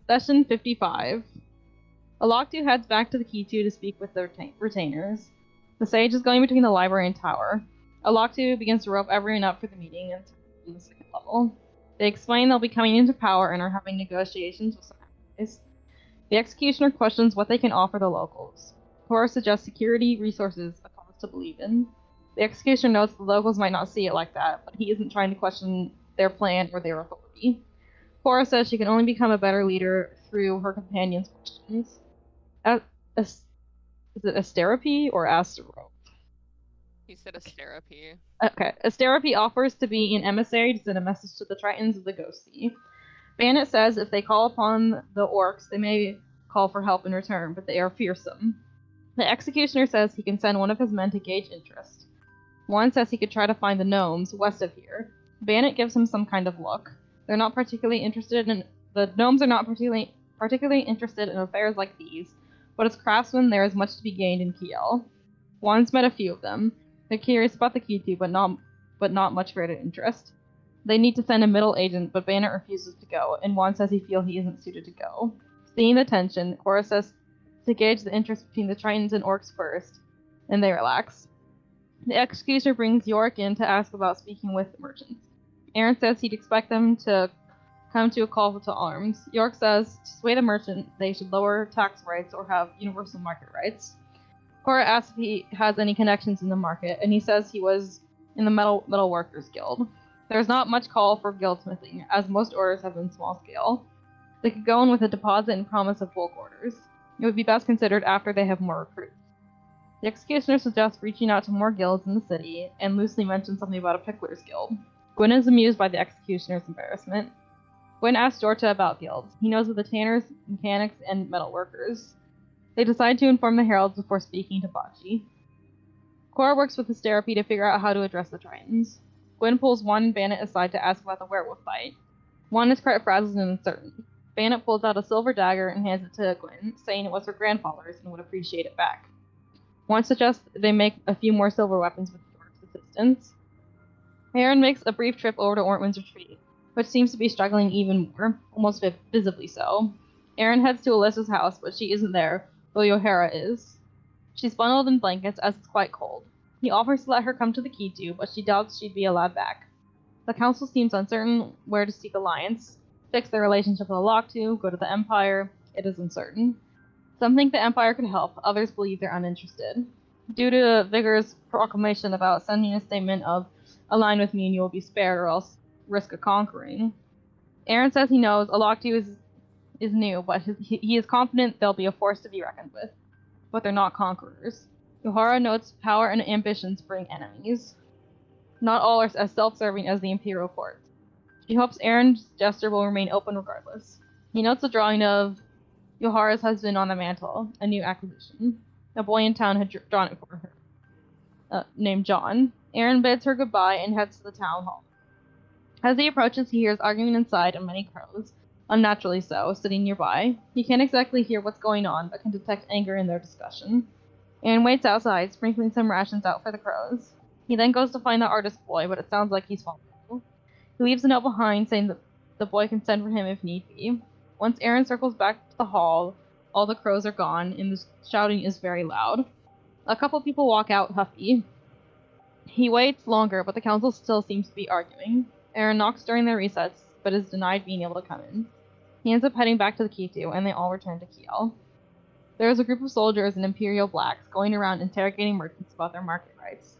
Session 55. Alaktu heads back to the Kitu to speak with the retainers. The sage is going between the library and tower. Alaktu begins to rope everyone up for the meeting on the second level. They explain they'll be coming into power and are having negotiations with some allies. The executioner questions what they can offer the locals. Cora suggests security, resources, a cause to believe in. The executioner notes the locals might not see it like that, but he isn't trying to question their plan or their authority. Cora says she can only become a better leader through her companion's questions. Is it Asterope or Asterope? He said Asterope. Okay. Asterope offers to be an emissary to send a message to the Tritons of the Ghost Sea. Bandit says if they call upon the orcs, they may call for help in return, but they are fearsome. The executioner says he can send one of his men to gauge interest. One says he could try to find the gnomes west of here. Bandit gives him some kind of look. The gnomes are not particularly interested in affairs like these, but as craftsmen there is much to be gained in Kiel. Juan's met a few of them. They're curious about the Kitu, but not much greater interest. They need to send a middle agent, but Bandit refuses to go, and Juan says he feels he isn't suited to go. Seeing the tension, Cora says to gauge the interest between the Tritons and orcs first, and they relax. The executioner brings Yorick in to ask about speaking with merchants. Aaron says he'd expect them to come to a call to arms. Yorick says to sway the merchant they should lower tax rates or have universal market rights. Cora asks if he has any connections in the market, and he says he was in the Metal Workers Guild. There's not much call for guildsmithing, as most orders have been small scale. They could go in with a deposit and promise of bulk orders. It would be best considered after they have more recruits. The executioner suggests reaching out to more guilds in the city, and loosely mentions something about a Pickler's Guild. Gwyn is amused by the executioner's embarrassment. Gwyn asks Jorta about guilds. He knows of the tanners, mechanics, and metal workers. They decide to inform the Heralds before speaking to Bacci. Cora works with Asterope to figure out how to address the Tritons. Gwyn pulls Juan and Bandit aside to ask about the werewolf fight. Juan is quite frazzled and uncertain. Bandit pulls out a silver dagger and hands it to Gwyn, saying it was her grandfather's and would appreciate it back. Juan suggests they make a few more silver weapons with York's assistance. Aaron makes a brief trip over to Ortwin's retreat, which seems to be struggling even more, almost visibly so. Aaron heads to Alyssa's house, but she isn't there, though Yohara is. She's bundled in blankets as it's quite cold. He offers to let her come to the Kitu, but she doubts she'd be allowed back. The council seems uncertain where to seek alliance, fix their relationship with Alaktu, go to the Empire. It is uncertain. Some think the Empire could help, others believe they're uninterested. Due to Vigor's proclamation about sending a statement of align with me and you will be spared or else risk a conquering. Aaron says he knows Alaktu is new, but he is confident they'll be a force to be reckoned with. But they're not conquerors. Yohara notes power and ambitions bring enemies. Not all are as self-serving as the Imperial Court. She hopes Aaron's gesture will remain open regardless. He notes a drawing of Yohara's husband on the mantle, a new acquisition. A boy in town had drawn it for her, named John. Aaron bids her goodbye and heads to the town hall. As he approaches, he hears arguing inside and many crows, unnaturally so, sitting nearby. He can't exactly hear what's going on, but can detect anger in their discussion. Aaron waits outside, sprinkling some rations out for the crows. He then goes to find the artist boy, but it sounds like he's fallen ill. He leaves a note behind saying that the boy can send for him if need be. Once Aaron circles back to the hall, all the crows are gone, and the shouting is very loud. A couple people walk out huffy. He waits longer, but the council still seems to be arguing. Aaron knocks during their recess, but is denied being able to come in. He ends up heading back to the Kitu, and they all return to Kiel. There is a group of soldiers in Imperial blacks going around interrogating merchants about their market rights.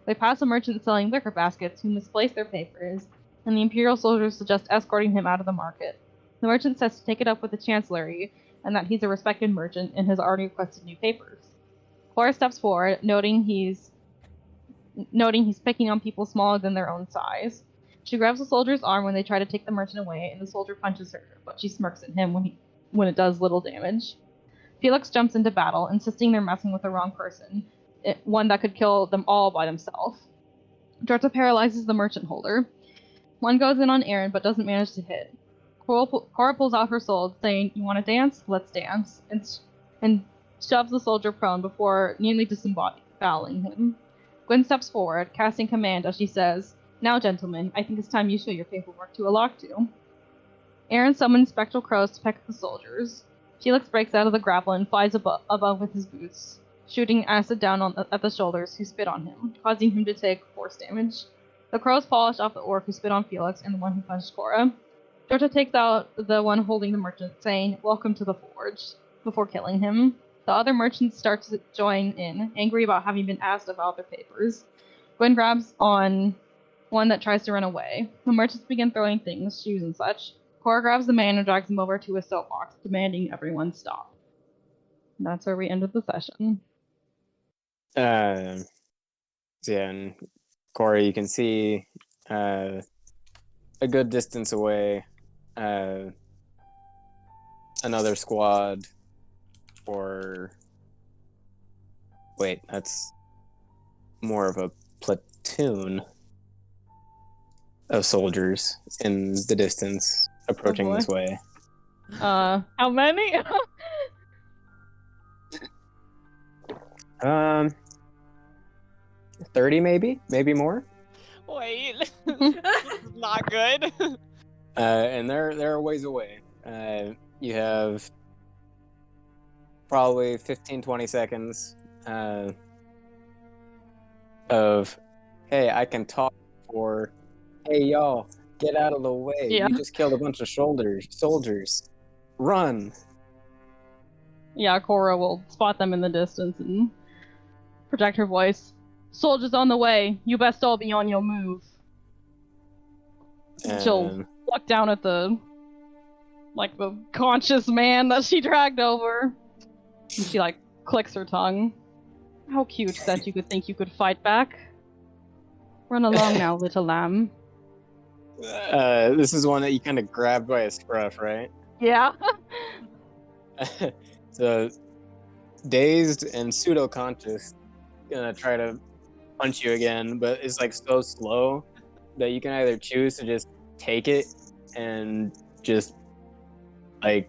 They pass a merchant selling liquor baskets who misplace their papers, and the Imperial soldiers suggest escorting him out of the market. The merchant says to take it up with the Chancellery, and that he's a respected merchant and has already requested new papers. Cora steps forward, noting he's picking on people smaller than their own size. She grabs the soldier's arm when they try to take the merchant away, and the soldier punches her, but she smirks at him when it does little damage. Felix jumps into battle, insisting they're messing with the wrong person, one that could kill them all by themselves. Jorta paralyzes the merchant holder. One goes in on Aaron, but doesn't manage to hit. Cora pulls out her sword, saying, "You want to dance? Let's dance," and shoves the soldier prone before nearly disemboweling him. Gwyn steps forward, casting command as she says, "Now, gentlemen, I think it's time you show your paperwork to Alaktu." Aaron summons spectral crows to peck at the soldiers. Felix breaks out of the grapple and flies above with his boots, shooting acid down at the shoulders who spit on him, causing him to take force damage. The crows polish off the orc who spit on Felix and the one who punched Cora. Jorta takes out the one holding the merchant, saying, "Welcome to the forge," before killing him. The other merchants start to join in, angry about having been asked about their papers. Gwen grabs on one that tries to run away. The merchants begin throwing things, shoes and such. Cora grabs the man and drags him over to a soapbox, demanding everyone stop. And that's where we ended the session. So yeah, and Cora, you can see a good distance away another squad, or wait, that's more of a platoon of soldiers in the distance approaching this way. How many? 30 maybe more. Wait, this is not good. And they're a ways away. You have probably 15-20 seconds of, hey, I can talk, or hey, y'all, get out of the way. Yeah. You just killed a bunch of soldiers. Run. Yeah, Cora will spot them in the distance and project her voice. "Soldiers on the way. You best all be on your move." And She'll look down at the conscious man that she dragged over. And she, clicks her tongue. "How cute that you could think you could fight back. Run along now, little lamb." this is one that you kind of grabbed by a scruff, right? Yeah. So, dazed and pseudo-conscious, gonna try to punch you again, but it's so slow that you can either choose to just take it and just the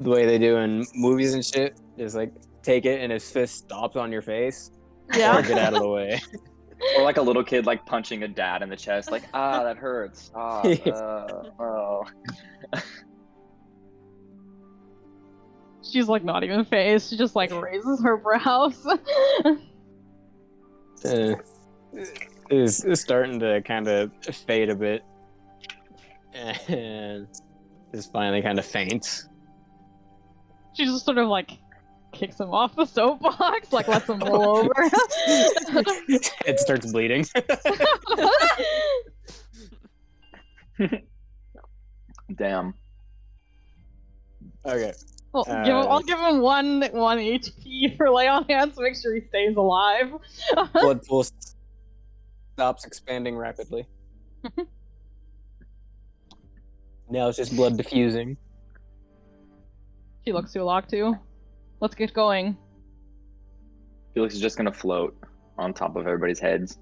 way they do in movies and shit, just take it and his fist stops on your face, Yeah. or get out of the way. Or like a little kid punching a dad in the chest, that hurts. Oh. She's not even phased. She just raises her brows. Is starting to kind of fade a bit, and is finally kind of faint. She just sort of kicks him off the soapbox, lets him roll over. It starts bleeding. Damn. Okay. Well, I'll give him one HP for lay on hands to make sure he stays alive. Blood pool stops expanding rapidly. Now it's just blood diffusing. She looks to Alaktu. "Let's get going." Felix is just gonna float on top of everybody's heads.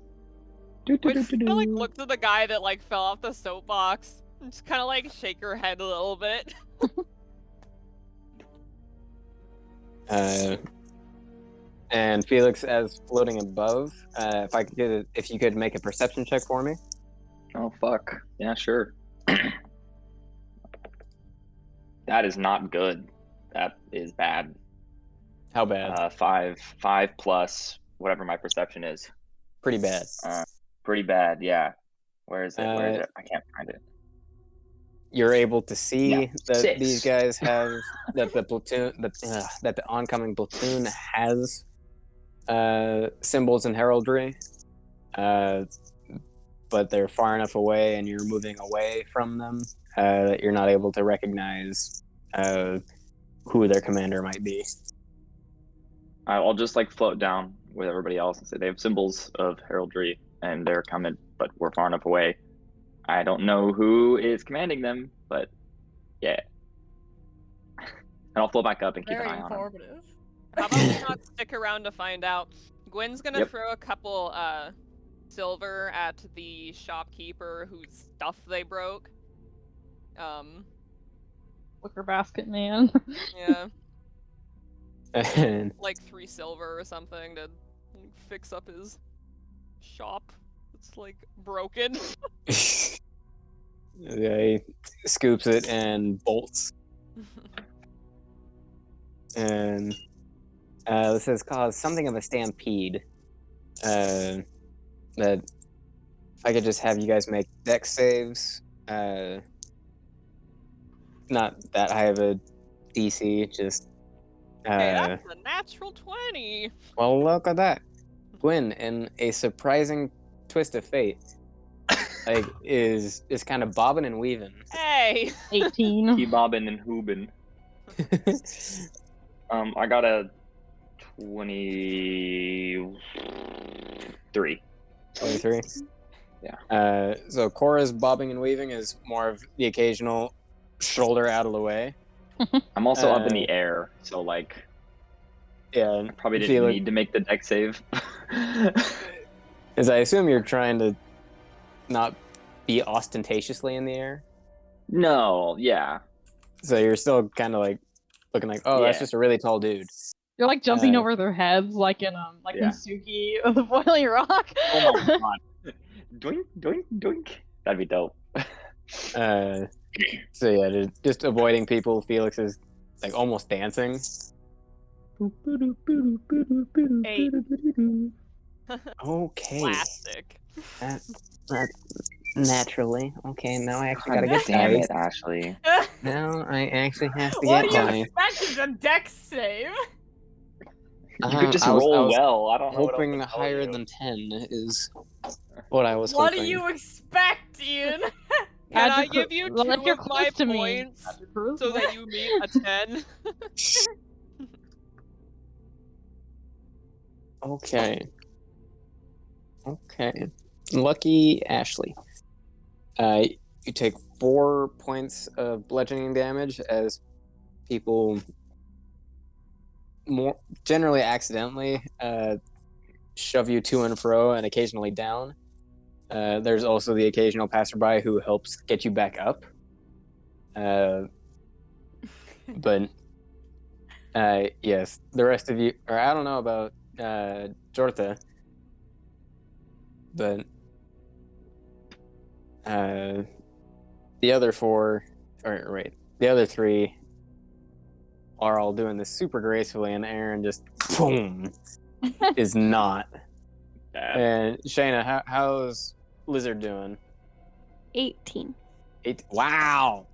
Which look to the guy that fell off the soapbox and just kind of shake her head a little bit. And Felix, as floating above, if you could make a perception check for me. Oh fuck. Yeah, sure. That is not good. That is bad. How bad? 5 plus whatever my perception is. Pretty bad. Pretty bad, yeah. Where is it? I can't find it. You're able to see that 6. these guys have that the platoon that the oncoming platoon has symbols and heraldry, but they're far enough away, and you're moving away from them that you're not able to recognize who their commander might be. I'll just float down with everybody else and say they have symbols of heraldry and they're coming, but we're far enough away. I don't know who is commanding them, but yeah. And I'll float back up and keep an eye on them. How about we not stick around to find out? Gwen's gonna throw a couple silver at the shopkeeper whose stuff they broke. Wicker basket man. Yeah. And 3 silver or something to fix up his shop. It's broken. Yeah, he scoops it and bolts. And this has caused something of a stampede. That if I could just have you guys make dex saves. Not that high of a DC, just. Hey, that's a natural 20. Well, look at that. Gwyn, in a surprising twist of fate, like is kind of bobbing and weaving. Hey! 18. Keep bobbing and hoobing. I got a 23. 23. Yeah. So Cora's bobbing and weaving is more of the occasional shoulder out of the way. I'm also up in the air, so like Yeah, I probably didn't need to make the deck save. As I assume you're trying to not be ostentatiously in the air. No, yeah. So you're still kind of like looking like, oh, that's Yeah. just a really tall dude. You're like jumping over their heads, like in Yeah. Suki of the Boiling Rock. Oh my god. Doink, doink, doink. That'd be dope. So yeah, just avoiding people. Felix is like almost dancing. 8. Okay. Plastic. That naturally. Okay, now I actually gotta God get damn dice. it, Ashley. Now I actually have to What get do you money. expect is a dex save? You could just I was roll well. I don't know. hoping what else to tell higher you. than 10 is what I was What hoping. do you expect, Ian? Can I Add your give you cl- 2 like you're of my close to me. points Add your charisma. so that you meet a 10? Okay. Lucky Ashley. You take 4 points of bludgeoning damage as people more generally accidentally shove you to and fro and occasionally down. There's also the occasional passerby who helps get you back up. But yes, the rest of you, or I don't know about Jorta, but the other 4, or right, the other 3 are all doing this super gracefully, and Aaron just boom is not. Bad. And Shayna, how's Lizard doing? 18. Wow!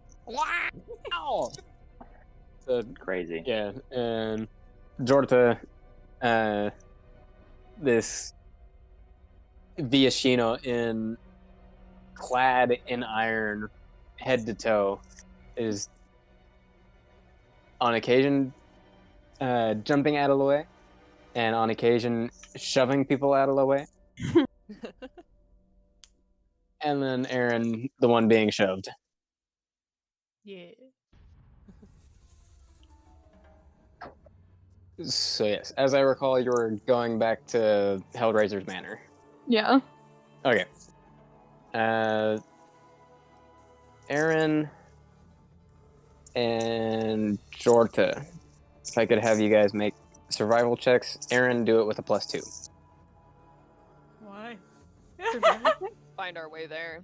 So Crazy. yeah, and Jorta, this Viashino clad in iron, head to toe, is on occasion jumping out of the way, and on occasion shoving people out of the way. And then Aaron, the one being shoved. Yeah. So yes, as I recall, you were going back to Hellraiser's Manor. Yeah. Okay. Aaron and Jorta. If I could have you guys make survival checks. Aaron, do it with a +2. Why? Find our way there.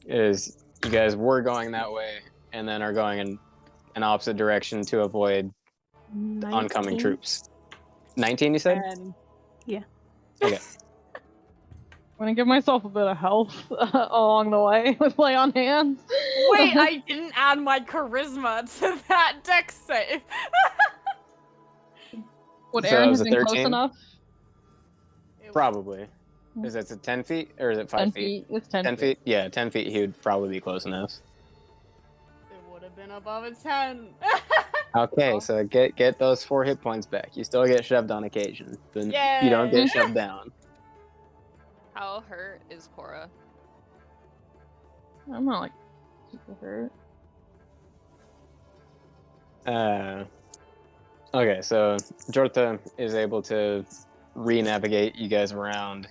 Is you guys were going that way and then are going in an opposite direction to avoid oncoming 19. troops. 19, you said? Yeah. Okay. I'm gonna give myself a bit of health along the way with Lay on Hands. Wait, I didn't add my charisma to that dex save. Would So Aaron is have it been close 13? enough? Probably. Is it 10 feet or is it 5 10 feet? feet. It's 10, 10 feet? Yeah, 10 feet, he would probably be close enough. It would have been above a 10. Okay, so get those 4 hit points back. You still get shoved on occasion, but you don't Yay. get shoved down. How hurt is Cora? I'm not like super hurt. Okay, so Jorta is able to re-navigate you guys around,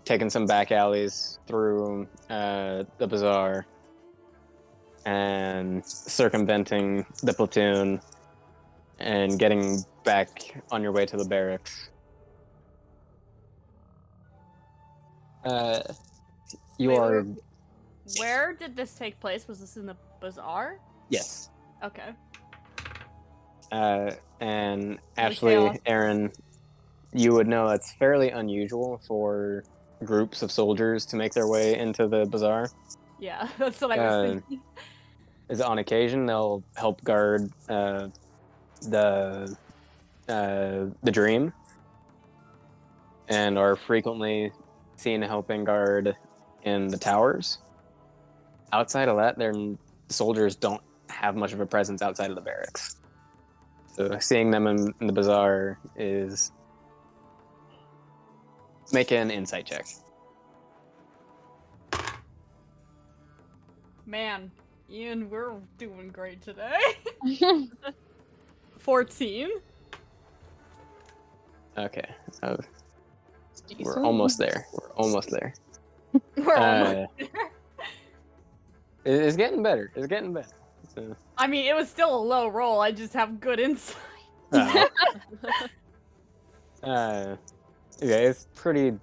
taking some back alleys through the bazaar, and circumventing the platoon, and getting back on your way to the barracks. You Wait, are Where did this take place? Was this in the bazaar? Yes. Okay. And The actually, chaos. Aaron, you would know it's fairly unusual for groups of soldiers to make their way into the bazaar. Yeah, that's what I was thinking. Is on occasion they'll help guard the dream, and are frequently seen helping guard in the towers. Outside of that, their soldiers don't have much of a presence outside of the barracks. So seeing them in the bazaar is make an insight check. Man, Ian, we're doing great today. 14. Okay, so we're Decent. almost there. We're almost there. We're almost there. It's getting better. It's getting better. So, I mean, it was still a low roll. I just have good insight. yeah, it's pretty.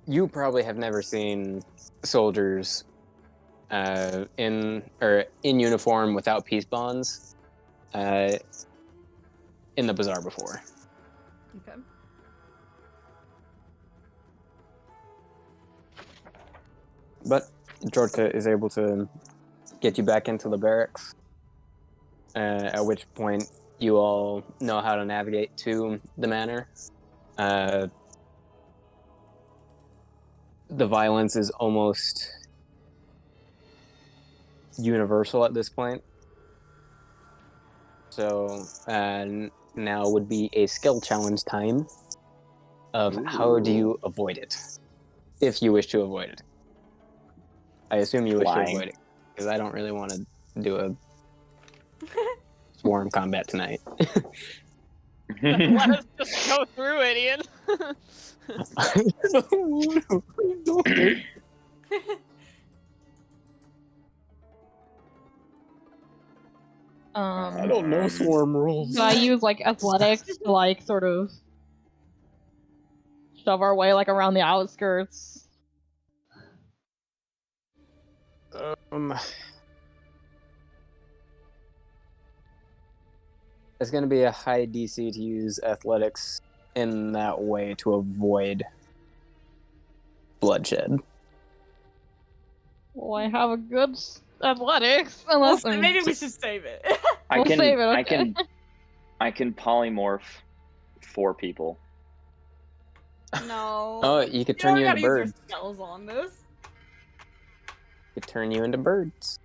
You probably have never seen soldiers in uniform without peace bonds in the bazaar before. Okay. But Jorka is able to get you back into the barracks, at which point you all know how to navigate to the manor. The violence is almost universal at this point. So now would be a skill challenge time of how do you avoid it, if you wish to avoid it. I assume you wish to Flying. avoid it, because I don't really want to do a swarm combat tonight. Let us just go through it, Ian. I don't know swarm rules. Can I use like athletics to like sort of shove our way like around the outskirts? It's going to be a high DC to use athletics in that way to avoid bloodshed. Well, I have a good athletics, unless Well, maybe we should save it. I We'll can, save it, I okay. I can polymorph 4 people. No. Oh, you could turn you into birds. Use our spells on this. Could turn you into birds.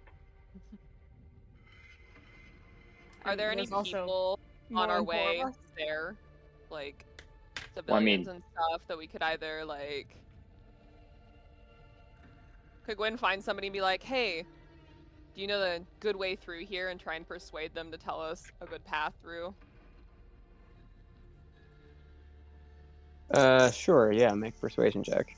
Are there any There's also people more on our than 4 of way us. there, like Well, I civilians mean- and stuff, that we could either like? Could Gwen find somebody and be like, "Hey, do you know the good way through here?" and try and persuade them to tell us a good path through? Sure, yeah, make a persuasion check.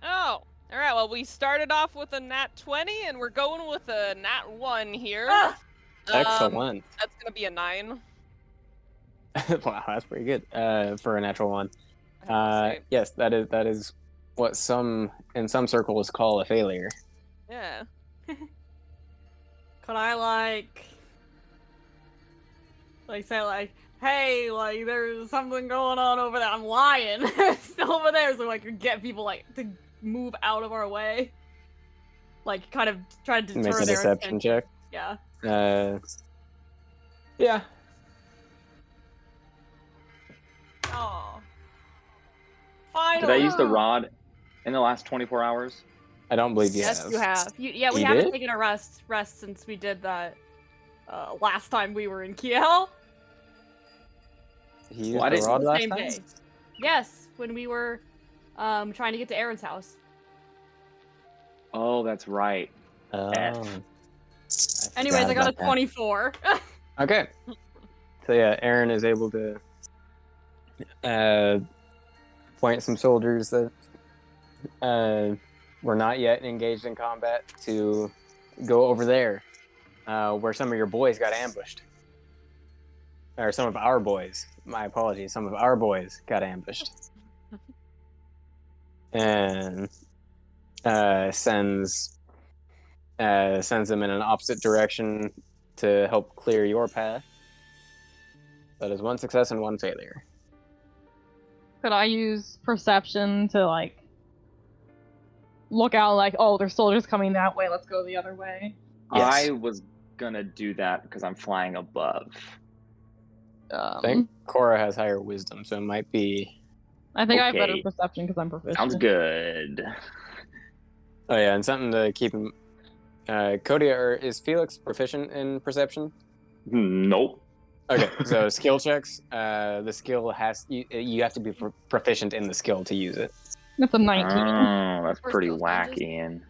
Oh, all right. Well, we started off with a nat 20, and we're going with a nat 1 here. Ah! Excellent. That's gonna be a 9. Wow, that's pretty good for a natural one. I have to say. Yes, that is what in some circles call a failure. Yeah. Could I like say like, hey, like there's something going on over there. I'm lying. It's over there, so I could get people like to move out of our way. Like kind of try to deter Make a their deception attention. check. Yeah. Yeah. Oh. Finally. Did I use the rod in the last 24 hours? I don't believe you Yes, have. you have. Yeah, we You haven't did? taken a rest since we did that last time we were in Kiel. He used Well, I the didn't- rod last Same time? day. Yes, when we were trying to get to Aaron's house. Oh, that's right. Oh. Anyways, I got a about that. 24. Okay. So yeah, Aaron is able to point some soldiers that were not yet engaged in combat to go over there, where some of your boys got ambushed. Or some of our boys. My apologies. Some of our boys got ambushed. And sends them in an opposite direction to help clear your path. That is 1 success and 1 failure. Could I use perception to like look out like, oh, there's soldiers coming that way, let's go the other way? Yes. I was gonna do that because I'm flying above. I think Cora has higher wisdom, so it might be... I think I have better Okay. perception because I'm proficient. Sounds good. Oh yeah, and something to keep in... Cody, is Felix proficient in perception? Nope. Okay, so skill checks, the skill you have to be proficient in the skill to use it. That's a 19. Oh, that's For pretty skill challenges? wacky. And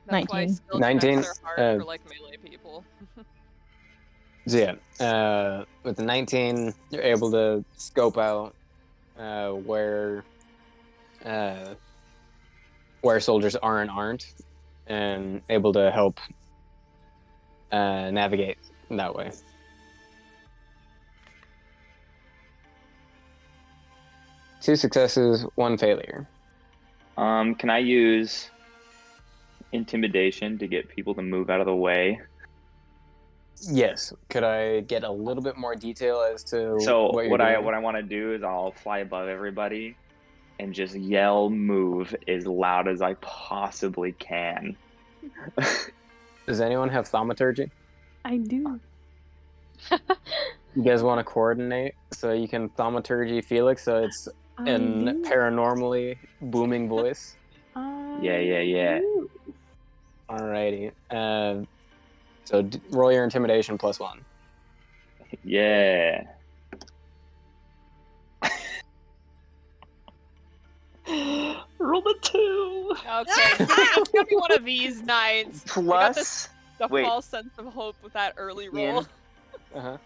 That's why 19. skill 19, checks are hard for like melee people. So yeah, with the 19, you're able to scope out where soldiers are and aren't, and able to help navigate that way. Two successes, 1 failure. can I use intimidation to get people to move out of the way? Yes. Could I get a little bit more detail as to So what you're what doing? I want to do is I'll fly above everybody and just yell "move" as loud as I possibly can. Does anyone have thaumaturgy? I do. You guys want to coordinate so you can thaumaturgy Felix so it's in paranormally booming voice? Yeah. Alrighty. So roll your intimidation +1. Yeah. Roll the 2. Okay, it's gonna be one of these nights. Plus, The wait. false sense of hope with that early roll. Ian, Uh-huh.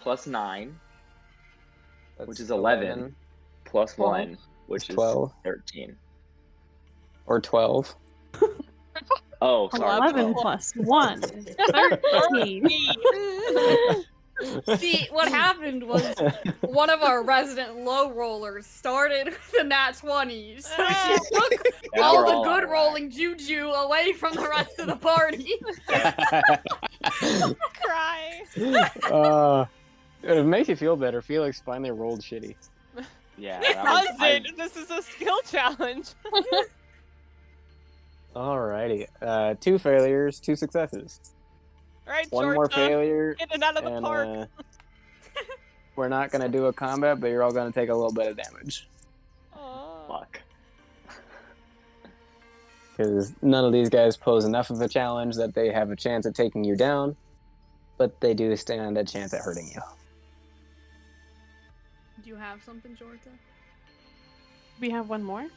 plus 9, That's which is 11, plus 12. 1, which is 12 13. or 12. Oh, sorry. 11 12. plus 1 is 13. See, what happened was one of our resident low rollers started with the nat 20, so she took Now all we're the all good out of rolling juju away from the rest of the party. Cry. It makes you feel better. Felix finally rolled shitty. Yeah. It that was- doesn't. This is a skill challenge. Alrighty. 2 failures, 2 successes. All right, 1 more Georgia, failure. get it out of the And park. we're not gonna do a combat, but you're all gonna take a little bit of damage. Aw. Fuck. Because none of these guys pose enough of a challenge that they have a chance at taking you down, but they do stand a chance at hurting you. Do you have something, Jorta? We have one more?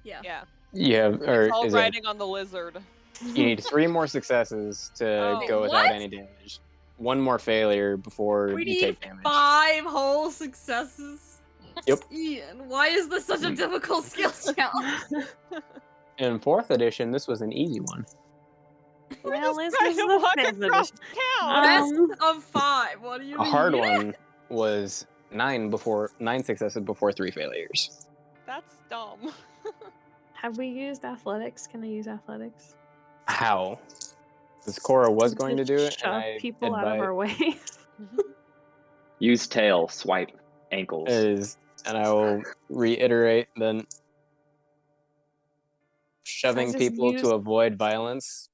Yeah. Yeah, You have, or it's all is it, riding on the lizard. you need 3 more successes to Oh. go without What? any damage. 1 more failure before We you need take damage. 5 whole successes. Yep. Ian, why is this such a difficult skill challenge? In 4th edition, this was an easy one. Well, this Trying is to the walk 5th across edition. town. Best of 5. What do you A mean? hard one was 9 successes before 3 failures. That's dumb. Have we used athletics? Can I use athletics? How? Because Cora was going to do it, and Shove I people out of our way. Use tail, swipe ankles. and I will reiterate then shoving just people used- to avoid violence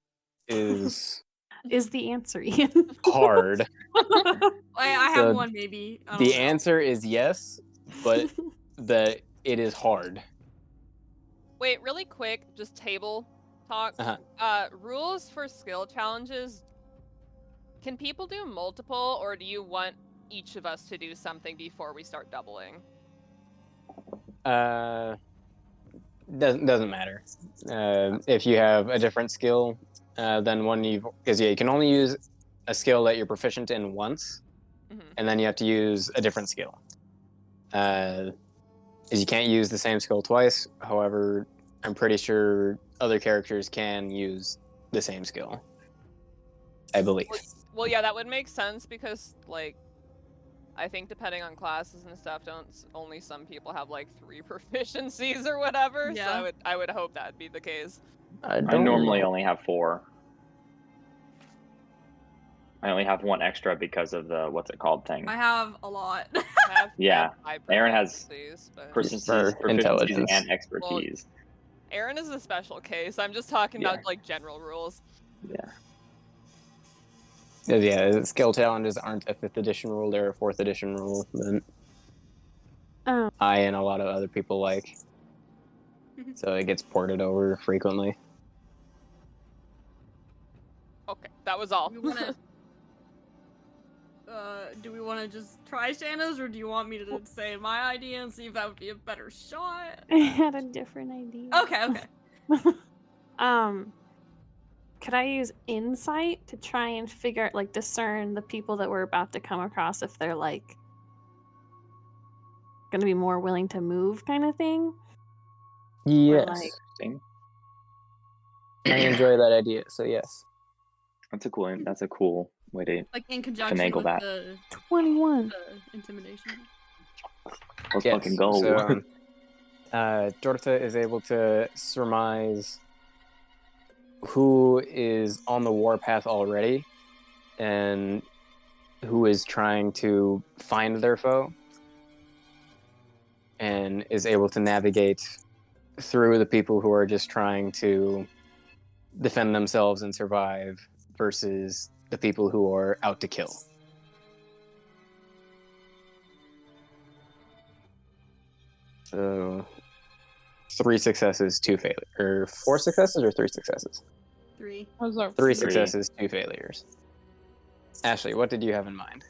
is Is the answer, Ian? hard. I have So one, maybe. I don't The know. answer is yes, but it is hard. Wait, really quick, just table talk. Uh-huh. Rules for skill challenges. Can people do multiple, or do you want each of us to do something before we start doubling? Doesn't matter. If you have a different skill than one because you can only use a skill that you're proficient in once, and then you have to use a different skill. Is you can't use the same skill twice. However, I'm pretty sure other characters can use the same skill. I believe. Well, yeah, that would make sense because, like, I think depending on classes and stuff, only some people have like 3 proficiencies or whatever. Yeah. So I would hope that'd be the case. I I don't normally know. only have 4. I only have 1 extra because of the what's it called thing. I have a lot. I Yeah. have 5 Aaron has proficiencies, but... For proficiencies intelligence. and expertise. Aaron is a special case. I'm just talking Yeah. about like general rules. Yeah. Yeah, skill challenges aren't a 5th edition rule; they're a 4th edition rule that Oh, I and a lot of other people like. So it gets ported over frequently. Okay, that was all. Do we want to just try Shanna's, or do you want me to say my idea and see if that would be a better shot? I had a different idea. Okay. Could I use insight to try and figure, like, discern the people that we're about to come across if they're like gonna be more willing to move, kind of thing? Yes, like- Interesting. I enjoy that idea. So yes. That's a cool way to Like in conjunction Finagle with that. the 21. intimidation. let's Yes. fucking go. So, Dorotha is able to surmise who is on the warpath already and who is trying to find their foe, and is able to navigate through the people who are just trying to defend themselves and survive versus the people who are out to kill. So 3 successes, 2 failures. Or 4 successes or 3 successes? 3. Those are 3 3. successes, 2 failures. Ashley, what did you have in mind?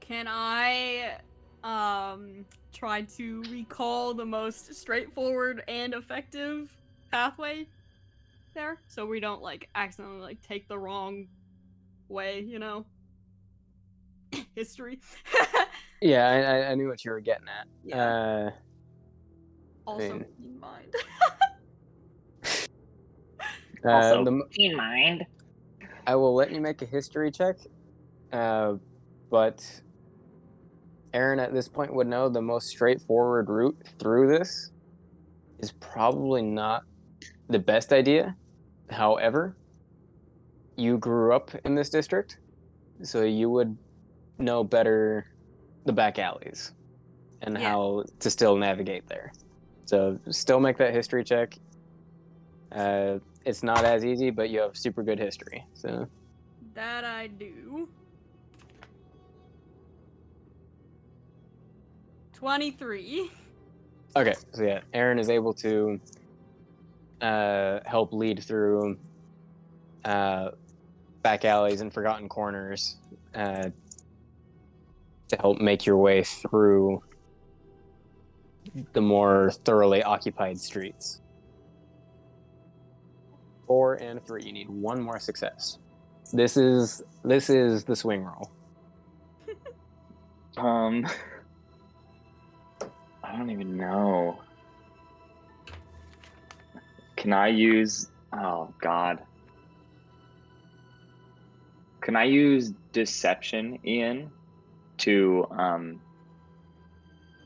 Can I try to recall the most straightforward and effective pathway there, so we don't like accidentally like take the wrong way, you know? History. Yeah, I knew what you were getting at. Yeah. Also mean- in mind. Also, the- in mind. I will let you make a history check, but Aaron at this point would know the most straightforward route through this is probably not the best idea. However, you grew up in this district, so you would know better the back alleys and Yeah. how to still navigate there. So still make that history check. It's not as easy, but you have super good history. So That I do. 23. okay, so yeah, Aaron is able to help lead through back alleys and forgotten corners to help make your way through the more thoroughly occupied streets. 4 and 3. You need 1 more success. This is the swing roll. I don't even know. Can I use... Oh, God. Can I use deception, Ian, to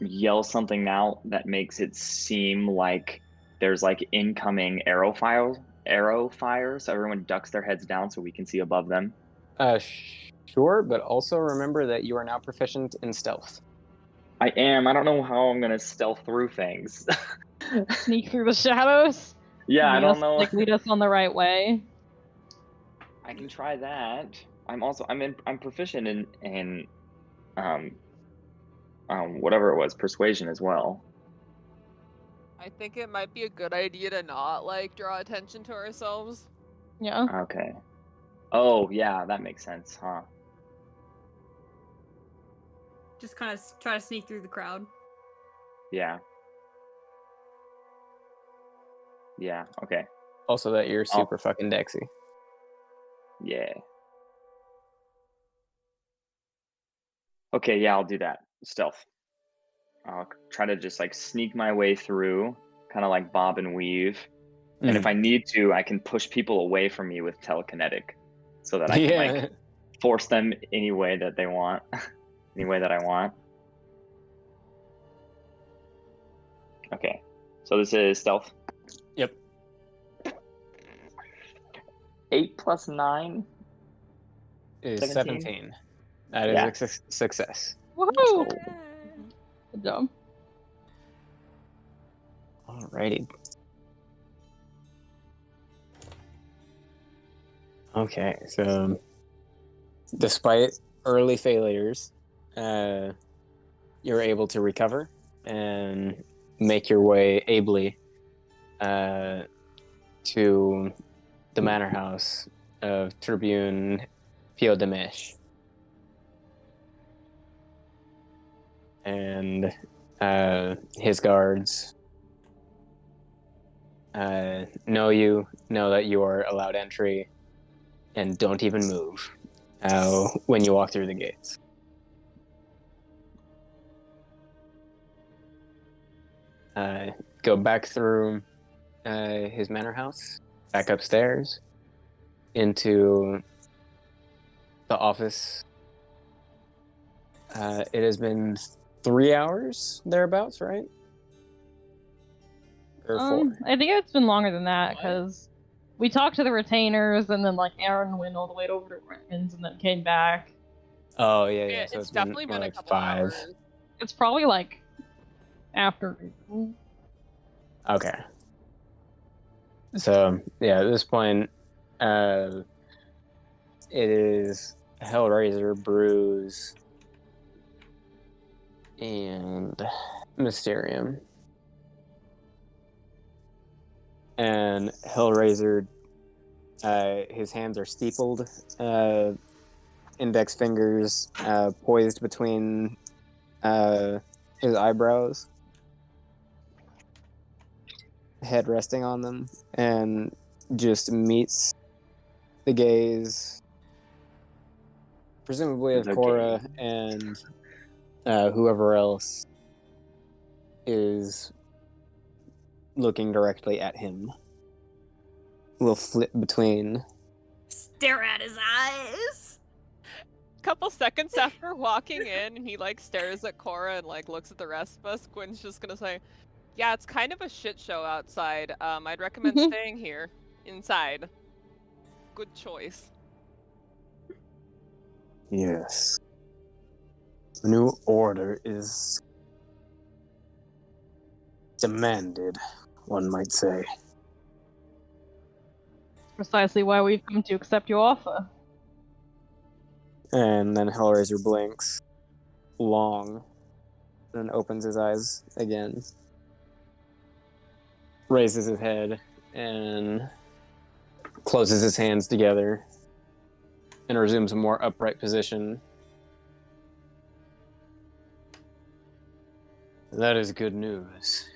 yell something out that makes it seem like there's like incoming arrow fire, so everyone ducks their heads down so we can see above them? Sure, but also remember that you are now proficient in stealth. I am. I don't know how I'm gonna stealth through things. Sneak through the shadows. Yeah, I Lead don't us- know. Like lead us on the right way. I can try that. I'm proficient in whatever it was, persuasion as well. I think it might be a good idea to not like draw attention to ourselves. Yeah. Okay. Oh yeah, that makes sense, huh? Just kind of try to sneak through the crowd. Yeah. Yeah. Okay. Also, that you're super fucking dexy. Yeah. Okay, yeah, I'll do that. Stealth. I'll try to just like sneak my way through, kind of like bob and weave. And if I need to, I can push people away from me with telekinetic so that I can like force them any way that they want. any way that I want. Okay, so this is stealth. Yep. 8 plus 9. Is 17. 17. That is Yeah. a success. Woohoo! Good job. Alrighty. Okay, so despite early failures, you're able to recover and make your way ably to the manor house of Tribune Pio de Mesh. And his guards know that you are allowed entry, and don't even move when you walk through the gates. Go back through his manor house, back upstairs, into the office. It has been 3 hours, thereabouts, right? Or 4? I think it's been longer than that, because we talked to the retainers, and then like Aaron went all the way over to Raymond's and then came back. Oh, yeah. So it's definitely been more a like couple 5. hours. It's probably like after. Okay. So, yeah, at this point, it is Hellraiser, Bruise, and Mysterium. And Hellraiser, his hands are steepled, index fingers poised between his eyebrows, head resting on them, and just meets the gaze, presumably of The Cora gaze. and whoever else is looking directly at him. Will flip between. Stare at his eyes. Couple seconds after walking in, and he like stares at Cora and like looks at the rest of us. Gwen's just gonna say, "Yeah, it's kind of a shit show outside. I'd recommend staying here, inside. Good choice." Yes. The new order is demanded, one might say. Precisely why we've come to accept your offer. And then Hellraiser blinks long and opens his eyes again. Raises his head and closes his hands together and resumes a more upright position. That is good news.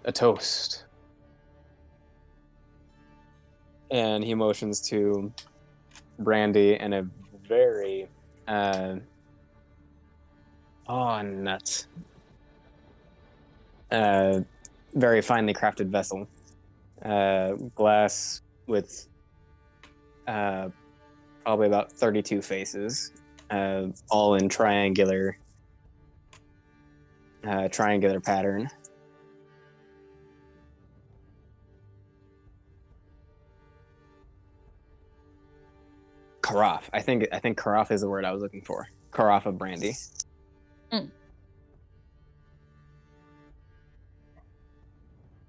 A toast. And he motions to Brandy in a very nuts. Very finely crafted vessel. Glass with probably about 32 faces, all in triangular pattern. Carafe. I think carafe is the word I was looking for. Carafe of brandy.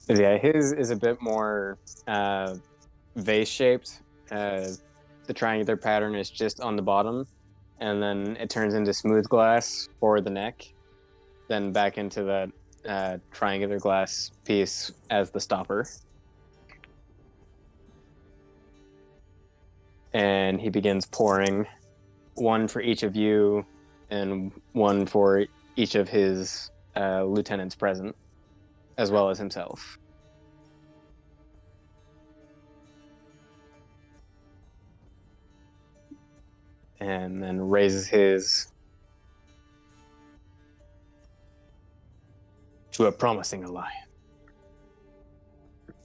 Yeah, his is a bit more vase-shaped. The triangular pattern is just on the bottom, and then it turns into smooth glass for the neck, then back into the triangular glass piece as the stopper. And he begins pouring one for each of you and one for each of his lieutenants present, as well as himself. And then raises his to a promising alliance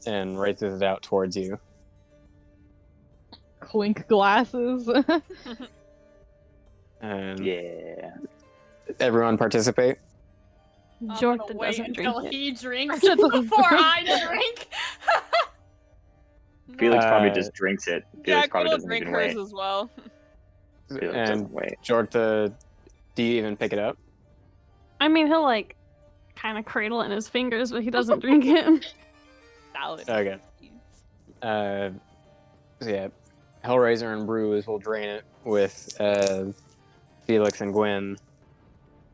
and raises it out towards you. Clink glasses. And Yeah. everyone participate. I'm Jordan gonna wait doesn't until drink it. he drinks Jordan doesn't before drink. I drink. Felix probably Uh, just drinks it. Yeah, Felix probably Gwyn will doesn't drink even hers wait. as well. Felix And doesn't wait. Jorta, do you even pick it up? I mean, he'll like kind of cradle it in his fingers, but he doesn't drink it. Salad. Okay. So yeah, Hellraiser and Bruise will drain it with Felix and Gwen.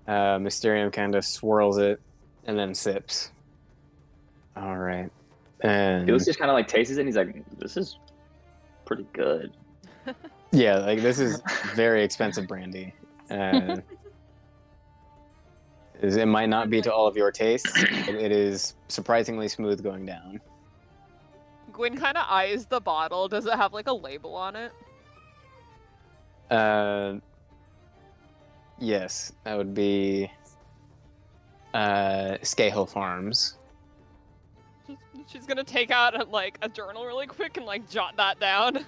Mysterium kind of swirls it and then sips. All right. And Felix just kind of like tastes it and he's like, "This is pretty good." yeah, like this is very expensive brandy. It might not be to all of your tastes, but it is surprisingly smooth going down. Gwyn kind of eyes the bottle. Does it have like a label on it? Yes, that would be Scahill Farms. She's gonna take out like a journal really quick and like jot that down.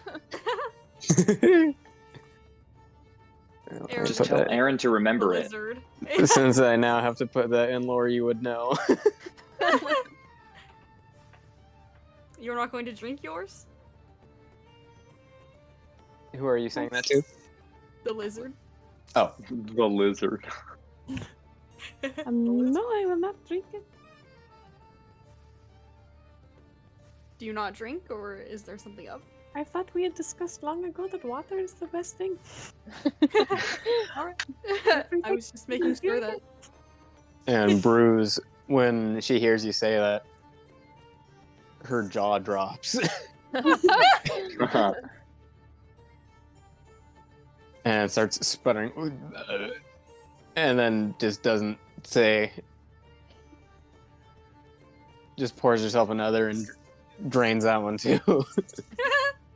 Aaron, Just tell Aaron to remember it. Lizard. Since I now have to put that in lore, you would know. You're not going to drink yours? Who are you saying that to? The lizard. Oh, The lizard. No, I will not drink it. Do you not drink, or is there something up? I thought we had discussed long ago that water is the best thing. Alright. I was just making sure that. and Bruise, when she hears you say that, her jaw drops and starts sputtering, and then just doesn't say. Just pours herself another and drains that one too.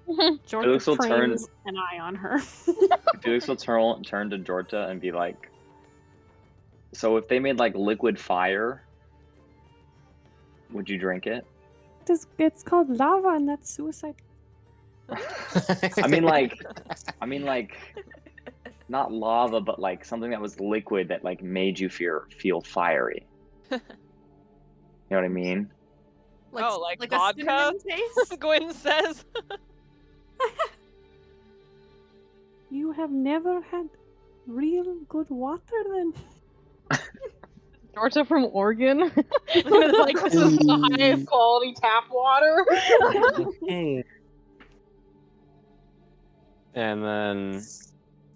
Jordan Felix will turn- trains an eye on her. Felix will turn to Jorta and be like, "So if they made like liquid fire, would you drink it?" It's called lava, and that's suicide. I mean like, not lava, but like something that was liquid that like made you feel fiery. You know what I mean? Oh, like a vodka? cinnamon taste? Gwyn says. You have never had real good water then? Georgia from Oregon. It's like, this is the highest quality tap water. And then,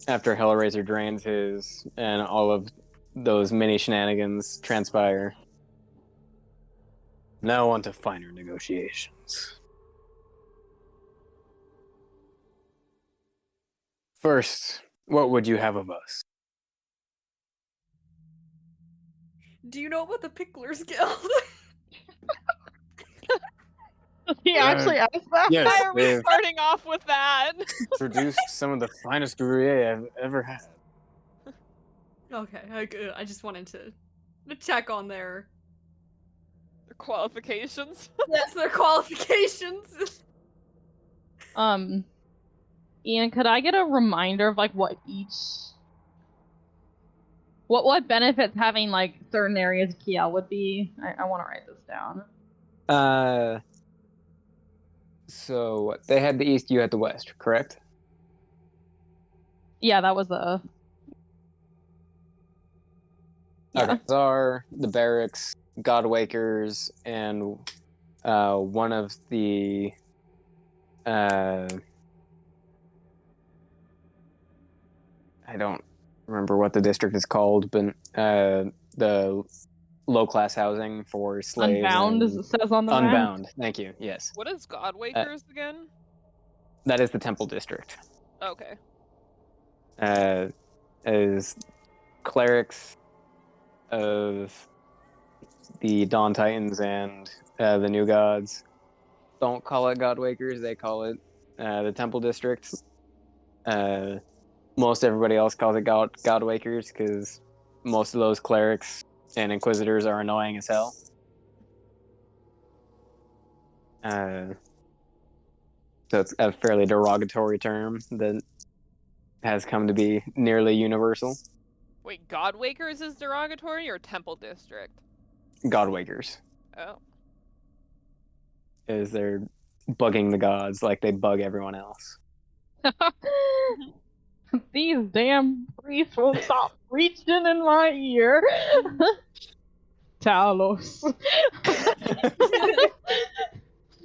after Hellraiser drains his, and all of those mini shenanigans transpire, now on to finer negotiations. First, what would you have of us? Do you know about the Picklers Guild? He actually asked that. Yes, Why are we they've starting off with that? produced some of the finest Gruyere I've ever had. Okay, I just wanted to check on their Qualifications. their qualifications. Ian, could I get a reminder of like what benefits having like certain areas of Kiel would be? I want to write this down. So they had the east, you had the west, correct? Yeah, that was the. Yeah. Okay. Czar, the barracks, Godwakers, and one of the I don't remember what the district is called, but the low-class housing for slaves. Unbound, as and- it says on the map. Unbound. Thank you. Yes, What is Godwakers again? that is the temple district. Okay. As clerics of the Dawn Titans and the New Gods don't call it Godwakers; they call it the Temple District. Most everybody else calls it Godwakers because most of those clerics and Inquisitors are annoying as hell. So it's a fairly derogatory term that has come to be nearly universal. Wait, Godwakers is derogatory or Temple District? Godwakers, Oh. is they're bugging the gods like they bug everyone else. These damn priests won't stop reaching in my ear. Talos.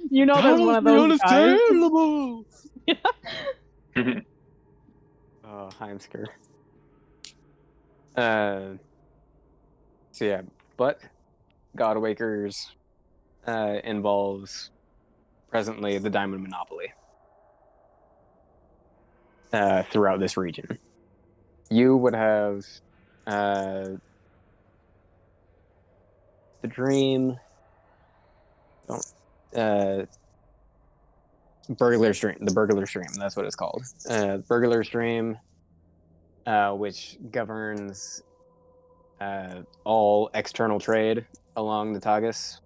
You know there's one of those guys. Oh, Heimsker. So yeah, but Godwakers involves presently the diamond monopoly throughout this region. You would have the dream. Burglar's Dream. The Burglar's Dream. That's what it's called. Burglar's Dream, which governs all external trade along the Tagus,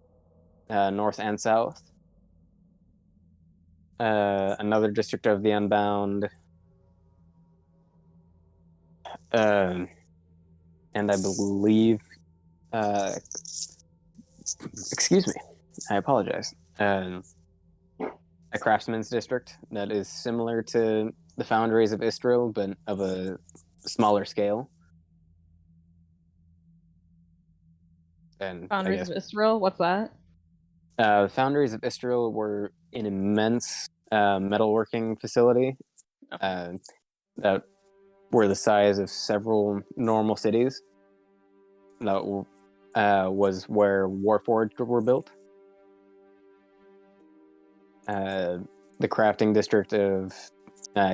north and south. Another district of the Unbound. And I believe... excuse me. I apologize. A craftsman's district that is similar to the foundries of Istril, but of a smaller scale. And Foundries of Istril, what's that? The foundries of Istril were an immense metalworking facility that were the size of several normal cities. That was where Warforged were built. The crafting district of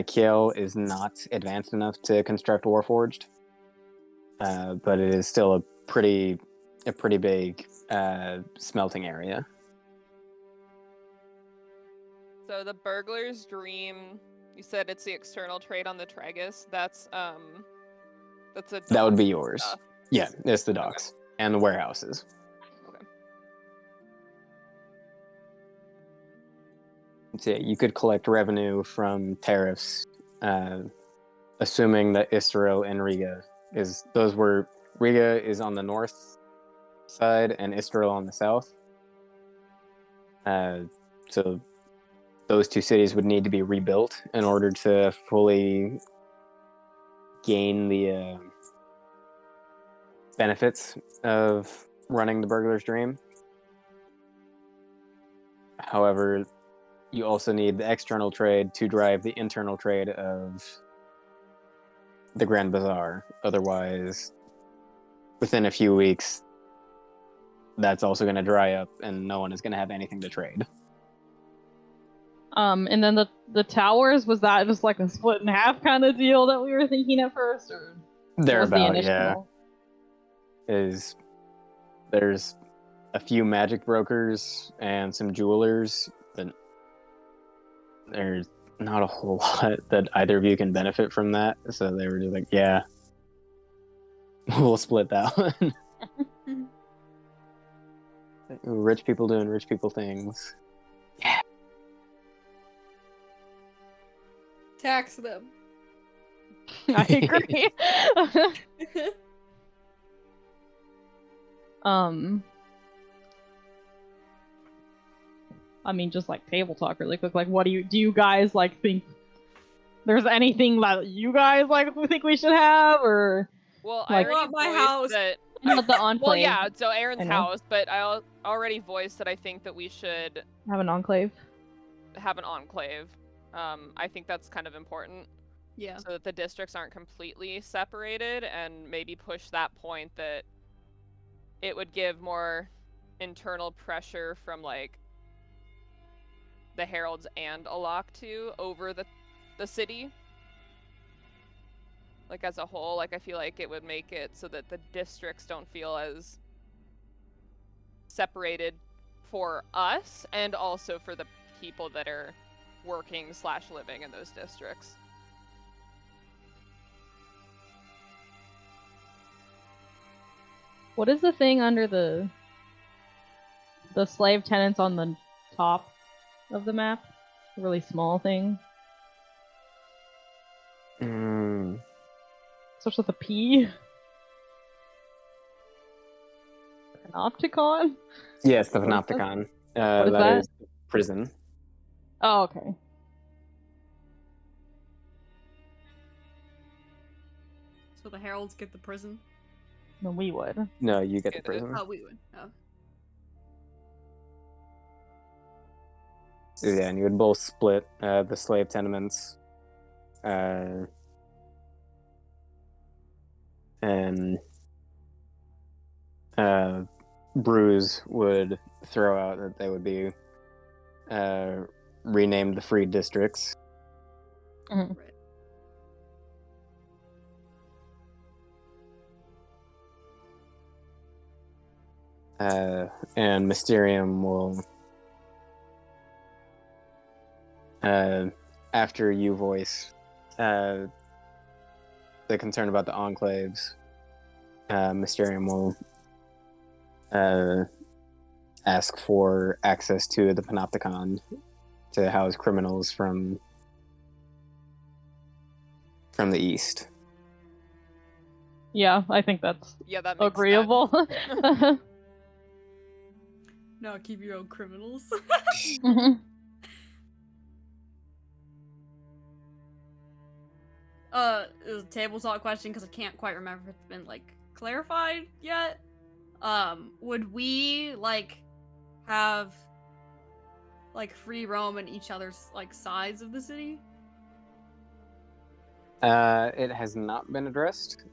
Kiel is not advanced enough to construct Warforged, but it is still a pretty big smelting area. So the Burglar's Dream, you said it's the external trade on the Tragus. That's a That would dock be yours. stuff. Yeah, it's the docks and the warehouses. Okay. So yeah, you could collect revenue from tariffs, assuming that Istril and Riga Riga is on the north side and Istril on the south. So those two cities would need to be rebuilt in order to fully gain the benefits of running the Burglar's Dream. However, you also need the external trade to drive the internal trade of the Grand Bazaar. Otherwise, within a few weeks, that's also going to dry up and no one is going to have anything to trade. And then the towers, was that just like a split in half kind of deal that we were thinking at first, or They're what was the about, initial? There's a few magic brokers and some jewelers, but there's not a whole lot that either of you can benefit from that. So they were just like, yeah, we'll split that one. Rich people doing rich people things. Yeah. Tax them. I agree. I mean, just like table talk really quick. Like, what do you guys like think? There's anything that you guys like think we should have, or Well, Like- I already My voiced house. that. not the enclave? Well, yeah. So I Aaron's know. house, but I already voiced that I think that we should Have an enclave. have an enclave. I think that's kind of important. Yeah. So that the districts aren't completely separated, and maybe push that point that it would give more internal pressure from like the Heralds and Alaktu over the city. Like as a whole, like I feel like it would make it so that the districts don't feel as separated for us and also for the people that are working / living in those districts. What is the thing under the slave tenants on the top of the map? A really small thing. Starts with a P. Panopticon? Yes, the What is that? Panopticon. What is that that? is prison. Oh, okay. So the Heralds get the prison. No, we would. No, you get the Get it. prison. Oh, we would. Oh. Yeah, and you would both split the slave tenements. And Bruise would throw out that they would be renamed the Freed Districts. Mhm. Right. And Mysterium will, after you voice the concern about the enclaves, Mysterium will ask for access to the Panopticon to house criminals from the east. Yeah, I think that's Yeah, that makes agreeable. No, keep your own criminals. Mhm. It was a table talk question because I can't quite remember if it's been like clarified yet. Would we like have like free roam in each other's like sides of the city? It has not been addressed.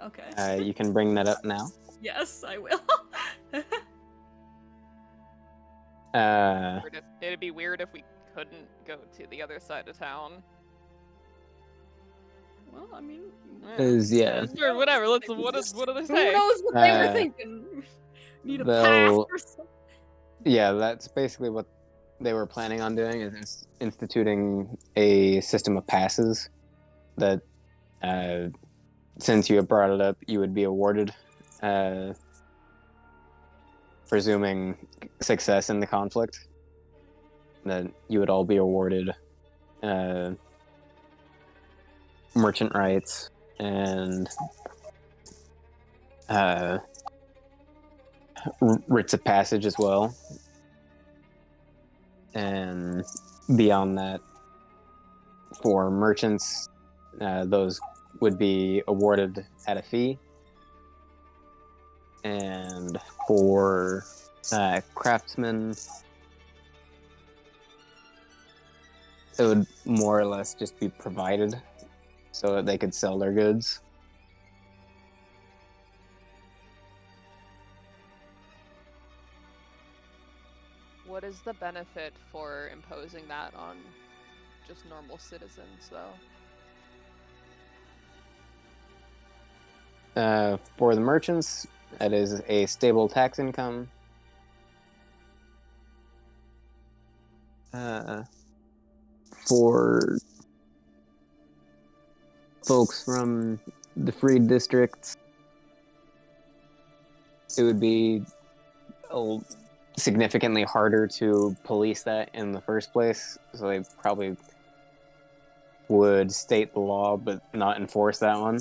Okay. You can bring that up now. Yes, I will. It'd be weird if we couldn't go to the other side of town. Well, I mean, Yeah. Sure, whatever. What do they who say? knows what they were thinking? Need a pass they'll- or something. Yeah, that's basically what they were planning on doing, is instituting a system of passes that, since you have brought it up, you would be awarded, presuming success in the conflict, that you would all be awarded merchant rights and writs of passage as well. And beyond that, for merchants, those would be awarded at a fee. And for craftsmen, it would more or less just be provided so that they could sell their goods. What is the benefit for imposing that on just normal citizens, though? For the merchants, that is a stable tax income. For folks from the freed districts, it would be significantly harder to police that in the first place, so they probably would state the law but not enforce that one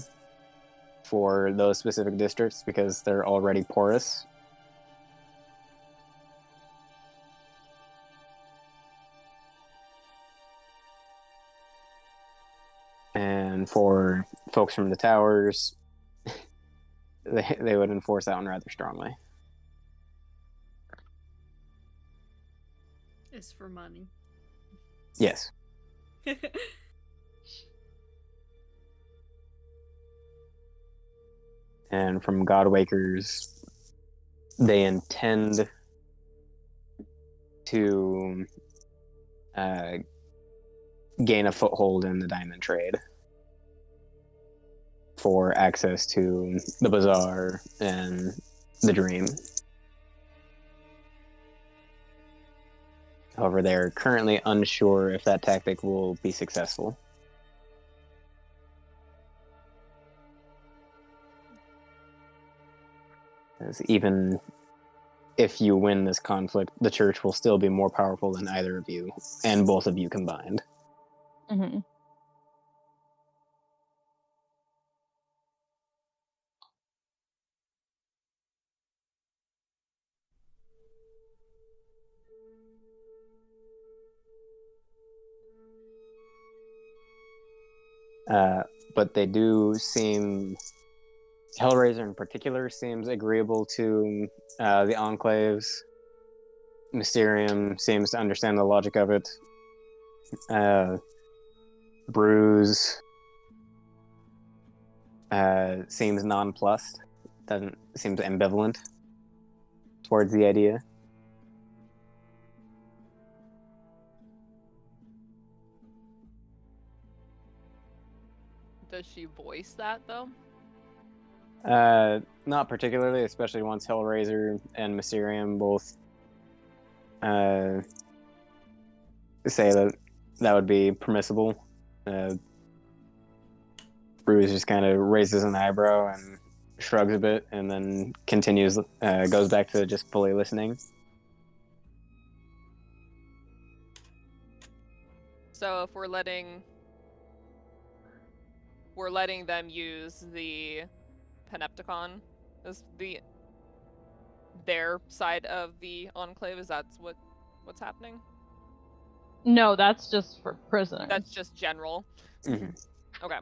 for those specific districts because they're already porous. And for folks from the towers, they would enforce that one rather strongly. It's for money. Yes. And from Godwakers, they intend to gain a foothold in the diamond trade for access to the bazaar and the dream. However, they're currently unsure if that tactic will be successful. As even if you win this conflict, the church will still be more powerful than either of you, and both of you combined. Mm-hmm. But they do seem, Hellraiser in particular seems agreeable to the Enclaves. Mysterium seems to understand the logic of it. Bruise seems nonplussed, seems ambivalent towards the idea. Does she voice that though? Not particularly, especially once Hellraiser and Mysterium both say that would be permissible. Bruce just kind of raises an eyebrow and shrugs a bit, and then continues, goes back to just fully listening. So if we're letting them use the Panopticon as their side of the Enclave, is that what's happening? No, that's just for prisoners. That's just general. Mm-hmm. Okay.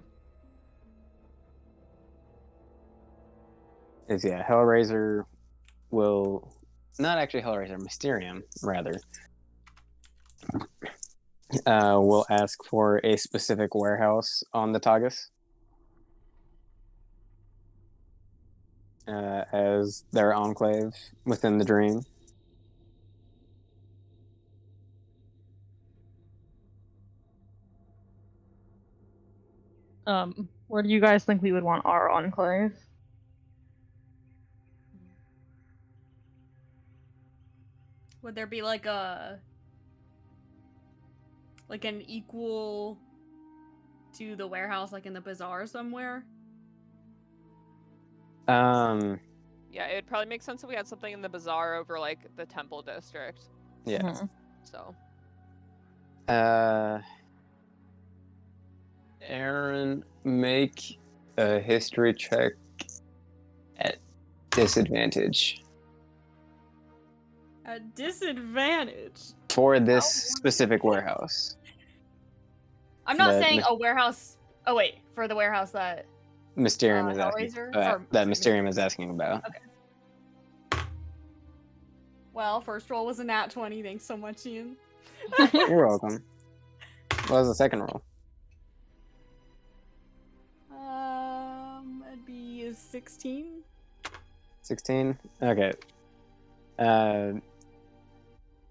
Hellraiser will... Not actually Hellraiser, Mysterium, rather. Will ask for a specific warehouse on the Tagus. As their enclave within the dream. Where do you guys think we would want our enclave? Would there be like an equal to the warehouse, like in the bazaar somewhere? Yeah, it would probably make sense if we had something in the bazaar over like the temple district. Yeah. Mm-hmm. So. Aaron, make a history check at disadvantage. At disadvantage? For this specific warehouse. I'm not saying a warehouse... Oh wait, for the warehouse that... Mysterium is asking, Hellraiser? that Mysterium is asking about. Okay. Well, first roll was a nat 20. Thanks so much, Ian. You're welcome. What was the second roll? It'd be 16. 16? Okay.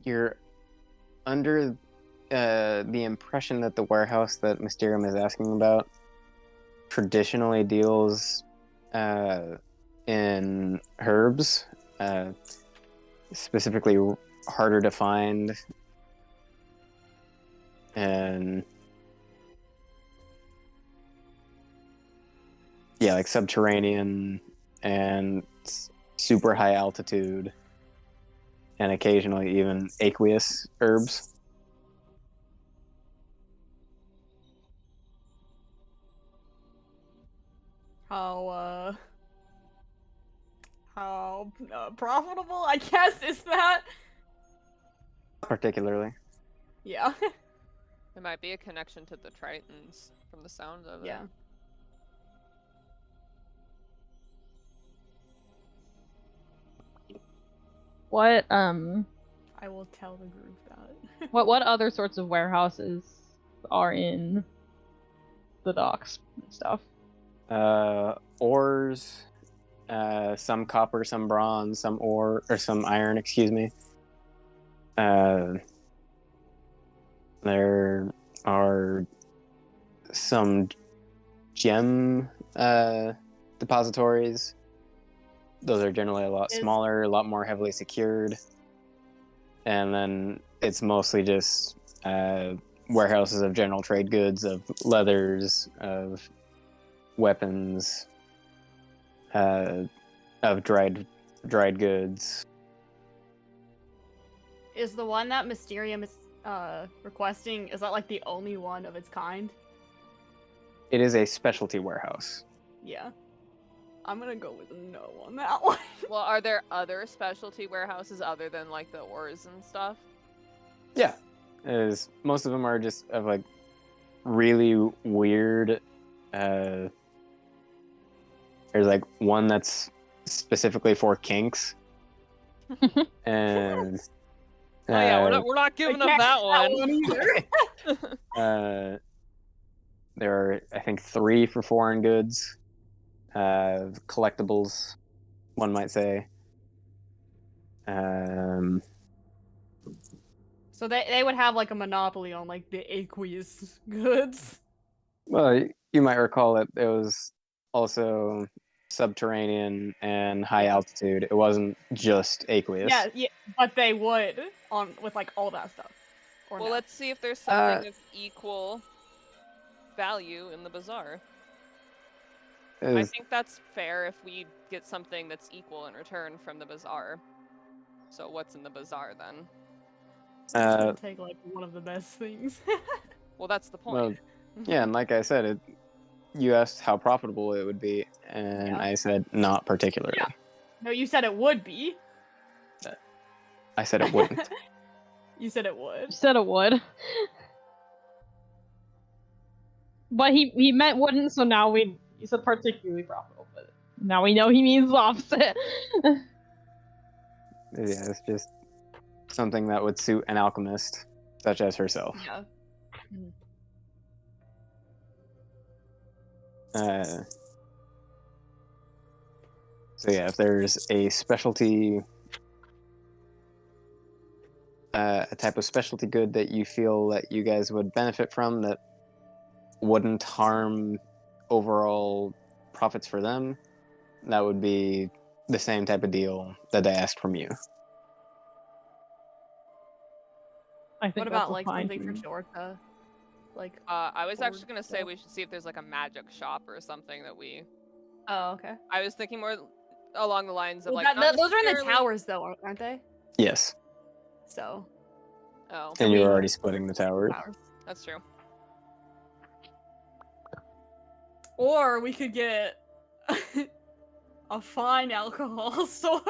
You're under the impression that the warehouse that Mysterium is asking about traditionally deals in herbs, specifically harder to find, and like subterranean and super high altitude, and occasionally even aqueous herbs. How profitable, I guess, is that? Particularly. Yeah. There might be a connection to the Tritons from the sound of it. Yeah. What I will tell the group that. what other sorts of warehouses are in the docks and stuff? Ores, some copper, some bronze, some ore, or some iron, excuse me. There are some gem depositories. Those are generally a lot smaller, a lot more heavily secured. And then it's mostly just warehouses of general trade goods, of leathers, of weapons, of dried goods. Is the one that Mysterium is requesting, is that like the only one of its kind? It is a specialty warehouse. Yeah. I'm gonna go with a no on that one. Well, are there other specialty warehouses other than like the ores and stuff? Yeah. Most of them are just of like really weird There's like one that's specifically for kinks, and Oh yeah, we're not giving up can't that have one. either. there are, I think, 3 for foreign goods, collectibles, one might say. So they would have like a monopoly on like the aqueous goods. Well, you might recall that it was also subterranean and high altitude. It wasn't just aqueous. Yeah, but they would on with like all that stuff. Or Well, no. let's see if there's something of equal value in the bazaar. I think that's fair if we get something that's equal in return from the bazaar. So what's in the bazaar then? Take like one of the best things. Well, that's the point. Well, yeah, and like I said, you asked how profitable it would be, and Yeah. I said not particularly. Yeah. No, you said it would be. I said it wouldn't. You said it would. You said it would. But he meant wouldn't, so now he said particularly profitable, but now we know he means the opposite. Yeah, it's just something that would suit an alchemist, such as herself. Yeah. So yeah, if there's a specialty, a type of specialty good that you feel that you guys would benefit from that wouldn't harm overall profits for them, that would be the same type of deal that I asked from you. I think What about that's a like fine something for thing. Jorka? Like I was actually forward gonna say stuff. we should see if there's like a magic shop or something that we. Oh, okay. I was thinking more along the lines of Well, like. not those are in the necessarily- towers though, aren't they? Yes, So Oh, and we- you're already splitting the tower. towers. that's true. Or we could get a fine alcohol store.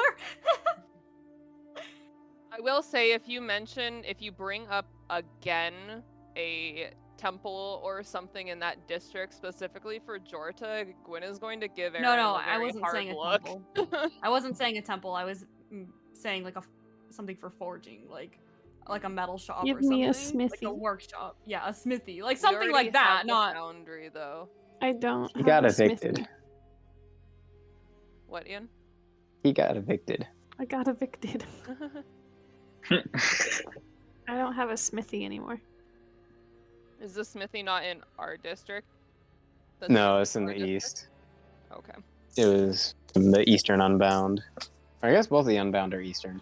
I will say if you bring up again a temple or something in that district specifically for Jorta, Gwyn is going to give Aaron No, a I very wasn't hard saying a look. temple. I wasn't saying a temple. I was saying like something for forging, like a metal shop Give or something. me a Like smithy. a workshop. Yeah, a smithy. Like We something already like that. have the Not foundry though. I don't. He have got a evicted. smithy. What, Ian? He got evicted. I got evicted. I don't have a smithy anymore. Is the smithy not in our district? That's No, it's in our the district? east. Okay. It was from the Eastern Unbound. I guess both the Unbound are Eastern.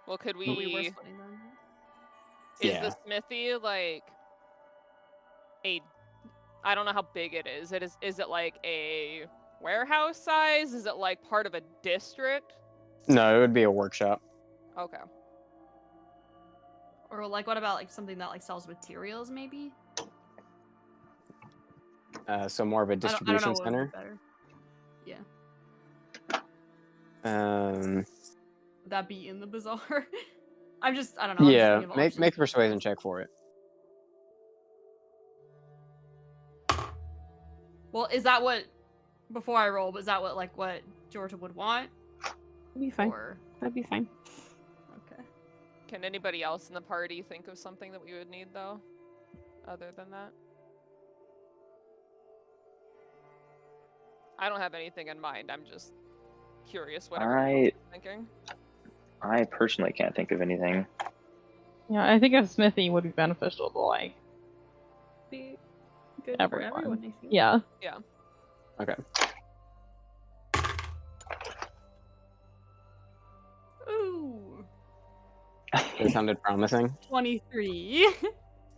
Well, could but we were we? splitting them. Is Yeah. the smithy like a? I don't know how big it is. Is it like a warehouse size? Is it like part of a district? No, it would be a workshop. Okay. Or like what about like something that like sells materials maybe? So more of a I don't know distribution what would be center. better. Yeah. Um, Would that be in the bazaar? I don't know. I'm just yeah, thinking of make options. a persuasion check for it. Well, is that what before I roll? Is that what Georgia would want? That'd be fine. Or That'd be fine. okay. Can anybody else in the party think of something that we would need though, other than that? I don't have anything in mind. I'm just curious what everyone else is thinking. I personally can't think of anything. Yeah, I think a smithy would be beneficial to like Be good Everyone. for everyone. I think. yeah. Okay. Ooh, It sounded promising. 23.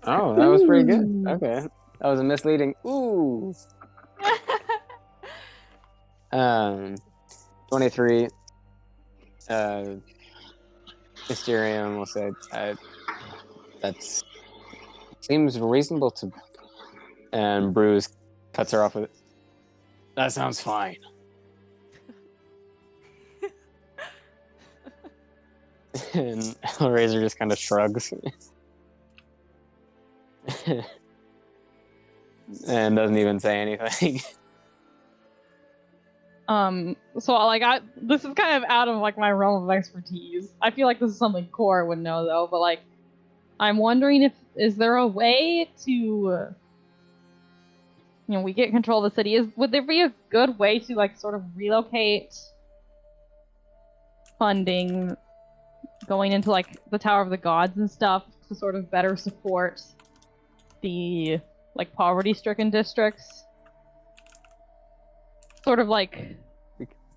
Oh, that was pretty good. Ooh. Okay. That was a misleading. Ooh. 23. Mysterium will say that's seems reasonable to. And Bruise cuts her off with, "That sounds fine." And Hellraiser just kind of shrugs. And doesn't even say anything. So like this is kind of out of like my realm of expertise. I feel like this is something Cora would know though, but like I'm wondering is there a way to we get control of the city. Would there be a good way to like sort of relocate funding going into like the Tower of the Gods and stuff to sort of better support the like poverty-stricken districts? Sort of like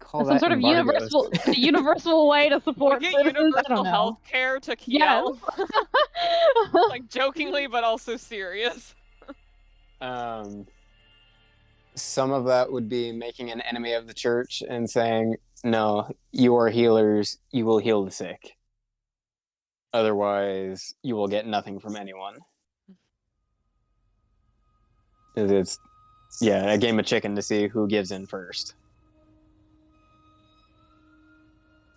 Call some that sort of embargoes. universal way to support Get citizens. I universal don't know. health care to Yes. Kiel. Like jokingly, but also serious. Some of that would be making an enemy of the church and saying, no, you are healers, you will heal the sick. Otherwise, you will get nothing from anyone. It's a game of chicken to see who gives in first.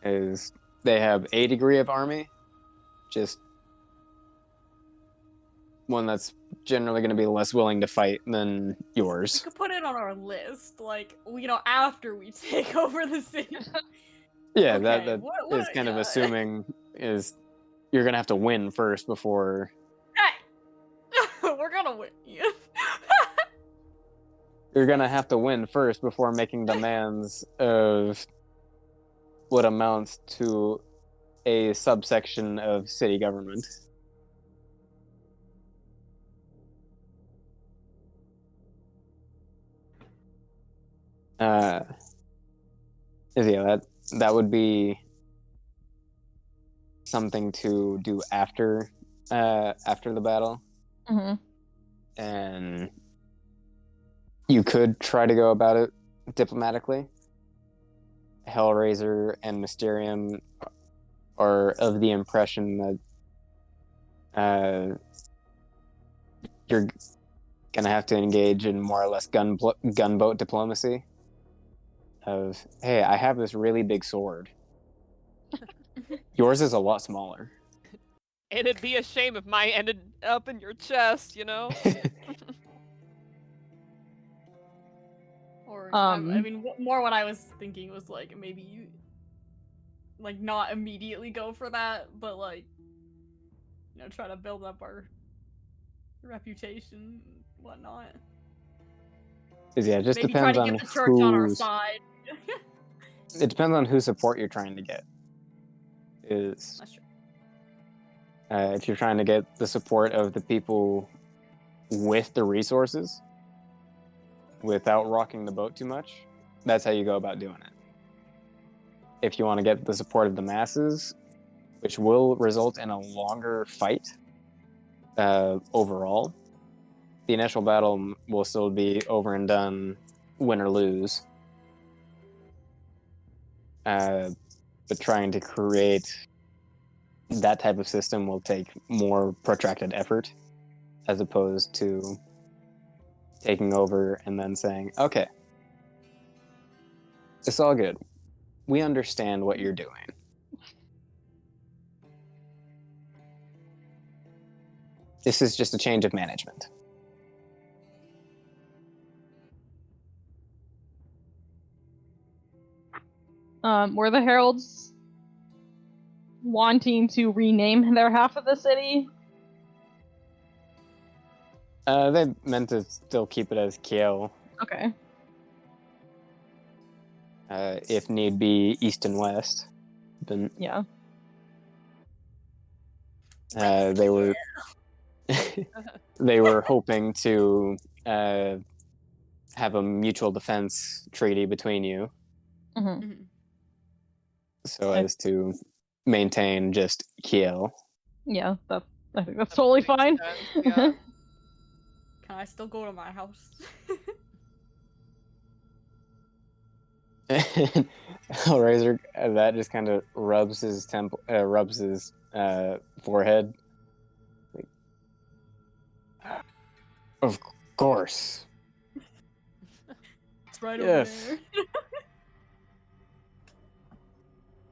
Is they have a degree of army, just one that's generally going to be less willing to fight than We yours. could put it on our list, like, after we take over the city. Yeah, Okay, that what is kind of assuming is you're going to have to win first before... Hey! We're gonna win. You're going to have to win first before making demands of what amounts to a subsection of city government. That would be something to do after the battle. Mm-hmm. And you could try to go about it diplomatically. Hellraiser and Mysterium are of the impression that you're gonna have to engage in more or less gunboat diplomacy. Of, hey, I have this really big sword. Yours is a lot smaller. It'd be a shame if mine ended up in your chest, you know? Or, I mean, more what I was thinking was, like, maybe you, like, not immediately go for that, but, like, try to build up our reputation and whatnot. It just Maybe depends try on to get the church on our who's... side. It depends on whose support you're trying to get. That's true. If you're trying to get the support of the people with the resources, without rocking the boat too much, that's how you go about doing it. If you want to get the support of the masses, which will result in a longer fight overall, the initial battle will still be over and done, win or lose. But trying to create that type of system will take more protracted effort, as opposed to taking over and then saying, okay, it's all good. We understand what you're doing. This is just a change of management. Were the Heralds wanting to rename their half of the city? They meant to still keep it as Kiel. Okay. If need be, east and west. But, Yeah. they were they were hoping to have a mutual defense treaty between you, Mm-hmm. so as to maintain just Kiel. Yeah, I think that's totally fine. Yeah. Can I still go to my house? Hellraiser, that just kind of rubs his forehead. Like, of course. It's right Yes. over there.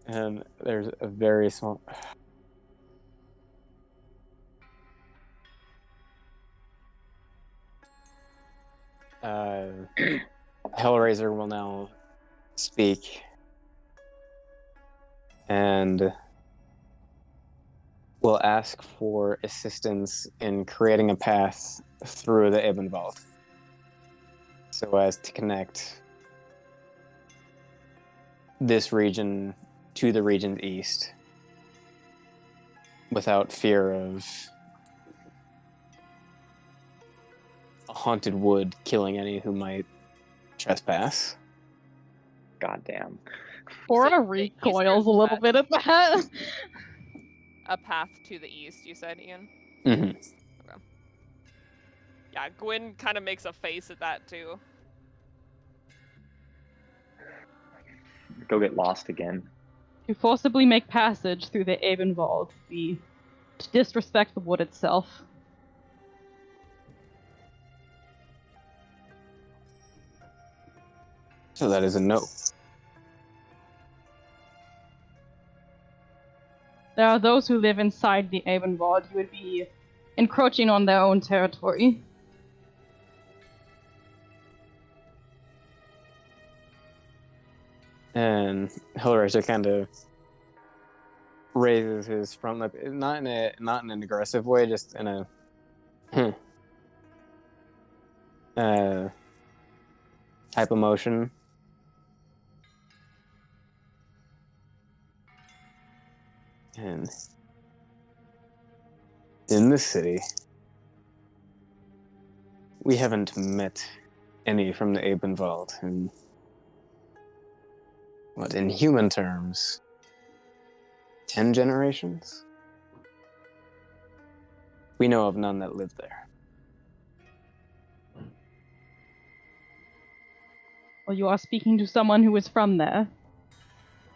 And there's a very small... Hellraiser will now speak and will ask for assistance in creating a path through the Ebonvald so as to connect this region to the region's east without fear of a haunted wood killing any who might trespass. Goddamn. Cora So, recoils a eastern little bit at that. A path to the east, you said, Ian? Mm-hmm. Yeah, Gwyn kind of makes a face at that, too. Go get lost again. To forcibly make passage through the Ebonvald would be to disrespect the wood itself. So that is a no. There are those who live inside the Ebonvald who would be encroaching on their own territory. And Hellraiser kind of raises his front lip, not in an aggressive way, just in a type of motion. And in this city, we haven't met any from the Ebonvald in, in human terms, 10 generations? We know of none that live there. Well, you are speaking to someone who is from there,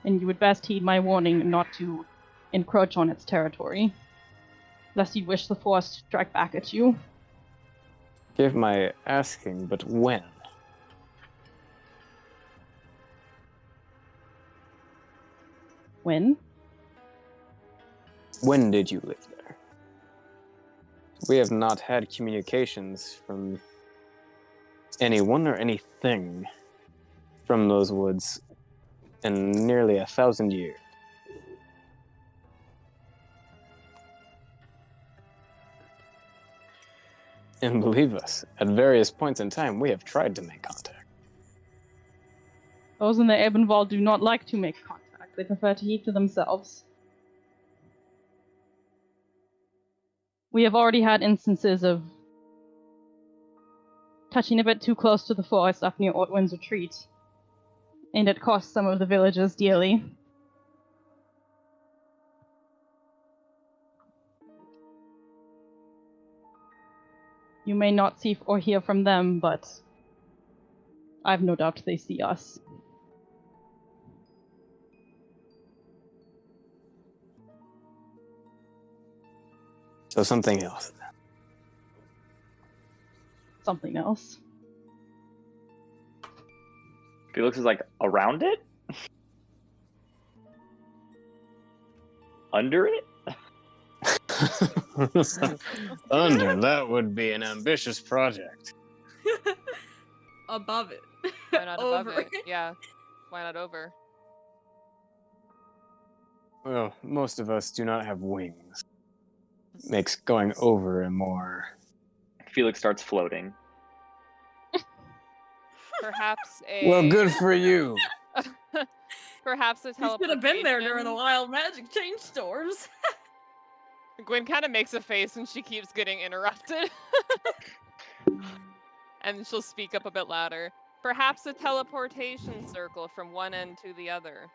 and you would best heed my warning not to encroach on its territory, lest you wish the Force to strike back at you. Give my asking, but when? When? When did you live there? We have not had communications from anyone or anything from those woods in nearly 1,000 years. And believe us, at various points in time, we have tried to make contact. Those in the Ebonvald do not like to make contact. They prefer to keep to themselves. We have already had instances of touching a bit too close to the forest up near Ortwin's retreat, and it cost some of the villagers dearly. You may not see or hear from them, but I've no doubt they see us. So something else. Something else. Felix is like, around it? Under it? Under, that would be an ambitious project. Above it. Why not above Over it? Yeah. Why not over? Well, most of us do not have wings. Makes going over a more... Felix starts floating. Perhaps a... Well, good for you. Perhaps a You teleportation. should have been there during the wild magic change storms. Gwen kind of makes a face and she keeps getting interrupted. And she'll speak up a bit louder. Perhaps a teleportation circle from one end to the other.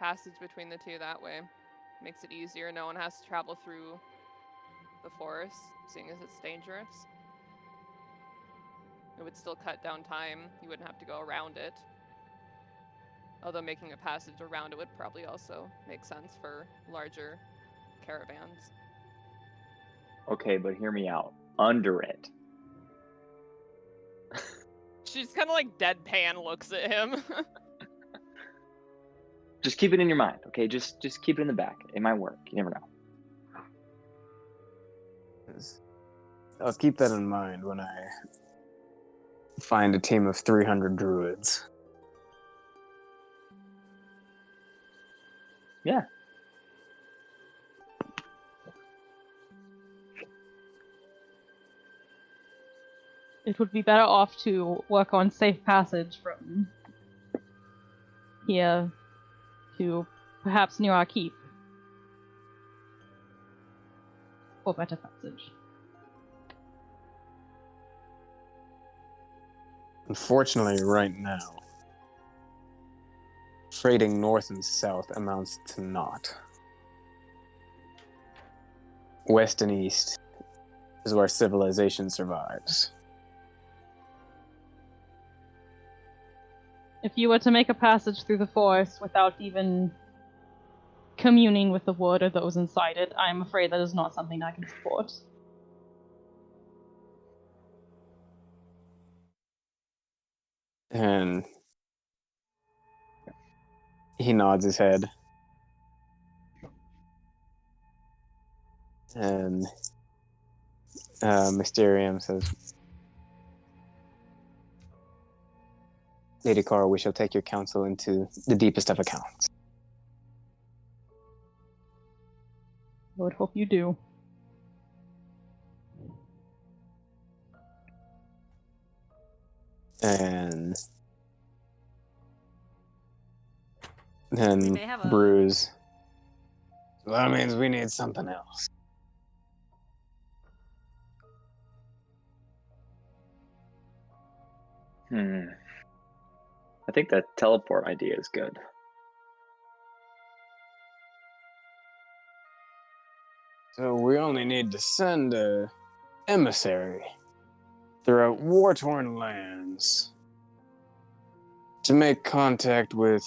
Passage between the two that way. Makes it easier. No one has to travel through the forest, seeing as it's dangerous. It would still cut down time. You wouldn't have to go around it. Although making a passage around it would probably also make sense for larger caravans. Okay, but hear me out. Under it. She's kind of like deadpan looks at him. Just keep it in your mind, okay? Just keep it in the back. It might work. You never know. I'll keep that in mind when I find a team of 300 druids. Yeah. It would be better off to work on safe passage from here to perhaps near our keep. For better passage. Unfortunately, right now, trading north and south amounts to naught. West and east is where civilization survives. If you were to make a passage through the forest without even communing with the wood or those inside it, I'm afraid that is not something I can support. And he nods his head. And Mysterium says, Lady Cara, we shall take your counsel into the deepest of accounts. I would hope you do. And We then may have a- Bruise. Well, that means we need something else. I think the teleport idea is good. So we only need to send a emissary throughout war-torn lands to make contact with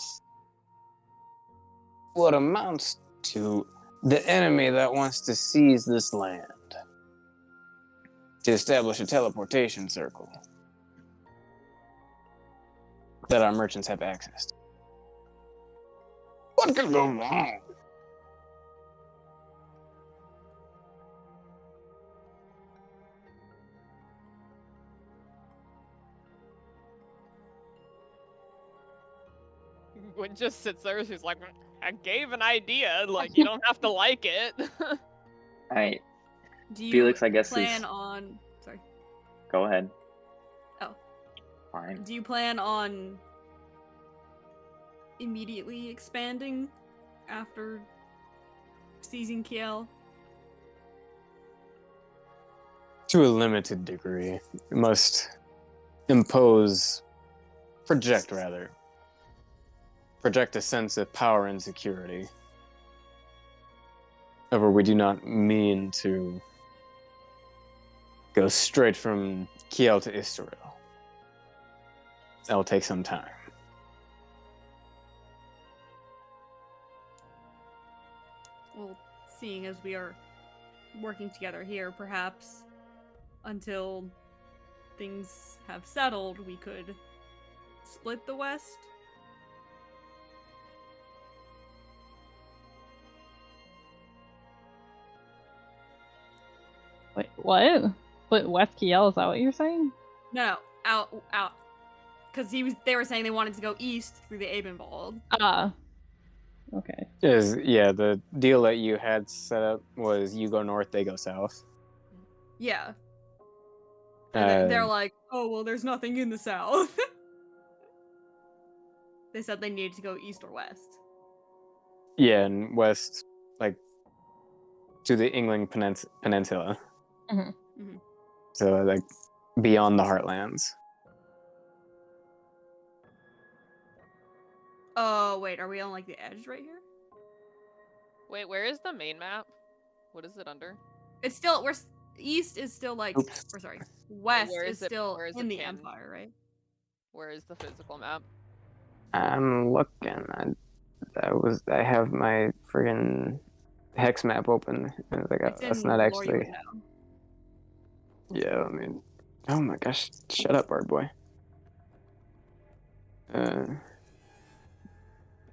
what amounts to the enemy that wants to seize this land, to establish a teleportation circle that our merchants have access to. What could go wrong? Gwen just sits there. She's like, I gave an idea. Like, you don't have to like it. I Do you Felix, I guess, plan is- on? Sorry. Go ahead. Oh. Fine. Do you plan on immediately expanding after seizing Kiel? To a limited degree. We must project a sense of power and security. However, we do not mean to go straight from Kiel to Istaril. That will take some time. Well, seeing as we are working together here, perhaps until things have settled, we could split the West. Wait, what? But West Kiel, is that what you're saying? No, out. Because they were saying they wanted to go east through the Ebonvald. Ah. Okay. The deal that you had set up was you go north, they go south. Yeah. And they're Uh, like, oh, well, there's nothing in the south. They said they needed to go east or west. Yeah, and west, like, to the England Peninsula. Mhm. Mhm. So, like, beyond the Heartlands. Oh, wait, are we on, like, the edge right here? Wait, where is the main map? What is it under? It's still, east is still, like, Oops. or sorry, west where is is it- still where is in it the pinned? Empire, right? Where is the physical map? I'm looking. I have my friggin' hex map open. And it's like, It's that's in not Lorien actually. now. Yeah, I mean. Oh my gosh. Shut up, bird boy. Here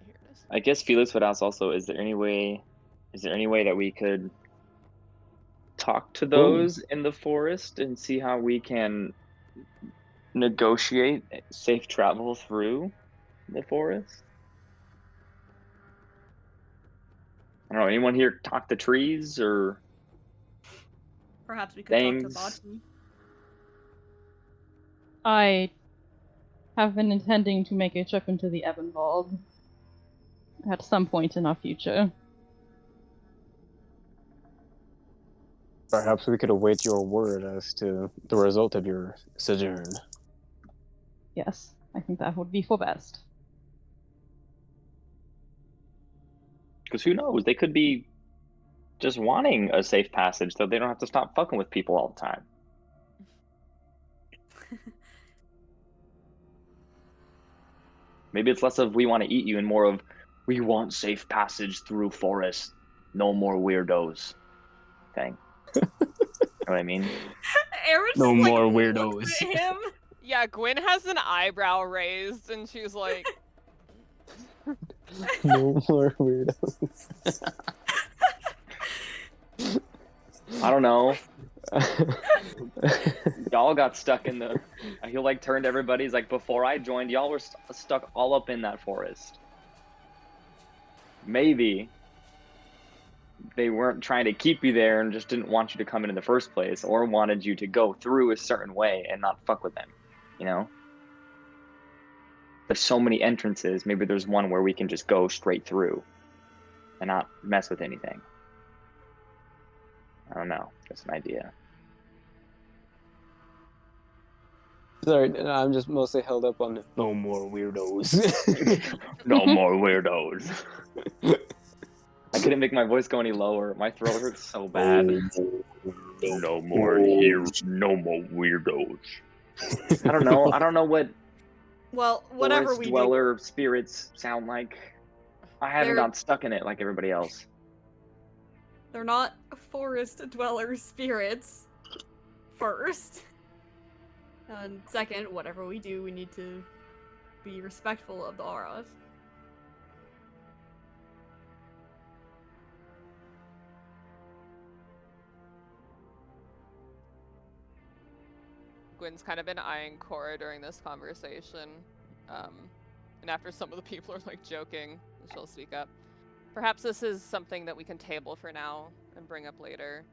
it is. I guess Felix would ask also, is there any way that we could talk to those in the forest and see how we can negotiate safe travel through the forest? I don't know. Anyone here talk to trees or Perhaps we could talk to things? Bacci. I have been intending to make a trip into the Ebonvald at some point in our future. Perhaps we could await your word as to the result of your sojourn. Yes, I think that would be for best. Because who knows? They could be just wanting a safe passage so they don't have to stop fucking with people all the time. Maybe it's less of we want to eat you and more of we want safe passage through forest. No more weirdos. Thing. You know what I mean? Aaron No just, more looks weirdos. at him. Yeah, Gwen has an eyebrow raised, and she's like, No more weirdos. I don't know. Y'all got stuck in the. He like turned to everybody. He's like, before I joined, y'all were stuck all up in that forest. Maybe they weren't trying to keep you there and just didn't want you to come in the first place, or wanted you to go through a certain way and not fuck with them. You know? There's so many entrances. Maybe there's one where we can just go straight through and not mess with anything. I don't know. Just an idea. Sorry, I'm just mostly held up on no more weirdos. No more weirdos. I couldn't make my voice go any lower. My throat hurts so bad. No more weirdos. I don't know. I don't know what Well, whatever forest we do, dweller spirits sound like. I haven't They're- got stuck in it like everybody else. they're not forest dweller spirits. First. And second, whatever we do, we need to be respectful of the auras. Gwen's kind of been eyeing Cora during this conversation. And after some of the people are like joking, she'll speak up. Perhaps this is something that we can table for now and bring up later.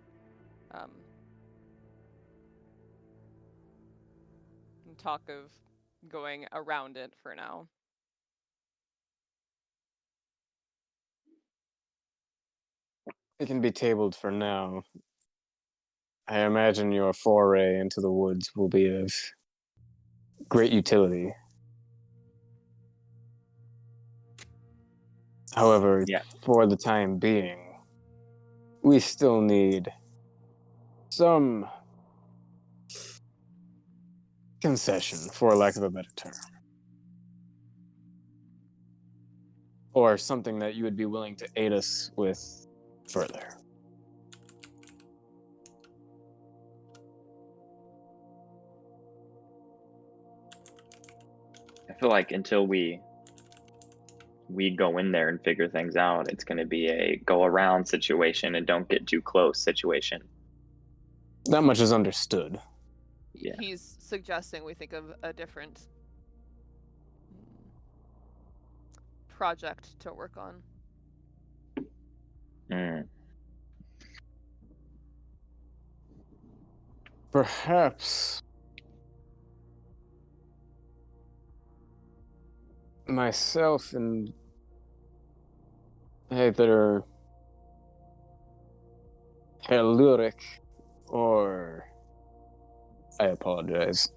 And talk of going around it for now. It can be tabled for now. I imagine your foray into the woods will be of great utility. However, Yeah. for the time being, we still need some concession, for lack of a better term. Or something that you would be willing to aid us with further. I feel like until we go in there and figure things out, it's going to be a go around situation and don't get too close situation. That much is understood. Yeah. He's suggesting we think of a different project to work on. Perhaps myself and either Herlurik or I apologize.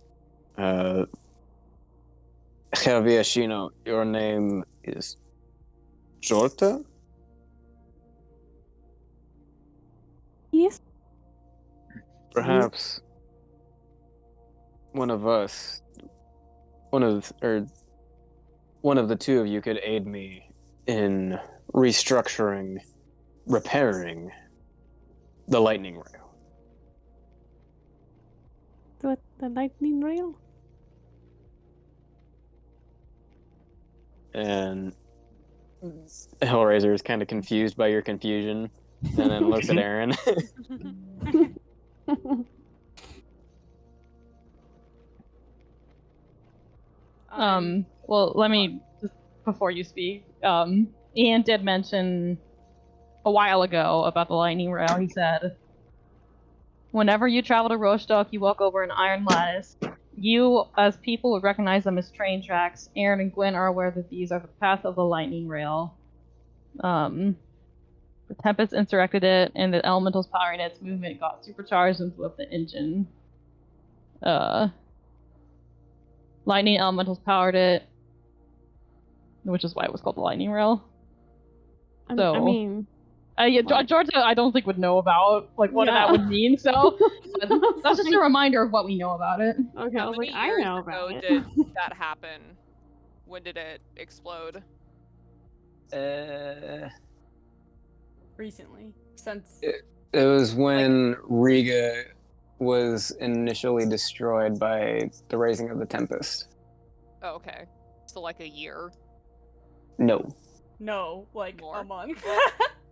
Javiashino, your name is Jorta? Yes. Perhaps one of us, one of the two of you could aid me in restructuring, repairing the lightning rail. What, the lightning rail? And Hellraiser is kind of confused by your confusion. and then looks at Aaron. Well, let me just before you speak. Ian did mention a while ago about the lightning rail. He said, "Whenever you travel to Rostock, you walk over an iron lattice. You, as people, would recognize them as train tracks. Aaron and Gwen are aware that these are the path of the lightning rail. The Tempest insurrected it, and the elementals powering its movement got supercharged and blew up the engine. Lightning elementals powered it, which is why it was called the lightning rail. So, I mean, Georgia, I don't think would know about what that would mean. So that's just a reminder of what we know about it. Okay, How I was many like, I years know ago about it. did that happen? When did it explode? Recently, since It was when Riga was initially destroyed by the raising of the Tempest. Oh, okay. So like a year. No, no, like More. a month.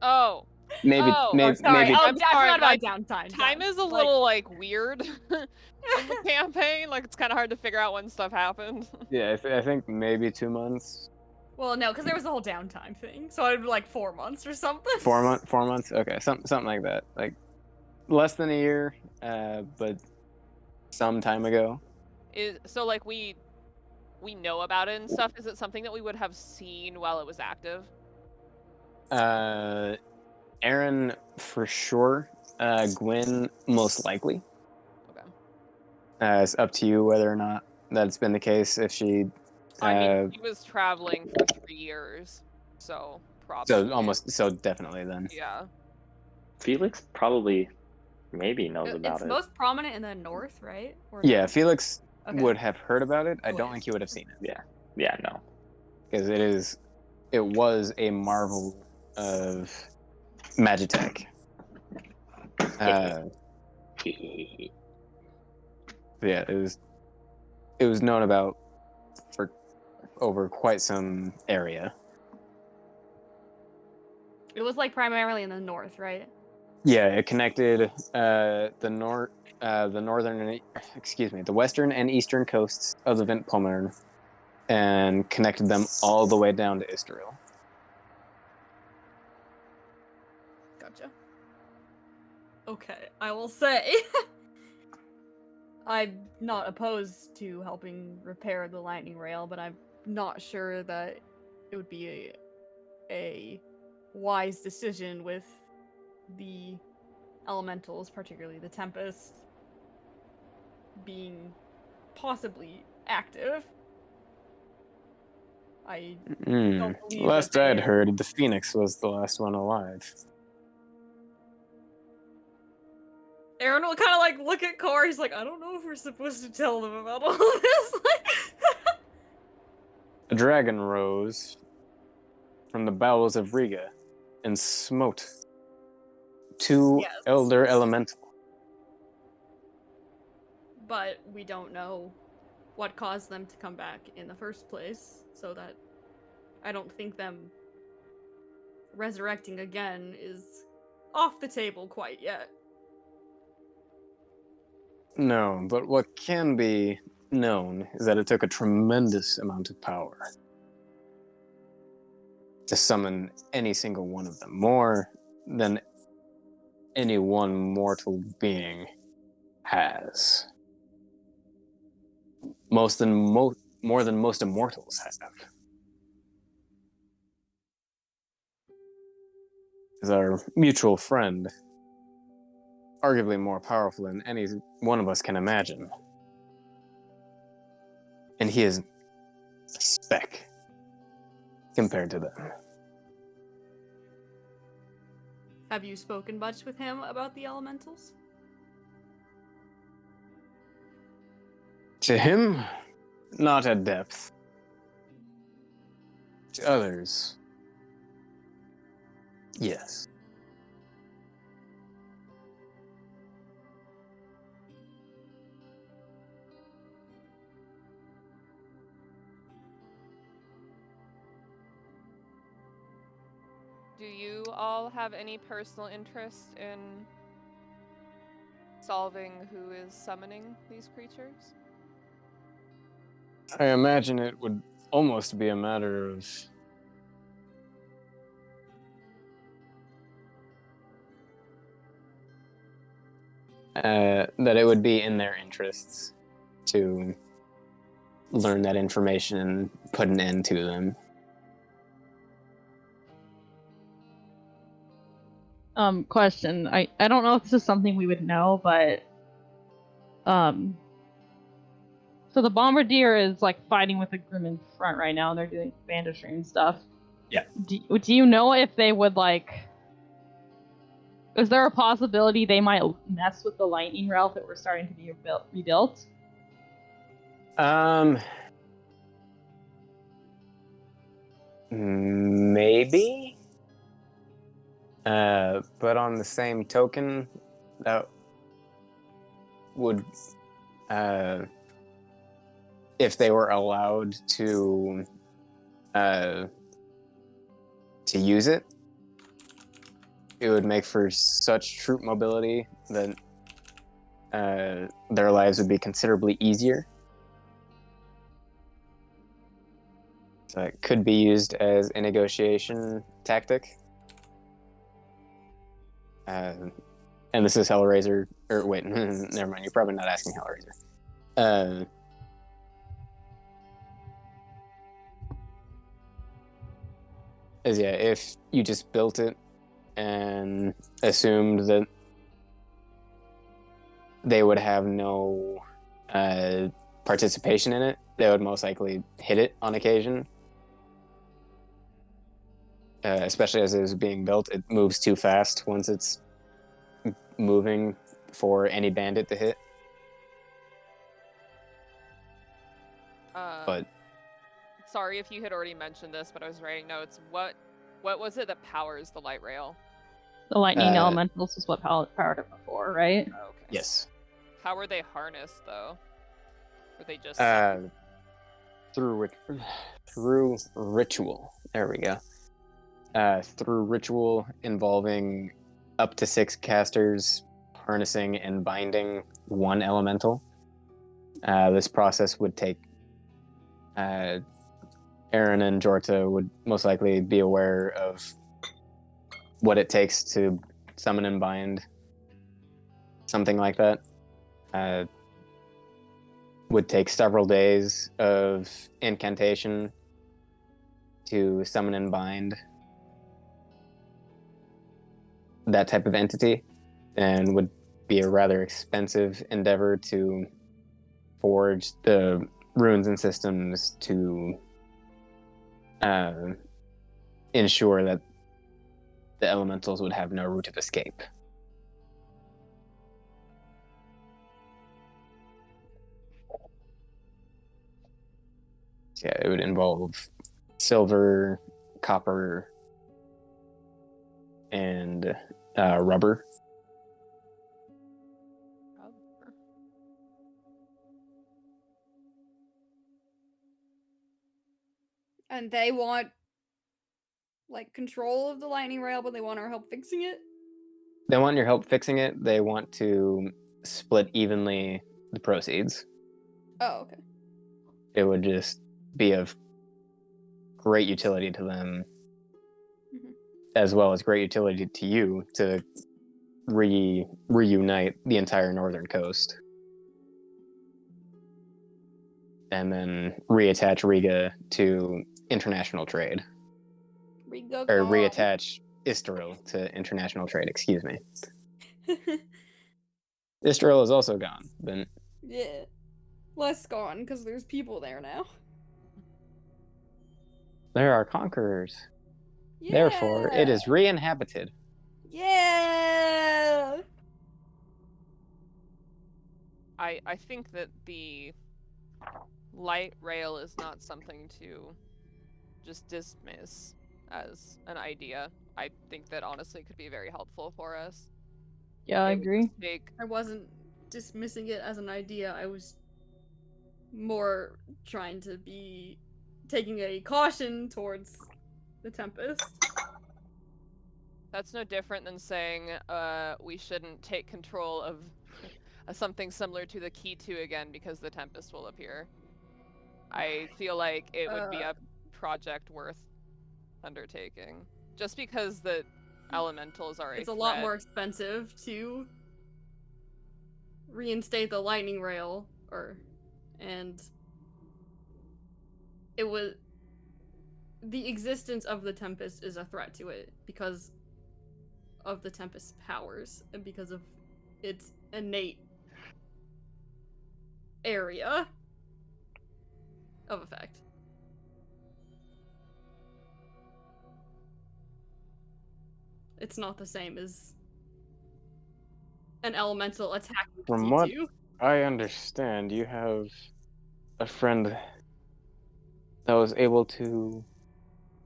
Oh. maybe Oh, maybe Sorry, maybe oh, I'm I sorry, forgot my about downtime. Time is a little weird in the campaign. Like it's kind of hard to figure out when stuff happened. yeah. I think maybe 2 months. Well, no, because there was the whole downtime thing, so it'd be like 4 months or something. 4 months. Okay, something like that. Like less than a year, but some time ago. So like we know about it and stuff. Is it something that we would have seen while it was active? Aaron for sure. Gwen most likely. Okay. It's up to you whether or not that's been the case. If she, I mean, she was traveling for 3 years, so probably. so definitely then. Yeah. Felix probably maybe knows about It's it. most prominent in the north, right? Or Yeah, no? Felix Okay. would have heard about it. I Oh, don't yeah. think he would have seen it Yeah, no. because it was a marvel of Magitech. Yeah, it was known about for over quite some area. It was like primarily in the north, right? Yeah, it connected the western and eastern coasts of the Ventpommern and connected them all the way down to Isteril. Gotcha. Okay, I will say I'm not opposed to helping repair the lightning rail, but I'm not sure that it would be a wise decision with the elementals, particularly the Tempest, being possibly active. I don't believe Last that I'd they- heard, the Phoenix was the last one alive. Aaron will kind of like look at Cor. He's like, I don't know if we're supposed to tell them about all of this. A dragon rose from the bowels of Riga and smote two Yes. elder elemental. But we don't know what caused them to come back in the first place, so that I don't think them resurrecting again is off the table quite yet. No, but what can be known is that it took a tremendous amount of power to summon any single one of them, more than any one mortal being has. More than most immortals have. As our mutual friend, arguably more powerful than any one of us can imagine. And he is a speck compared to them. Have you spoken much with him about the elementals? To him, not at depth. To others, yes. Do you all have any personal interest in solving who is summoning these creatures? I imagine it would almost be a matter of that it would be in their interests to learn that information and put an end to them. Question. I don't know if this is something we would know, but so the bombardier is like fighting with the Grim in front right now, and they're doing banditry and stuff. Yeah. Do you know if they would like? Is there a possibility they might mess with the lightning rail that we're starting to be rebuilt? Maybe. But on the same token, that would, if they were allowed to use it, it would make for such troop mobility that their lives would be considerably easier. So it could be used as a negotiation tactic. And this is Hellraiser, or wait, never mind, you're probably not asking Hellraiser. If you just built it and assumed that they would have no participation in it, they would most likely hit it on occasion. Especially as it is being built, it moves too fast once it's moving for any bandit to hit. But sorry if you had already mentioned this, but I was writing notes. What was it that powers the light rail? The lightning elementals is what powered it before, right? Oh, okay. Yes. How were they harnessed, though? Were they just through ritual? There we go. Through ritual involving up to 6 casters harnessing and binding one elemental. This process would take. Aaron and Jorta would most likely be aware of what it takes to summon and bind something like that. Would take several days of incantation to summon and bind that type of entity, and would be a rather expensive endeavor to forge the runes and systems to ensure that the elementals would have no route of escape. So yeah, it would involve silver, copper, and rubber. And they want, like, control of the lightning rail, but they want our help fixing it? They want your help fixing it. They want to split evenly the proceeds. Oh, okay. It would just be of great utility to them, as well as great utility to you to reunite the entire northern coast. And then reattach Riga to international trade. Riga Or gone. reattach Isteril to international trade, excuse me. Isteril is also gone, but... Yeah. Less gone, because there's people there now. There are conquerors. Yeah. Therefore, it is re-inhabited. Yeah! I think that the light rail is not something to just dismiss as an idea. I think that honestly could be very helpful for us. Yeah, I agree. I wasn't dismissing it as an idea. I was more trying to be taking a caution towards the Tempest. That's no different than saying we shouldn't take control of something similar to the Key 2 again because the Tempest will appear. I feel like it would be a project worth undertaking. Just because the elementals are It's a lot more expensive to reinstate the lightning rail, and it was the existence of the Tempest is a threat to it because of the Tempest's powers and because of its innate area of effect. It's not the same as an elemental attacking From T2. what I understand, you have a friend that was able to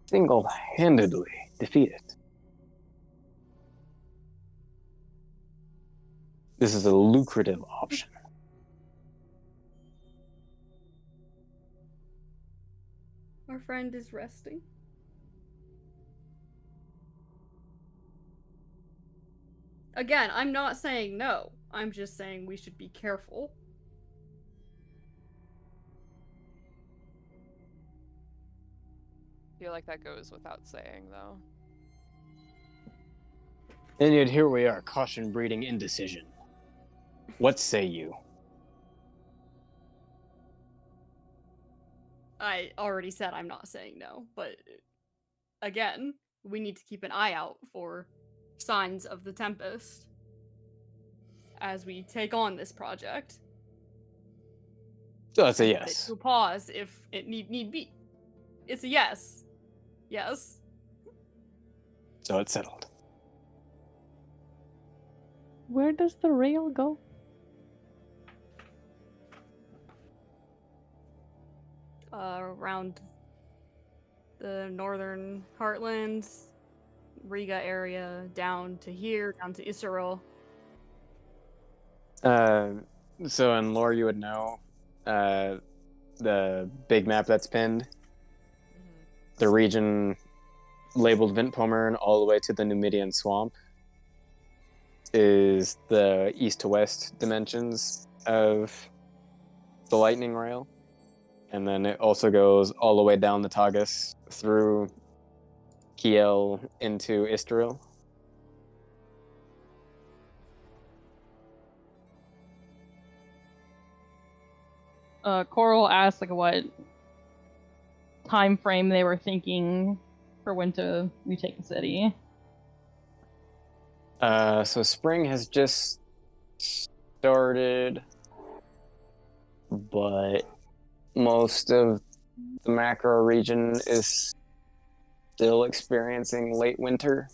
single-handedly defeat it. This is a lucrative option. Our friend is resting. Again, I'm not saying no. I'm just saying we should be careful. I feel like that goes without saying, though. And yet here we are, caution breeding indecision. What say you? I already said I'm not saying no, but again, we need to keep an eye out for signs of the Tempest as we take on this project. So it's a yes. To pause if it need be. It's a yes. Yes. So it's settled. Where does the rail go? Around the northern heartlands, Riga area, down to here, down to Israel. So in lore you would know, the big map that's pinned, the region labeled Ventpomern all the way to the Numidian Swamp is the east to west dimensions of the lightning rail. And then it also goes all the way down the Tagus through Kiel into Istril. Coral asked like what time frame they were thinking for when to retake the city. So spring has just started, but most of the macro region is still experiencing late winter.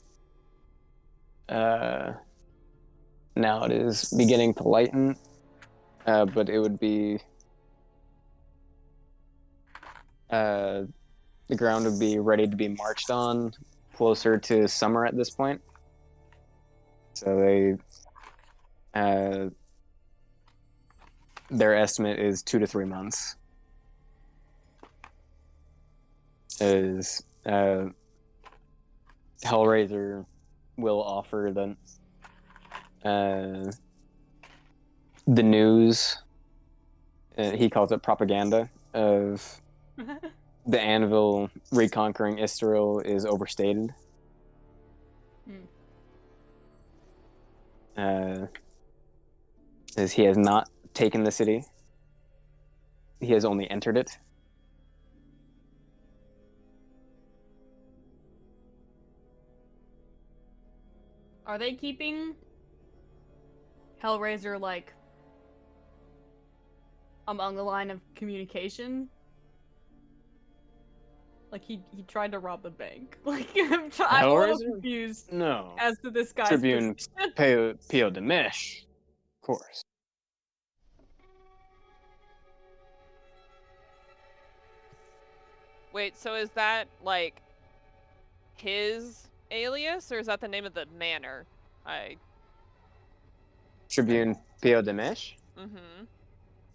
Now it is beginning to lighten, but it would be the ground would be ready to be marched on closer to summer at this point. So their estimate is 2 to 3 months. Is Hellraiser will offer the news, he calls it propaganda, of the Anvil reconquering Istril is overstated. As he has not taken the city. He has only entered it. Are they keeping Hellraiser, like, among the line of communication? Like, he tried to rob the bank. Like, I'm a little confused No. as to this guy's Tribune position. Pio de Mesh, of course. Wait, so is that, like, his alias, or is that the name of the manor? Tribune Pio de Mesh? Mm-hmm.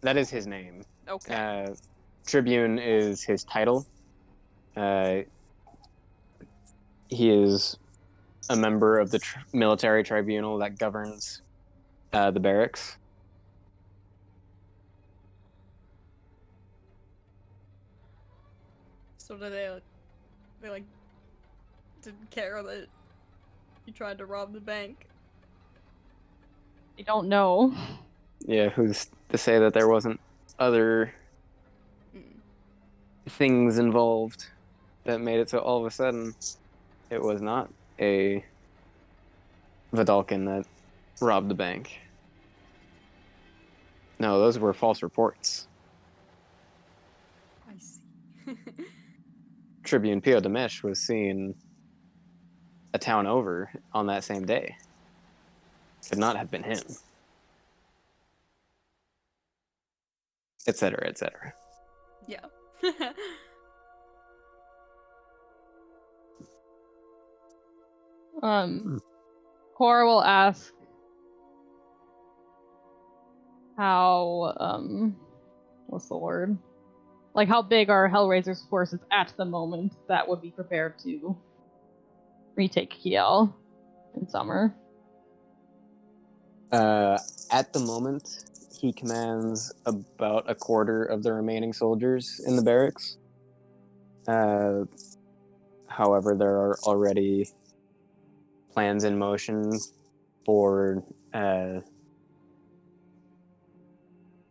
That is his name. Okay. Tribune is his title. He is a member of the military tribunal that governs the barracks. So do they like didn't care that you tried to rob the bank? I don't know. Yeah, who's to say that there wasn't other things involved that made it so all of a sudden it was not a Vidalcan that robbed the bank. No, those were false reports. I see. Tribune Pio Damesh was seen a town over on that same day. Could not have been him. Etc., etc. Yeah. Cora will ask how, what's the word? Like, how big are Hellraiser's forces at the moment that would be prepared to retake Kiel in summer? At the moment, he commands about a quarter of the remaining soldiers in the barracks. However, there are already plans in motion for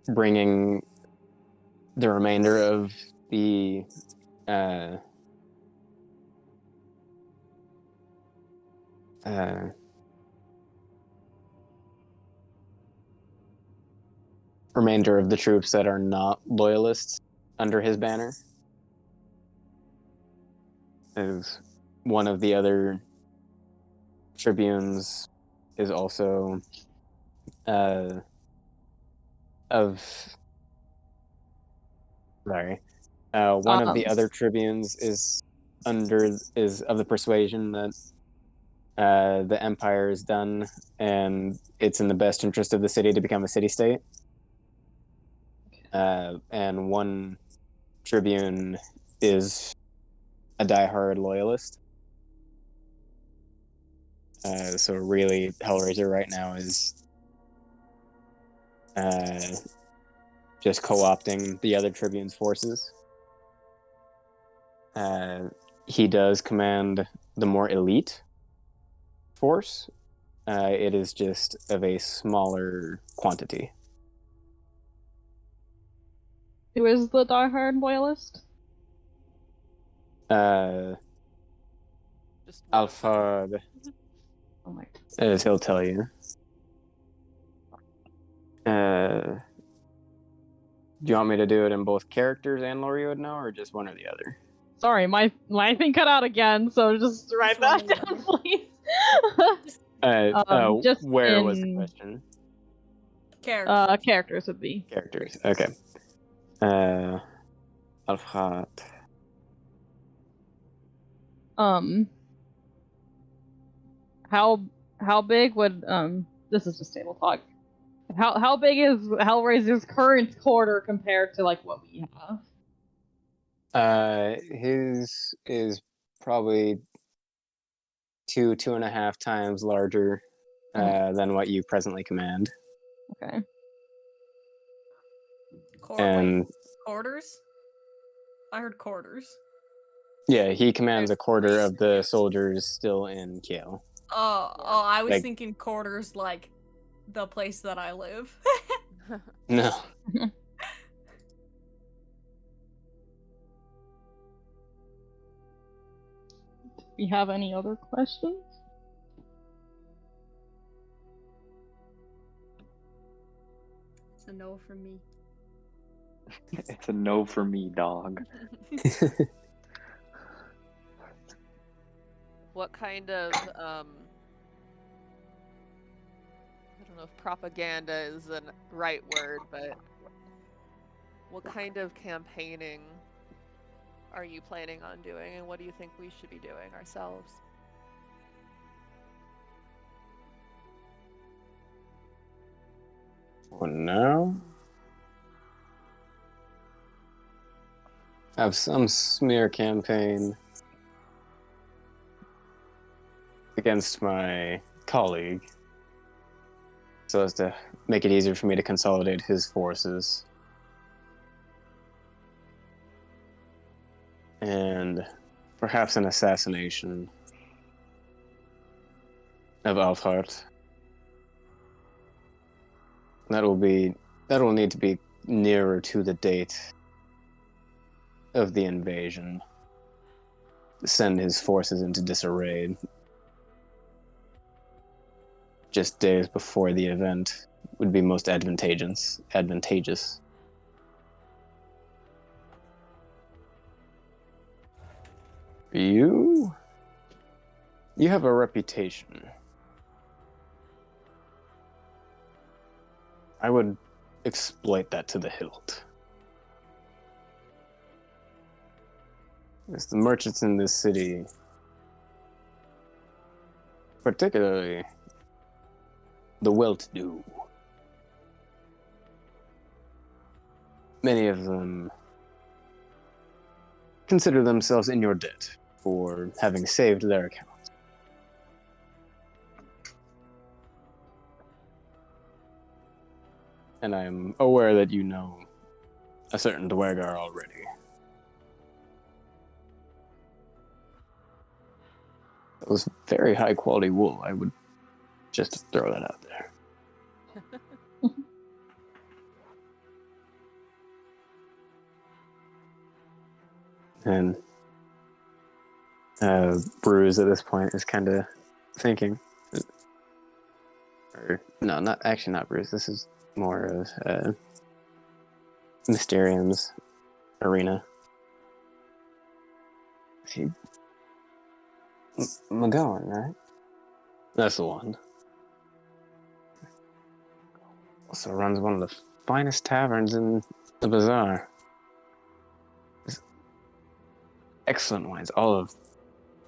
bringing the remainder of the remainder of the troops that are not loyalists under his banner. As one of the other tribunes is also one of the other tribunes is of the persuasion that the empire is done and it's in the best interest of the city to become a city-state. And one tribune is a diehard loyalist. So really, Hellraiser right now is just co-opting the other tribune's forces. He does command the more elite force. It is just of a smaller quantity. Who is the diehard loyalist? Just Alfred, Oh my. as he'll tell you. Do you want me to do it in both characters and Lori would know, or just one or the other? Sorry, my thing cut out again, so just write that down, please. Just where in, was the question? Characters. Characters would be. Characters. Okay. Alfred. How big would this is just table talk. How big is Hellraiser's current quarter compared to like what we have? His is probably 2.5 times larger than what you presently command. Okay. And Quarters? I heard quarters. yeah, he commands There's a quarter three. of the soldiers still in Kiel. I was Like- thinking quarters like the place that I live. No. Do we have any other questions? It's a no for me. It's a no for me, dog. What kind of I don't know if propaganda is the right word, but what kind of campaigning are you planning on doing, and what do you think we should be doing ourselves? For now, have some smear campaign against my colleague so as to make it easier for me to consolidate his forces. And perhaps an assassination of Alfhart. That will need to be nearer to the date of the invasion. Send his forces into disarray just days before the event would be most advantageous. You have a reputation. I would exploit that to the hilt. As the merchants in this city, particularly the well-to-do, many of them consider themselves in your debt for having saved their account. And I'm aware that you know a certain Dwergar already. It was very high quality wool. I would just throw that out there. And Bruise at this point is kind of thinking, or no, not Bruise. This is more of Mysterium's arena. McGowan, right? That's the one. Also runs one of the finest taverns in the bazaar. Excellent wines, all of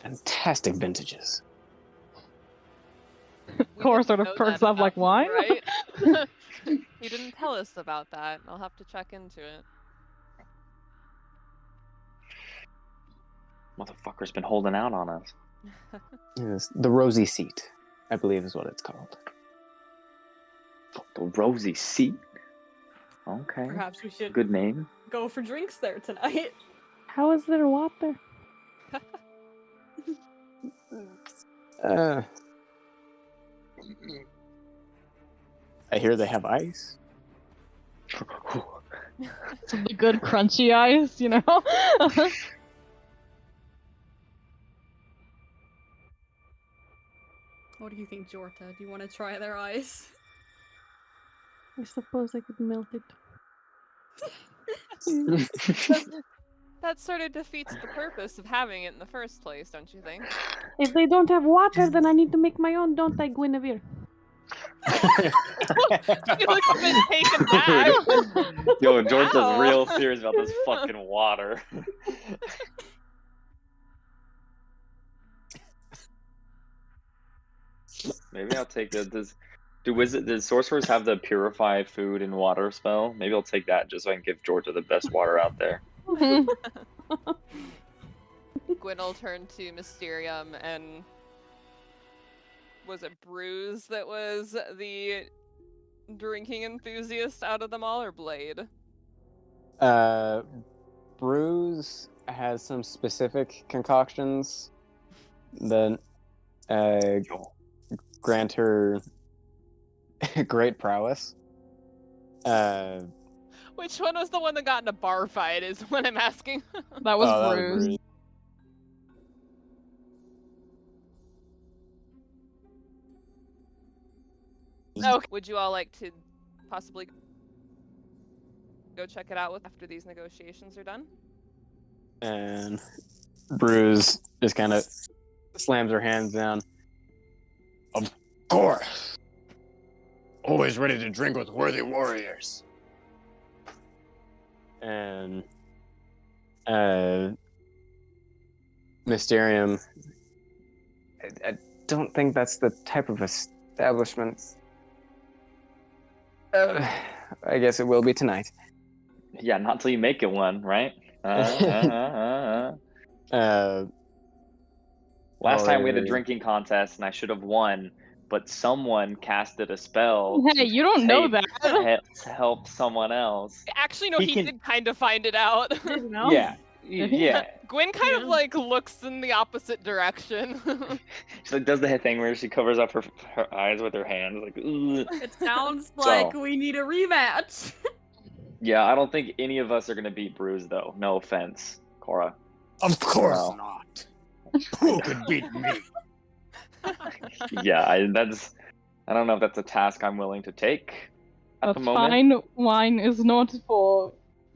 fantastic vintages. Cora sort of perks up like, wine? Right? You didn't tell us about that. I'll have to check into it. Motherfucker's been holding out on us. Yes, the Rosey Feet, I believe is what it's called. The Rosey Feet? Okay. Perhaps we should Good name. go for drinks there tonight. How is there water? I hear they have ice. Some of the good crunchy ice, you know? What do you think, Jorta? Do you want to try their ice? I suppose I could melt it. That sort of defeats the purpose of having it in the first place, don't you think? If they don't have water, then I need to make my own, don't I, Guinevere? He looks a bit taken back. Yo, Jorta's Wow. real serious about this fucking water. Maybe I'll take the. Does sorcerers have the purify food and water spell? Maybe I'll take that just so I can give Jorta the best water out there. Gwyn will turn to Mysterium and... Was it Bruise that was the drinking enthusiast out of them all, or Blade? Bruise has some specific concoctions that grant her great prowess. Which one was the one that got in a bar fight is what I'm asking. That was Bruise. No, would you all like to possibly go check it out after these negotiations are done? And Bruise just kind of slams her hands down. Of course! Always ready to drink with worthy warriors. And Mysterium, I don't think that's the type of establishment. I guess it will be tonight. Yeah, not till you make it one, right? Last time we had a Or- drinking contest and I should have won, but someone casted a spell Hey, you don't know that. to help someone else. Actually, no, He he can- did kind of find it out. Didn't know. Yeah, Did he? yeah. Gwen kind of Yeah. like looks in the opposite direction. She like does the thing where she covers up her eyes with her hands, like. Ugh. It sounds like we need a rematch. Yeah, I don't think any of us are gonna beat Bruise though. No offense, Cora. Of course Wow. not. Who could beat me? Yeah, I don't know if that's a task I'm willing to take at But the moment. fine wine is not for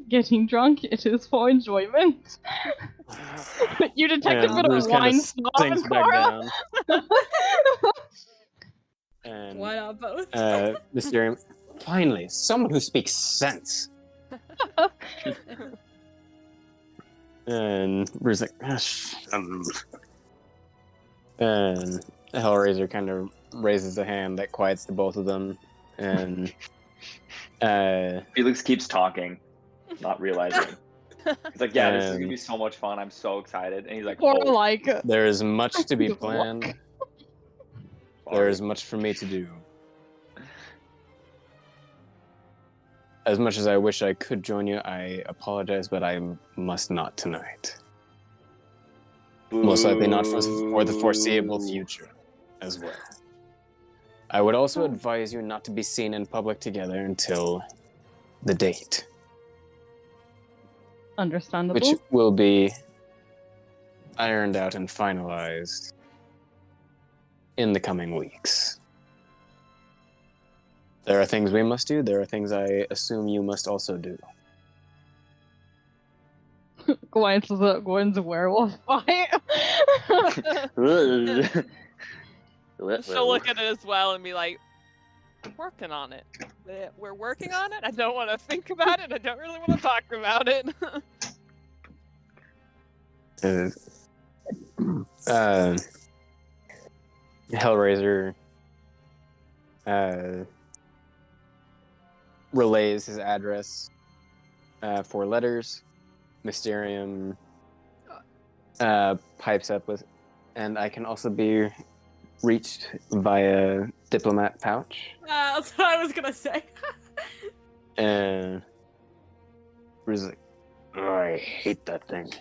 getting drunk, it is for enjoyment. You detect a And bit of Bruce kinda wine snob in sinks back Cora. down. And Why not both? Mysterium, finally, someone who speaks sense. And Bruce's like, and Hellraiser kind of raises a hand that quiets the both of them, and Felix keeps talking, not realizing. He's like, "Yeah, this is gonna be so much fun. I'm so excited." And he's like, Cora "Oh, like there is much to be Walk. planned. There is much for me to do. As much as I wish I could join you, I apologize, but I must not tonight. Most likely not for the foreseeable future as well. I would also advise you not to be seen in public together until the date, understandable. which will be ironed out and finalized in the coming weeks. There are things we must do. There are things I assume you must also do. Gwen's a werewolf fight. She'll look at it as well and be like, working on it. We're working on it. I don't want to think about it. I don't really want to talk about it. Hellraiser relays his address for letters. Mysterium pipes up with, and I can also be reached via diplomat pouch. That's what I was gonna say. And Bruce is like, "Oh, I hate that thing.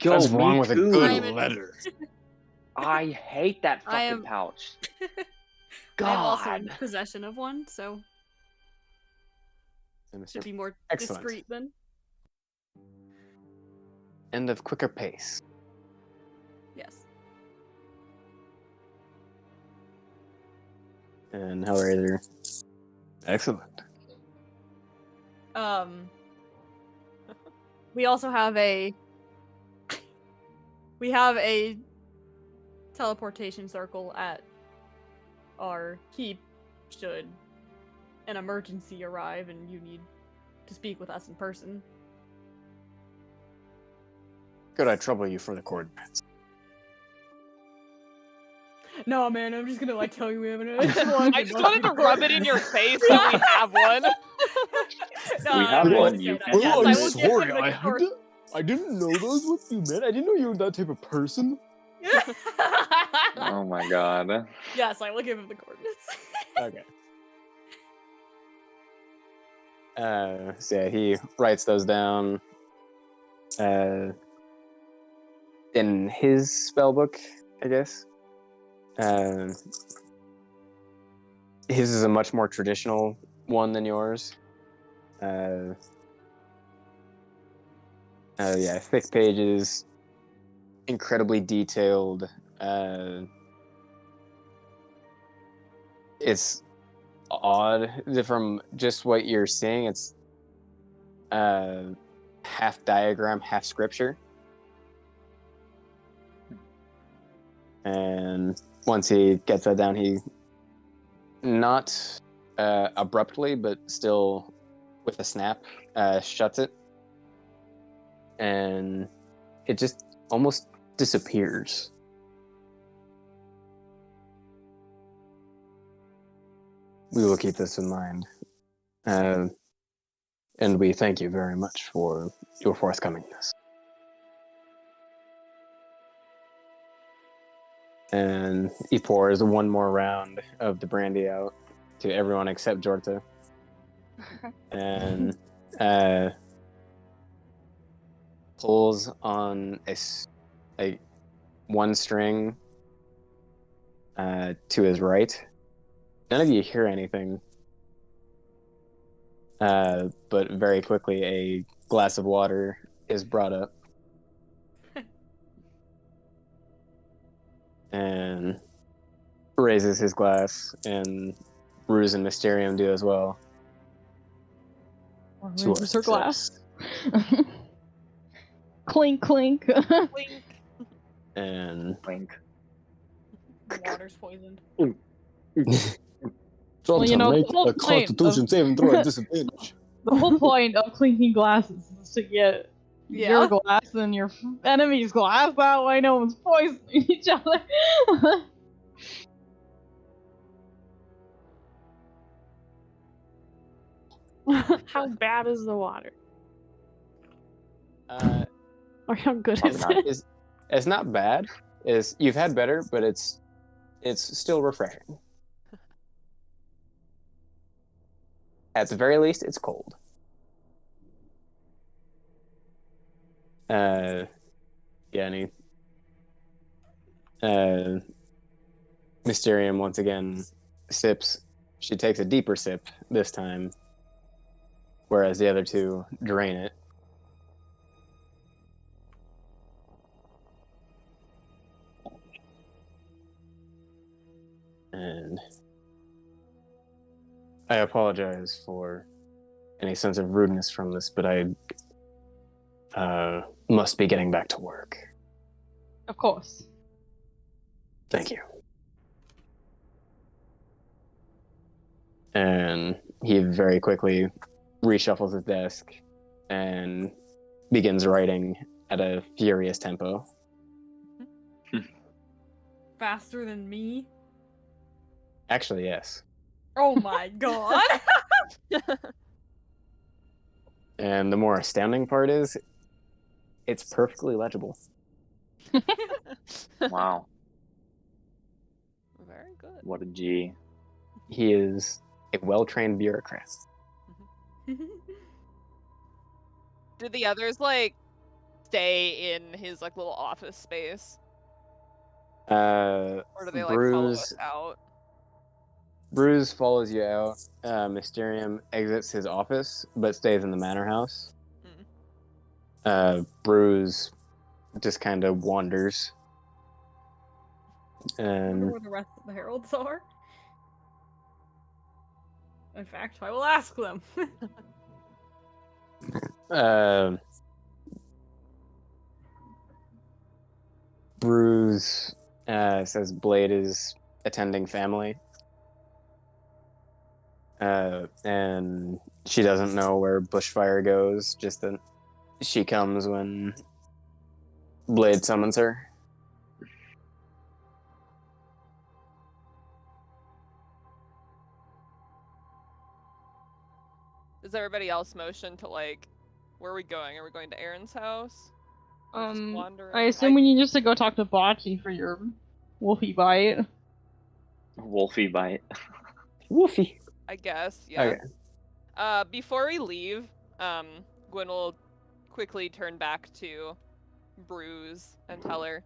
What's wrong with a good letter?" I hate that I fucking am- pouch. I'm also God. in possession of one, so And should be more Excellent. discreet then. End of quicker pace. Yes. And Hellraiser. Excellent. We also have a teleportation circle at our keep should an emergency arrive and you need to speak with us in person. Could I trouble you for the coordinates? No, man, I'm just gonna like tell you we have an. I just wanted to rub it in your face that we have one. We have one, you- Yes, I will give him the cor- I didn't know those what you meant. I didn't know you were that type of person. Oh my god. Yes, I will give him the coordinates. Okay. So yeah, he writes those down in his spell book, I guess. His is a much more traditional one than yours. Yeah, thick pages, incredibly detailed. It's odd from just what you're seeing. It's half diagram, half scripture. And once he gets that down, he not abruptly, but still with a snap, shuts it. And it just almost disappears. We will keep this in mind. And we thank you very much for your forthcomingness. And he pours one more round of the brandy out to everyone except Jorta. And pulls on a one string to his right. None of you hear anything. But very quickly a glass of water is brought up. And raises his glass, and Bruise and Mysterium do as well. Raises her glass. Clink, clink. Blink. And Wink. The water's poisoned. Well, you know, make the whole a point Constitution saving throw at disadvantage. The whole point of clinking glasses is to get your glass and your enemy's glass. That way no one's poisoning each other. How bad is the water? Or how good is it? It's not bad. You've had better, but it's still refreshing. At the very least, it's cold. Mysterium once again sips. She takes a deeper sip this time, whereas the other two drain it. And I apologize for any sense of rudeness from this, but I must be getting back to work. Of course. Thank you. And he very quickly reshuffles his desk and begins writing at a furious tempo. Faster than me? Actually, yes. Oh my god! And the more astounding part is, it's perfectly legible. Wow. Very good. What a G. He is a well-trained bureaucrat. Do the others stay in his little office space, or do they follow us out? Bruise follows you out. Mysterium exits his office, but stays in the manor house. Bruise just kind of wanders. I wonder And where the rest of the Heralds are. In fact, I will ask them. Bruise says Blade is attending family. And she doesn't know where Bushfire goes, just that she comes when Blade summons her. Does everybody else motion to where are we going? Are we going to Aaron's house? Or just wandering? I assume we need just to go talk to Bacci for your wolfie bite. Wolfie bite. Wolfie. I guess, yeah. Okay. Before we leave, Gwen will quickly turn back to Bruise and tell her,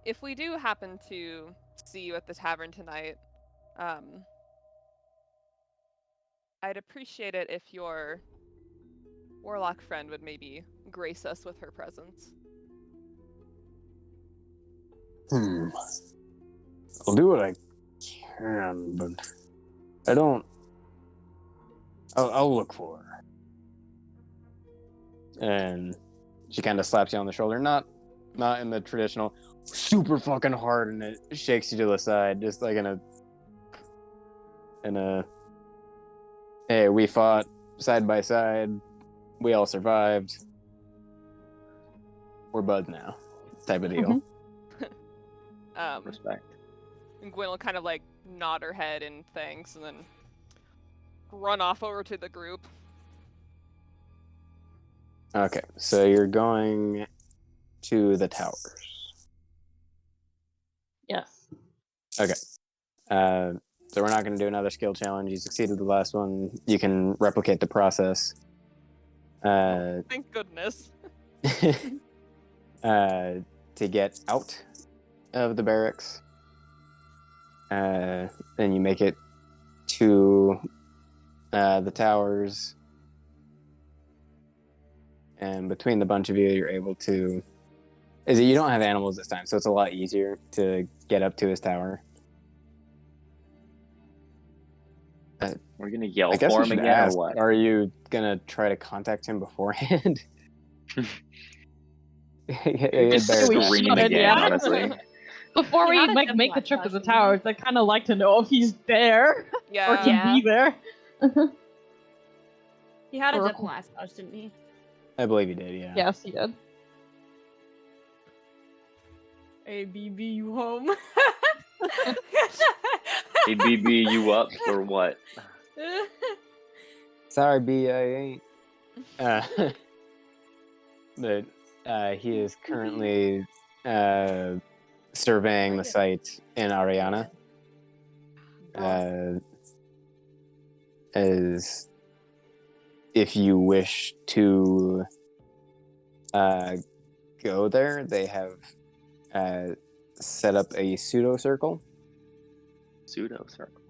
if we do happen to see you at the tavern tonight, I'd appreciate it if your warlock friend would maybe grace us with her presence. I'll do what I can, but I don't... I'll look for her. And she kind of slaps you on the shoulder, not in the traditional super fucking hard, and it shakes you to the side, just in a hey, we fought side by side, we all survived, we're buds now type of deal. Respect. And Gwen will kind of nod her head in thanks and then run off over to the group. Okay, so you're going to the towers. Yes. Okay. So we're not going to do another skill challenge. You succeeded the last one. You can replicate the process. Thank goodness. To get out of the barracks. Then you make it to the towers. And between the bunch of you, you're able to... You don't have animals this time, so it's a lot easier to get up to his tower. We're gonna yell I guess for we him should again, ask, or what? are you gonna try to contact him beforehand? We scream should, again, yeah. honestly. Before He we had a make the diplomat trip to the session, towers, I'd kind of like to know if he's there or Yeah. can be there. He had a Or- diplomat touch, didn't he? I believe you did, yeah. Yes, he did. Hey, BB, you home? Hey, BB, you up or what? Sorry, B, I ain't. But he is currently surveying the site in Ariana. As if you wish to go there, they have set up a pseudo circle. Pseudo circle.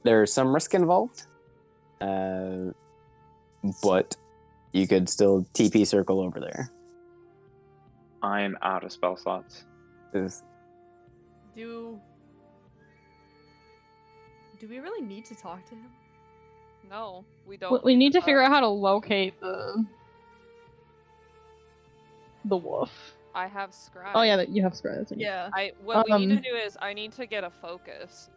There's some risk involved, but you could still TP circle over there. I'm out of spell slots. Do we really need to talk to him? No, we don't. We need to figure out how to locate the wolf. I have Scry. Oh yeah, you have Scry. That's right. Yeah. What we need to do is I need to get a focus.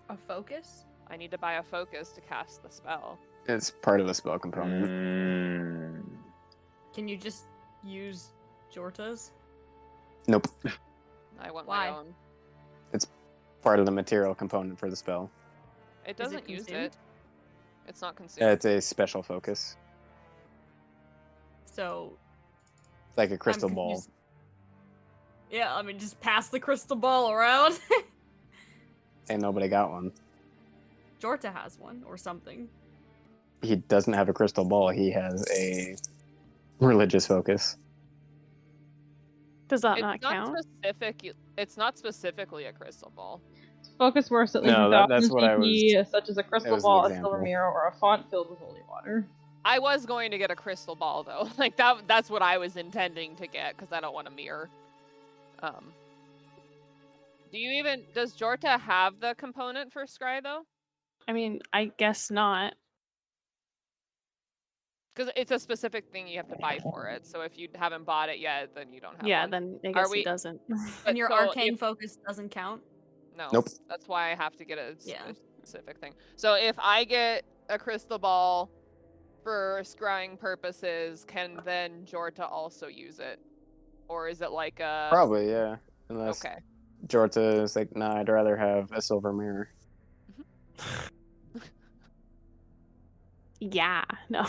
A focus? I need to buy a focus to cast the spell. It's part of the spell component. Can you just use Jorta's? Nope. I want Why? my own. Part of the material component for the spell. It Is it doesn't use consumed? it. It's not consumed. It's a special focus. So It's like a I'm crystal ball. confused. Yeah, I mean, just pass the crystal ball around. And nobody got one. Jorta has one or something. He doesn't have a crystal ball. He has a religious focus. Does that It's not count? specific. It's not specifically a crystal ball. Focus worse at least No, 1,000 that's what I CP, such as a crystal was an ball, a example. silver mirror, or a font filled with holy water. I was going to get a crystal ball though. Like that's what I was intending to get because I don't want a mirror. Does Jorta have the component for Scry though? I mean, I guess not. Because it's a specific thing you have to buy for it. So if you haven't bought it yet, then you don't have Yeah, one. then I guess we- it doesn't. But And your so arcane if- focus doesn't count. No. Nope. That's why I have to get a Yeah. specific thing. So if I get a crystal ball for scrying purposes, can then Jorta also use it? Or is it like a... Probably, yeah. Unless Okay. Jorta is like, nah, I'd rather have a silver mirror. Yeah, no.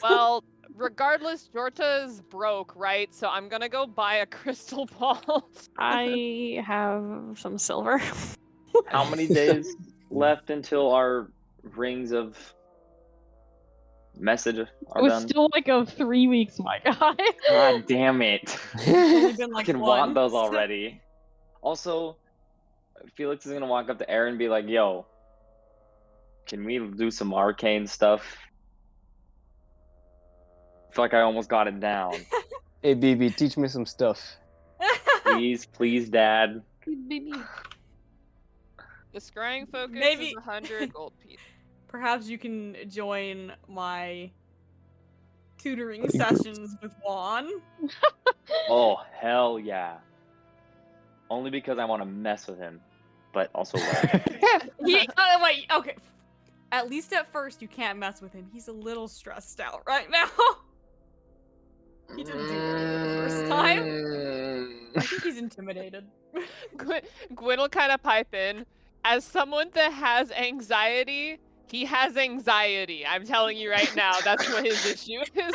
Well, regardless, Jorta's broke, right? So I'm gonna go buy a crystal ball. I have some silver. How many days left until our rings of message It are was done? still like 3 weeks, my guy. God damn it. Only been I like can one. want those already. Also, Felix is gonna walk up to Aaron and be like, yo, can we do some arcane stuff? I feel like I almost got it down. Hey, BB, teach me some stuff. Please, Dad. The scrying focus Maybe- is 100 gold pieces. Perhaps you can join my tutoring sessions with Juan. Oh, hell yeah. Only because I want to mess with him, but also learn. Wait, okay. At least at first you can't mess with him. He's a little stressed out right now. He didn't do very good the first time. I think he's intimidated. Gwyn will kind of pipe in. As someone that has anxiety, he has anxiety. I'm telling you right now, that's what his issue is.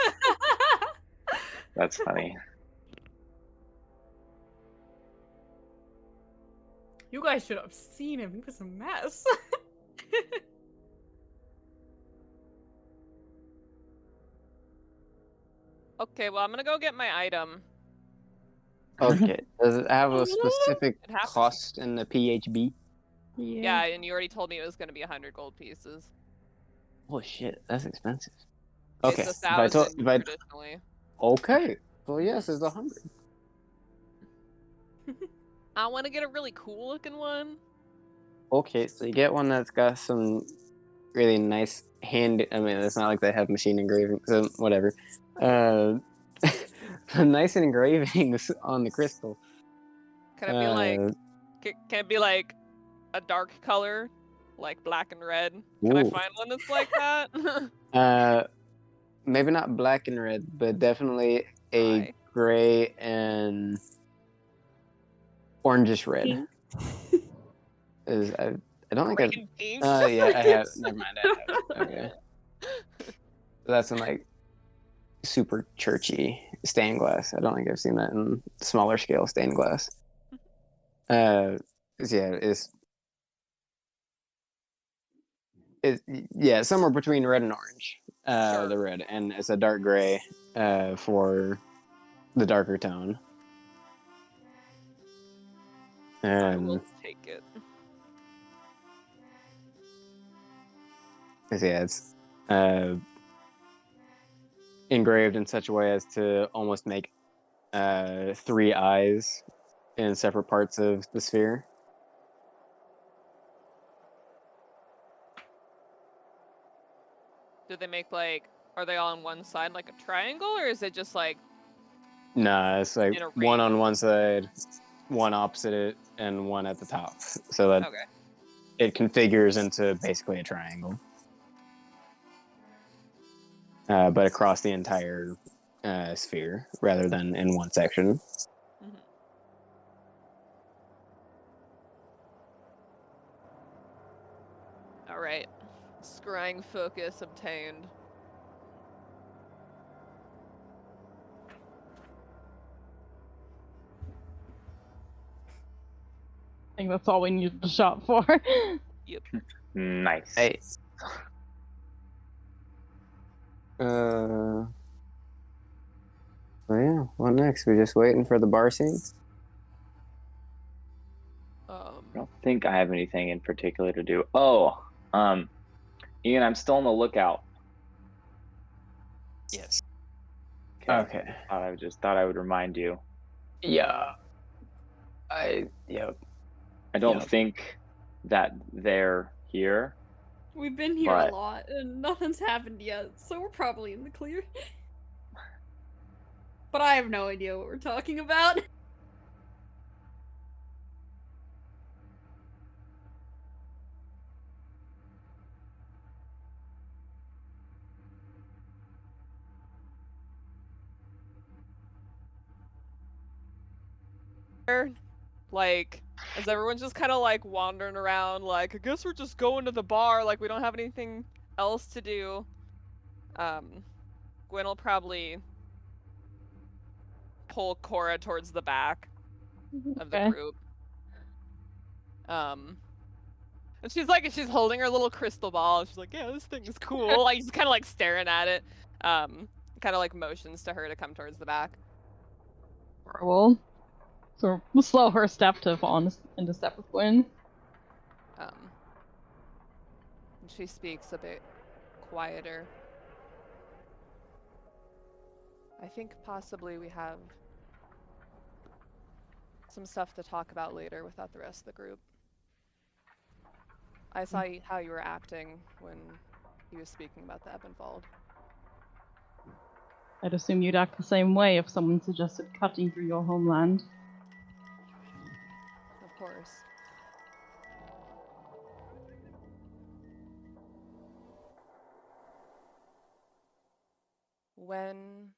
That's funny. You guys should have seen him. He was a mess. Okay, well, I'm gonna go get my item. Okay. Does it have a specific It has- cost in the PHB? Yeah, and you already told me it was gonna be 100 gold pieces. Oh shit, that's expensive. Okay. It's If I 1,000 if I- traditionally. okay. Well, yes, it's 100. I want to get a really cool looking one. Okay, so you get one that's got some really nice hand. I mean, it's not like they have machine engraving, so whatever. Nice engravings on the crystal. Can it be like? Can it be like a dark color, like black and red? Can I Ooh. find one that's like that? Maybe not black and red, but definitely a Why? gray and orangish red. Pink. I don't think Gray I've. and pink. Yeah, I have. Never mind. I have it. Okay. So that's in like super churchy stained glass. I don't think I've seen that in smaller scale stained glass. Yeah, yeah, somewhere between red and orange. Sure. The red, and it's a dark gray for the darker tone. I will take it. Yeah, it's engraved in such a way as to almost make 3 eyes in separate parts of the sphere. Do they make like? Are they all on one side like a triangle, or is it just like? Nah, it's like In a one ring. on one side, one opposite it, and one at the top. So that Okay. it configures into basically a triangle. But across the entire sphere rather than in one section. Mhm. All right. Scrying focus obtained. I think that's all we needed the shop for. Nice. Hey. So yeah, what next? We're just waiting for the bar scene? I don't think I have anything in particular to do. Oh, Ian, I'm still on the lookout. Yes. Okay. Okay. I just thought I would remind you. Yeah. Yep. I don't Yep. think that they're here. We've been here But- a lot and nothing's happened yet, so we're probably in the clear. But I have no idea what we're talking about. Like, as everyone's just kind of like wandering around, like, I guess we're just going to the bar, like, we don't have anything else to do. Gwen will probably pull Cora towards the back of the Okay. group. And she's holding her little crystal ball. She's like, yeah, this thing is cool. Like, just kind of like staring at it. Kind of like motions to her to come towards the back. We'll slow her step to fall into step with Gwen. And she speaks a bit quieter. I think possibly we have some stuff to talk about later without the rest of the group. I saw how you were acting when he was speaking about the Ebonvald. I'd assume you'd act the same way if someone suggested cutting through your homeland. Of course. When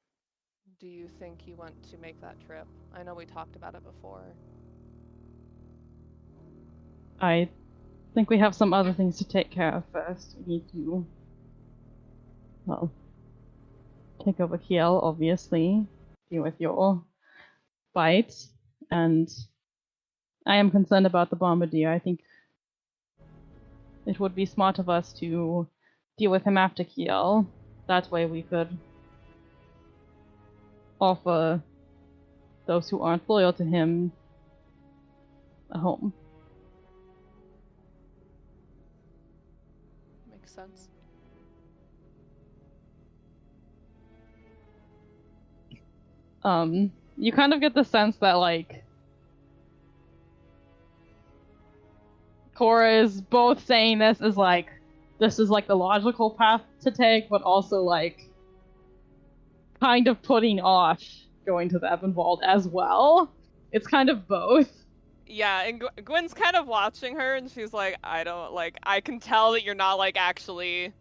do you think you want to make that trip? I know we talked about it before. I think we have some other things to take care of first. We need to, well, take over Kiel, obviously. deal with your bite, and I am concerned about the bombardier. I think it would be smart of us to deal with him after Kiel. That way we could offer those who aren't loyal to him a home. Makes sense. You kind of get the sense that, like, Cora is both saying this is like, this is like the logical path to take, but also like kind of putting off going to the Ebonvald as well. It's kind of both. Yeah, and Gwen's kind of watching her, and she's like, I can tell that you're not, like, actually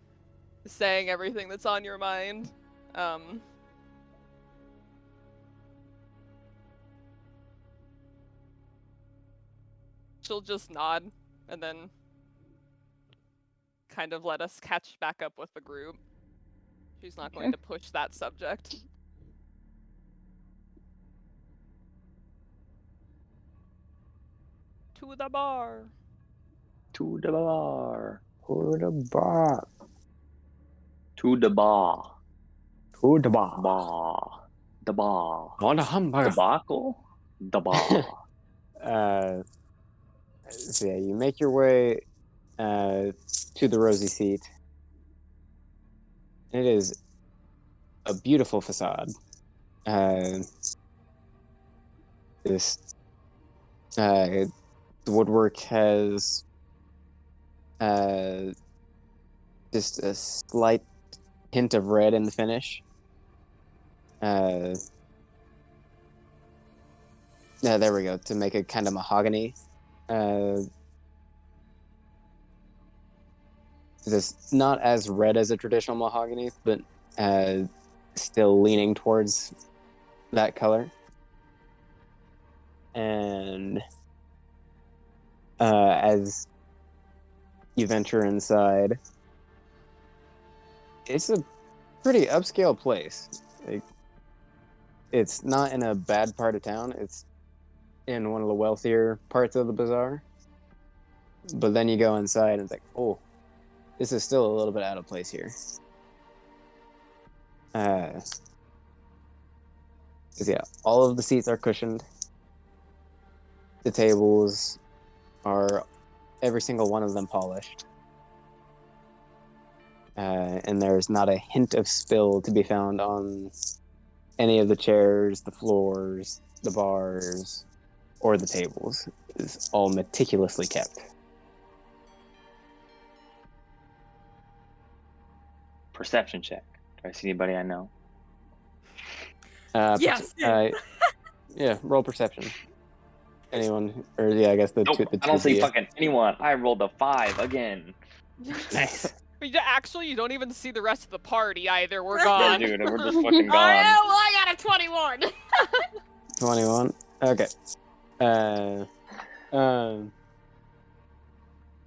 saying everything that's on your mind. She'll just nod, and then kind of let us catch back up with the group. She's not going to push that subject. To the bar. To the bar. To the bar. To the bar. To the bar. Bar. The bar. On a hamburger. Debacle? The bar. So yeah, you make your way to the Rosey Feet. It is a beautiful facade. The woodwork has just a slight hint of red in the finish. Yeah, there we go, to make it kind of mahogany. It's not as red as a traditional mahogany, but still leaning towards that color. And as you venture inside, it's a pretty upscale place. Like, it's not in a bad part of town. It's in one of the wealthier parts of the bazaar. But then you go inside and it's like, oh, this is still a little bit out of place here. 'Cause yeah, all of the seats are cushioned. The tables are, every single one of them, polished. And there's not a hint of spill to be found on any of the chairs, the floors, the bars, or the tables. It's all meticulously kept. Perception check. Do I see anybody I know? Yes. Yeah, roll perception. Anyone, or yeah, I guess the Nope, two. I don't see fucking anyone. I rolled a 5 again. Nice. Actually, you don't even see the rest of the party either. We're Yeah, gone. dude, we're just fucking Oh, gone. yeah, well, I got a 21. 21. Okay.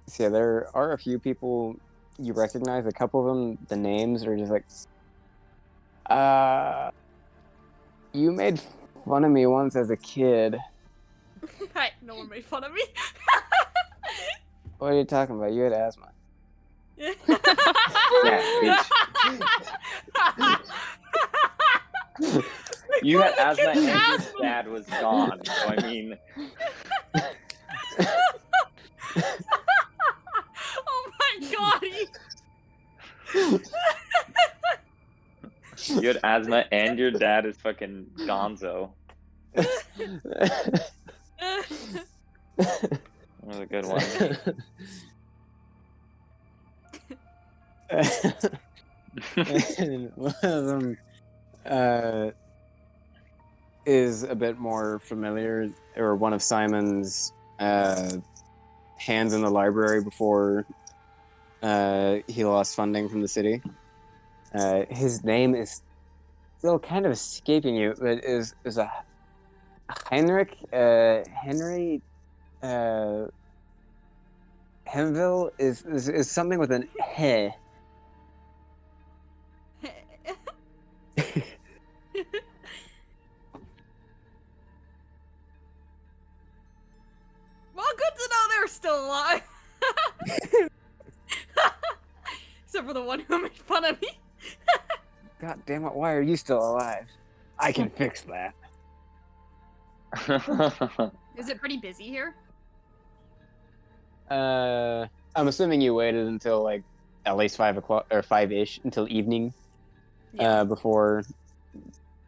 So yeah, there are a few people you recognize. A couple of them, the names are just like, you made fun of me once as a kid. Hey, no one made fun of me. What are you talking about? You had asthma. Yeah, bitch. You had asthma and your dad was gone. So I mean, Oh my god. you had asthma and your dad is fucking gonzo. That was a good one. And one of them is a bit more familiar, or one of Simon's hands in the library before he lost funding from the city. His name is still kind of escaping you, but is a Henry Hemville is something with an he. still alive. Except for the one who made fun of me. God damn it! Why are you still alive? I can fix that. Is it pretty busy here? I'm assuming you waited until like at least 5 o'clock or 5-ish until evening, before.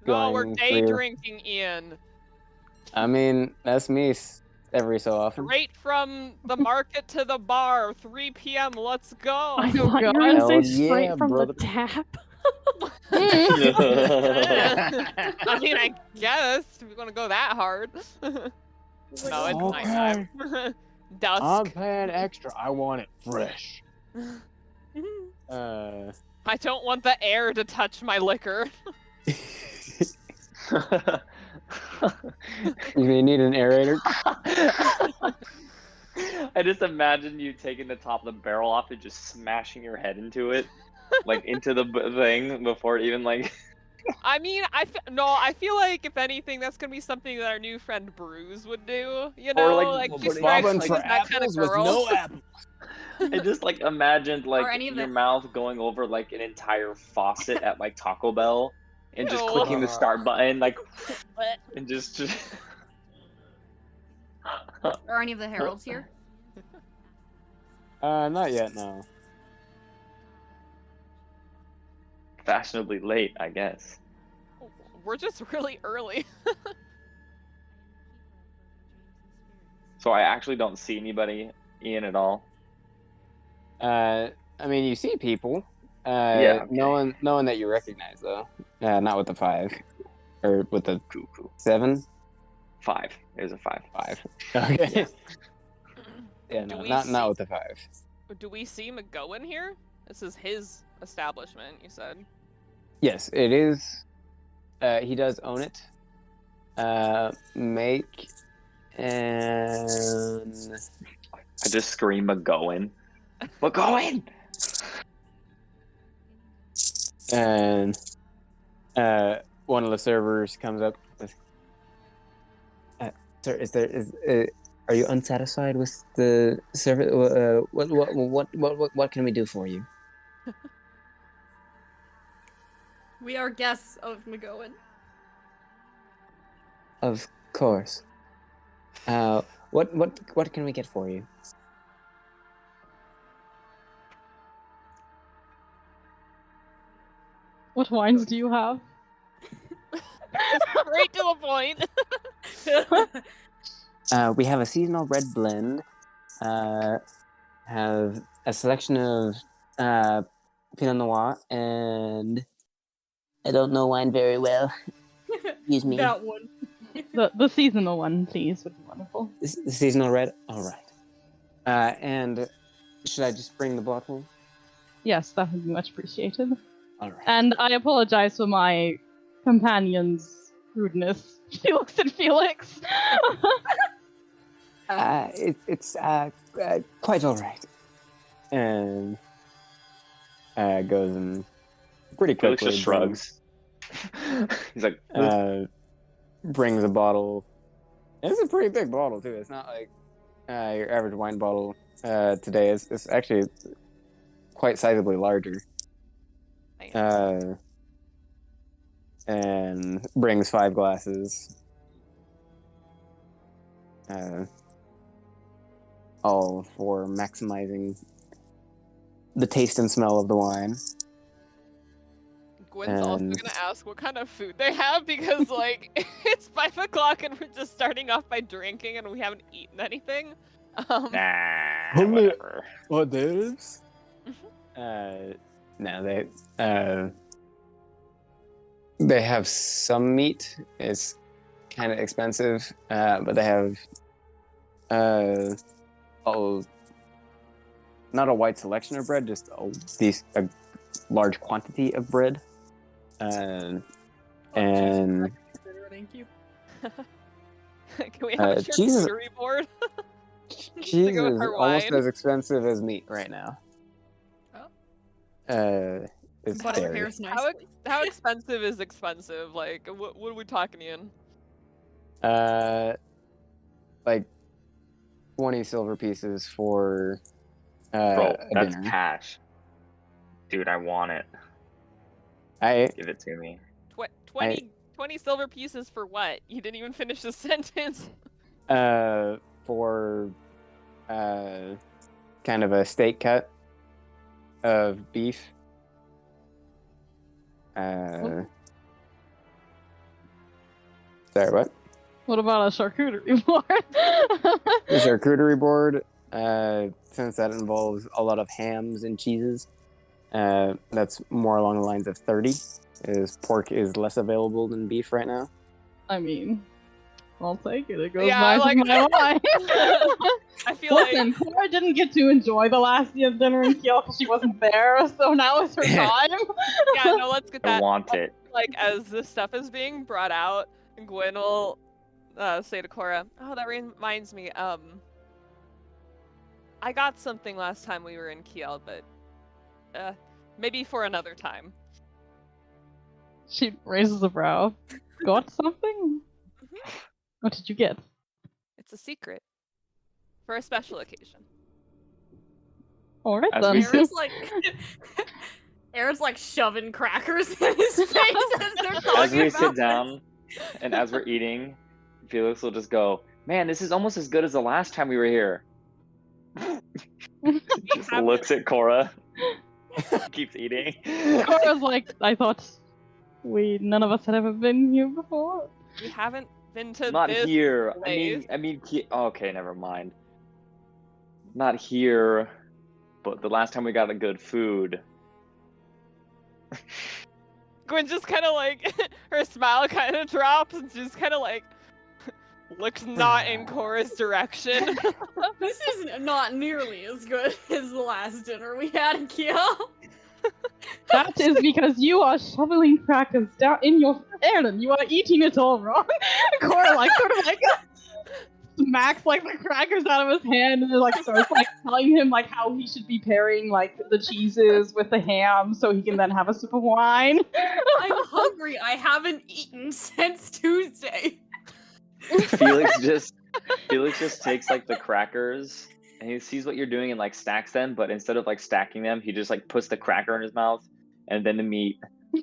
No, we're going day through. drinking, Ian. I mean, that's me every so often. Straight from the market to the bar, 3 p.m. Let's go. I Oh, thought you were God. gonna Hell say straight yeah, from brother. the tap. I mean, I guess if you want to go that hard. No, it's Okay. nighttime. I'm Dusk. paying extra. I want it fresh. I don't want the air to touch my liquor. You need an aerator? I just imagine you taking the top of the barrel off and just smashing your head into it, like into the thing before it even like. I mean, I feel like if anything, that's gonna be something that our new friend Bruise would do. You know, Or, like like, she put it strikes in me for as that kind of apples with girl. no apples. I just like imagined like any of your the- mouth going over like an entire faucet at like Taco Bell, and just Ew. clicking the start button like, and just. Are any of the heralds here? Not yet, no. Fashionably late, I guess. We're just really early. So I actually don't see anybody, Ian, at all. I mean, you see people. Yeah, okay. No one that you recognize though. Not with the 5, or with the Cool. 7. 5. There's a 5. 5. Okay. Yeah. Yeah, Do no, we not see- with the 5. Do we see McGowan here? This is his establishment, you said. Yes, it is. He does own it. Make and I just scream McGowan. McGowan! and one of the servers comes up with, sir, are you unsatisfied with the service? What can we do for you? We are guests of McGowan. Of course. What can we get for you? What wines do you have? Straight to the point. We have a seasonal red blend. Have a selection of Pinot Noir, and I don't know wine very well. Excuse me. That one. The seasonal one, please, would be wonderful. The seasonal red. All right. And should I just bring the bottle? Yes, that would be much appreciated. All right. And I apologize for my companion's rudeness. She looks at Felix. It's quite all right. And goes and pretty Felix quickly just shrugs. He's like, brings a bottle. And it's a pretty big bottle too. It's not like your average wine bottle today. It's actually quite sizably larger. And brings 5 glasses. All for maximizing the taste and smell of the wine. Gwen's also And- gonna ask what kind of food they have because, like, it's 5 o'clock and we're just starting off by drinking and we haven't eaten anything. nah, Only- whatever. What this? No, they have some meat. It's kind of expensive, but they have not a wide selection of bread, just a large quantity of bread. And Thank you. Can we have a cheese is- charcuterie board? cheese go with is her almost wine. as expensive as meat right now. It's But it dairy. pairs nicely. How expensive is expensive? Like, what are we talking in? Like 20 silver pieces for Bro, a that's dinner. cash. Dude, I want it. I Give it to me. 20 silver pieces for what? You didn't even finish the sentence. for kind of a steak cut of beef. Sorry, what? What about a charcuterie board? The charcuterie board, since that involves a lot of hams and cheeses, that's more along the lines of 30, as pork is less available than beef right now. I mean, I'll take it. It goes Yeah, nice like- with my wine. I feel Listen, Cora didn't get to enjoy the last dinner in Kiel because she wasn't there, so now it's her time. yeah, no, let's get I that. want it. Like, as this stuff is being brought out, Gwen will say to Cora, "Oh, that reminds me. I got something last time we were in Kiel, but maybe for another time." She raises a brow. Got something? What did you get? It's a secret for a special occasion. Alright As then. we Aaron's like, Aaron's like shoving crackers in his face as they're talking As we about sit this. down and as we're eating, Felix will just go, "Man, this is almost as good as the last time we were here." Just looks at Cora. Keeps eating. Cora's like, I thought none of us had ever been here before. We haven't been to Not this here. place. Okay, never mind. Not here, but the last time we got a good food. Gwen just kind of like, her smile kind of drops and just kind of like looks not in Cora's direction. This is not nearly as good as the last dinner we had in Kiel. That is because you are shoveling crackers down in your Aaron. You are eating it all wrong. Cora like sort of like smacks like the crackers out of his hand and then like starts like telling him like how he should be pairing like the cheeses with the ham so he can then have a sip of wine. I'm hungry. I haven't eaten since Tuesday. Felix just takes like the crackers and he sees what you're doing and like stacks them, but instead of like stacking them, he just like puts the cracker in his mouth and then the meat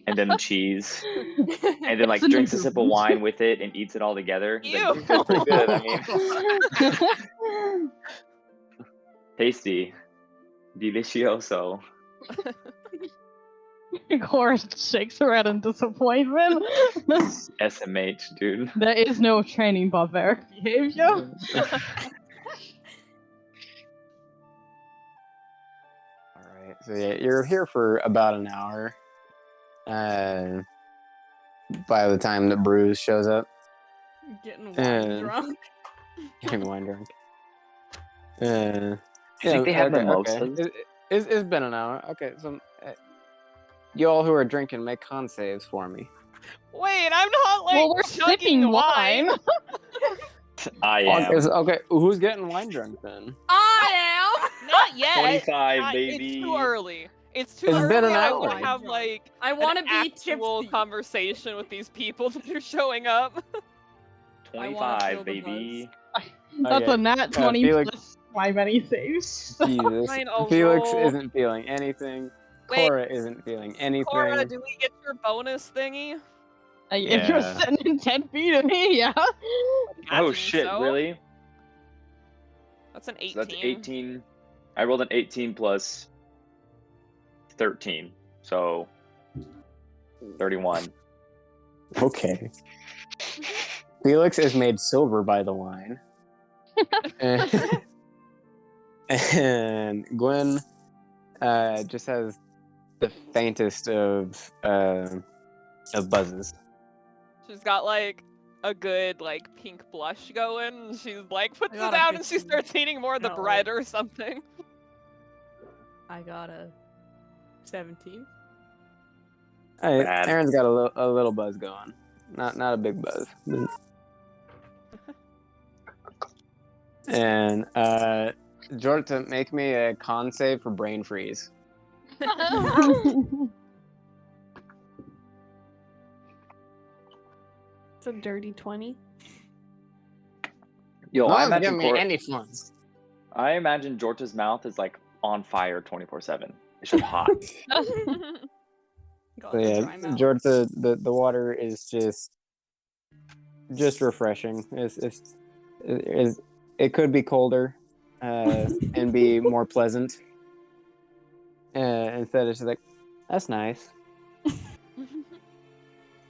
and then the cheese and then like It's an drinks a sip of improvement. wine with it and eats it all together. He's like, Ew. "This is pretty good. I mean, tasty, delicioso." Cora shakes her head in disappointment. SMH, dude. There is no training barbaric behavior. Alright, so yeah, you're here for about an hour. By the time that Bruise shows up, Getting wine Uh, drunk. getting wine drunk. I think they have mimosas. It's been an hour. Okay, so you all who are drinking, make con saves for me. Wait, I'm not like Well, we're chugging sipping wine. I am. Okay, who's getting wine drunk then? I am. Not yet. 25, Not- baby. It's too early. It's too It's early. been an I hour. want to have like I want to an be actual tipsy. conversation with these people that are showing up. I wanna 25, feel the baby. That's Okay, a nat 20 Felix- plus my many saves. Jesus. Fine, I'll Felix roll. isn't feeling anything. Wait. Cora isn't feeling anything. Cora, do we get your bonus thingy? If you're Yeah. sitting in 10 feet of me, yeah. Oh Imagine shit, so. really? That's an 18. So that's 18. I rolled an 18 plus 13. So 31. Okay. Felix is made silver by the wine. And Gwen just has the faintest of buzzes. She's got like a good like pink blush going. She's like puts I it got a down and she 15. starts eating more of the No. bread or something. I got a 17. Hey, Bad. Aaron's got a little buzz going. Not a big buzz. And Jorta, make me a con save for brain freeze. It's a dirty 20. Yo, No I one's imagine giving me Cora, any funds. I imagine Jorta's mouth is like on fire 24/7. It's just hot. Got So the yeah, dry mouth. the water is just refreshing. It could be colder and be more pleasant. Instead, it's just like, that's nice.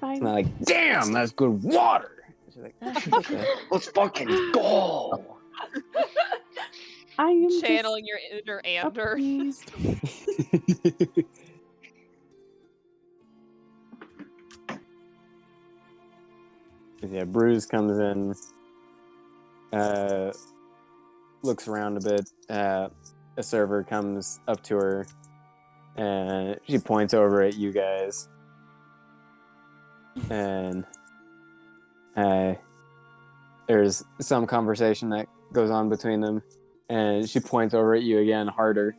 It's not like, damn, that's good water. It's just like, okay. Let's fucking go. I am Channeling your inner Ander. appeased. Yeah, Bruise comes in, looks around a bit. A server comes up to her, and she points over at you guys. And there's some conversation that goes on between them, and she points over at you again harder,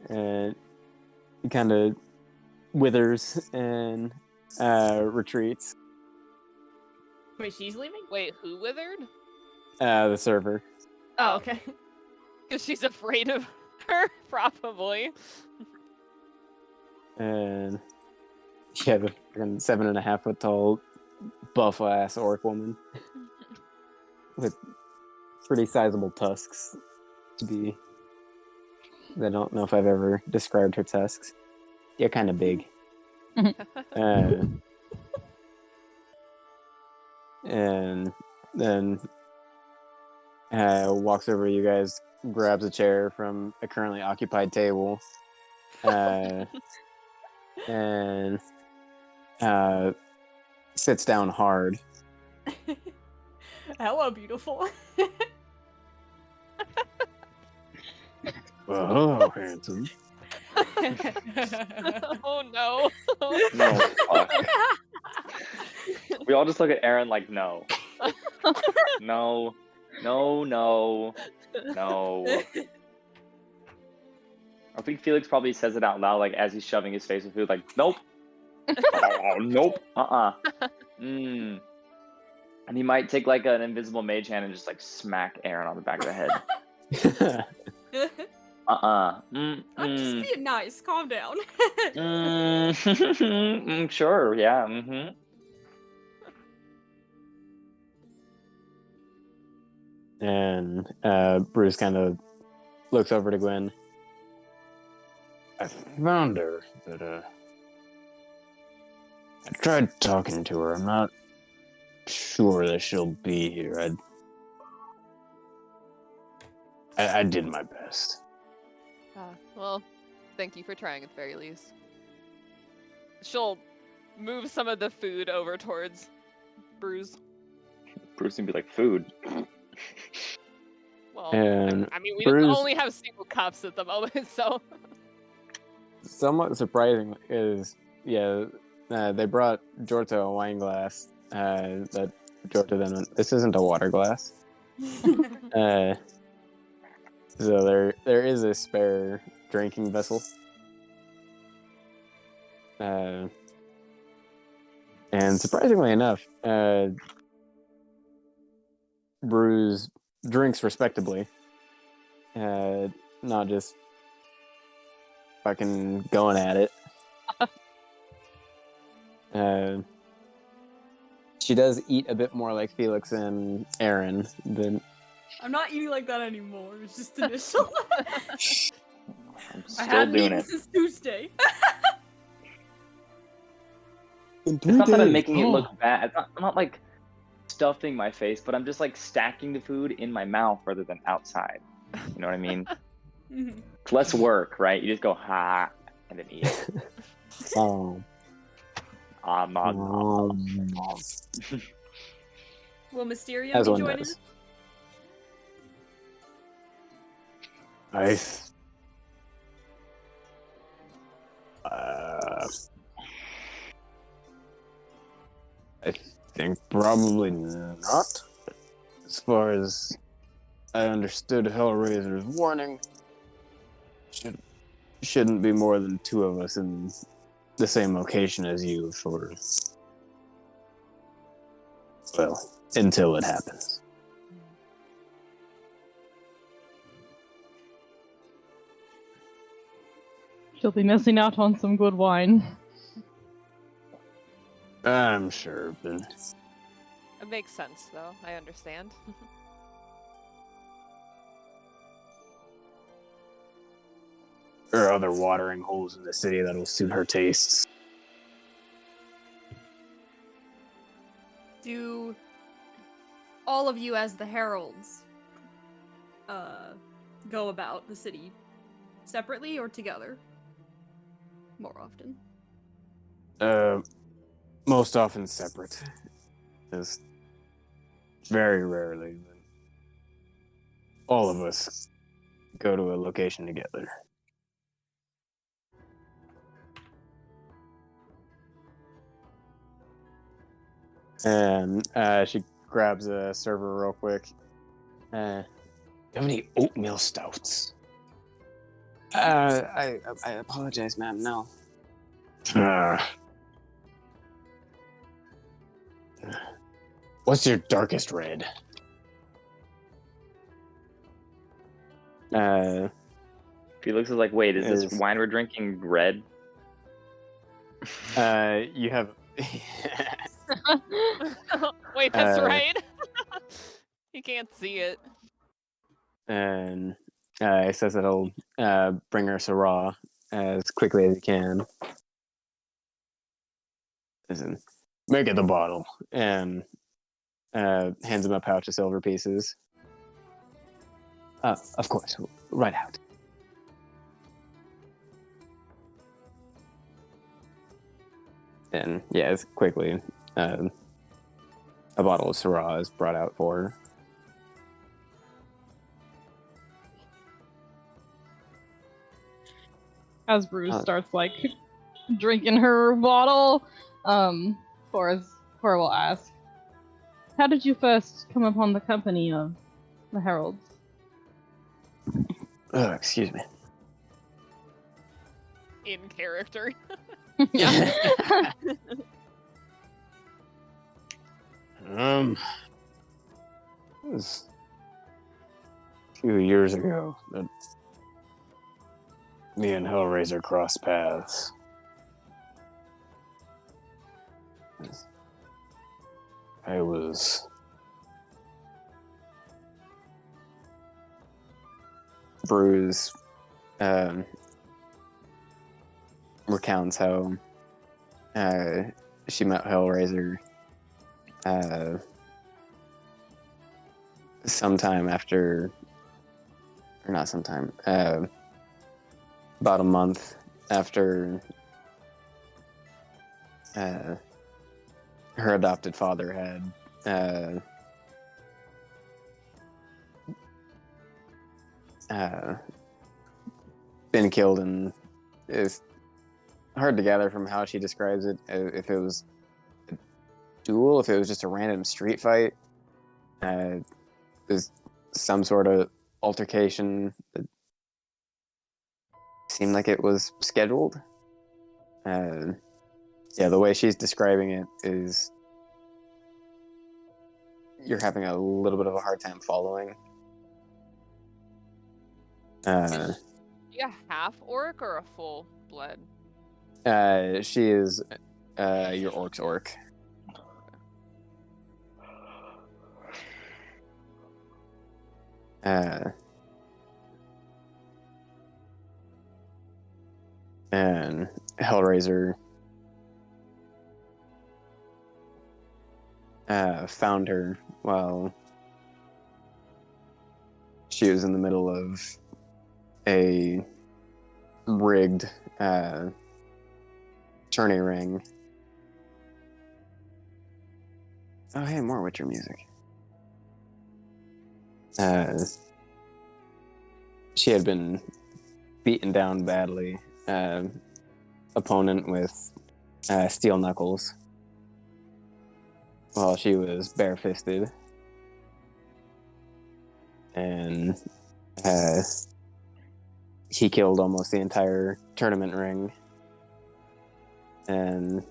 and he kind of withers and retreats. Wait, she's leaving? Wait, who withered? The server. Oh, okay. Because she's afraid of her, probably. And yeah, the freaking 7.5 foot tall, buff ass orc woman with pretty sizable tusks. To be, I don't know if I've ever described her tusks. They're kind of big. And then walks over to you guys, grabs a chair from a currently occupied table, and sits down hard. Hello, beautiful. Oh, handsome. Oh no. No, fuck. We all just look at Aaron like, no. No. No, no. No. I think Felix probably says it out loud, like, as he's shoving his face with food, like, nope. Oh, nope. And he might take, like, an invisible mage hand and just, like, smack Aaron on the back of the head. I'm just being nice. Calm down. Sure, yeah. And Bruce kind of looks over to Gwen. I found her, but I tried talking to her. I'm not sure that she'll be here. I did my best. Well, thank you for trying at the very least. She'll move some of the food over towards Bruise. Bruce can be like, food. Well, And I mean, we Bruise- only have single cups at the moment, so. Somewhat surprising is, they brought Jorto a wine glass. That Jorto then went, this isn't a water glass. So there is a spare drinking vessel. And surprisingly enough, Bruise drinks respectably. Not just fucking going at it. She does eat a bit more like Felix and Aaron than. I'm not eating like that anymore. It's just initial. I'm I still haven't doing eaten it. since Tuesday. It's not that I'm making it look bad. I'm not like stuffing my face, but I'm just like stacking the food in my mouth rather than outside. You know what I mean? It's less work, right? You just go ha and then eat it. Oh. Will Mysterio As be one joining does. us? I think probably not. As far as I understood Hellraiser's warning, shouldn't be more than 2 of us in the same location as you for, well, until it happens. She'll be missing out on some good wine. I'm sure, but It makes sense, though. I understand. there are other watering holes in the city that'll suit her tastes. Do all of you as the Heralds go about the city separately or together? More often. Most often separate. Just very rarely. All of us go to a location together. And she grabs a server real quick. Do you have any oatmeal stouts? I apologize, ma'am. No. What's your darkest red? Felix is like, wait, is this Is- wine we're drinking red? You have. Wait, that's Uh, right. You can't see it. And he says that he'll bring her Syrah as quickly as he can. Listen, make it the bottle, and hands him a pouch of silver pieces. Of course, right out. And yeah, as quickly, a bottle of Syrah is brought out for her. As Bruce starts like drinking her bottle, Cora will ask, "How did you first come upon the company of the Heralds?" Excuse me. In character. Yeah. It was a few years ago that me and Hellraiser crossed paths. I was Bruise recounts how she met Hellraiser sometime after, or not sometime, about a month after her adopted father had been killed, and it's hard to gather from how she describes it if it was a duel, if it was just a random street fight. There's some sort of altercation that seemed like it was scheduled. Yeah, the way she's describing it is you're having a little bit of a hard time following. Is she a half orc or a full blood? She is your orc's orc. And Hellraiser found her while she was in the middle of a rigged tourney ring. Oh, hey, more Witcher music. She had been beaten down badly. Opponent with steel knuckles while she was barefisted. And he killed almost the entire tournament ring. And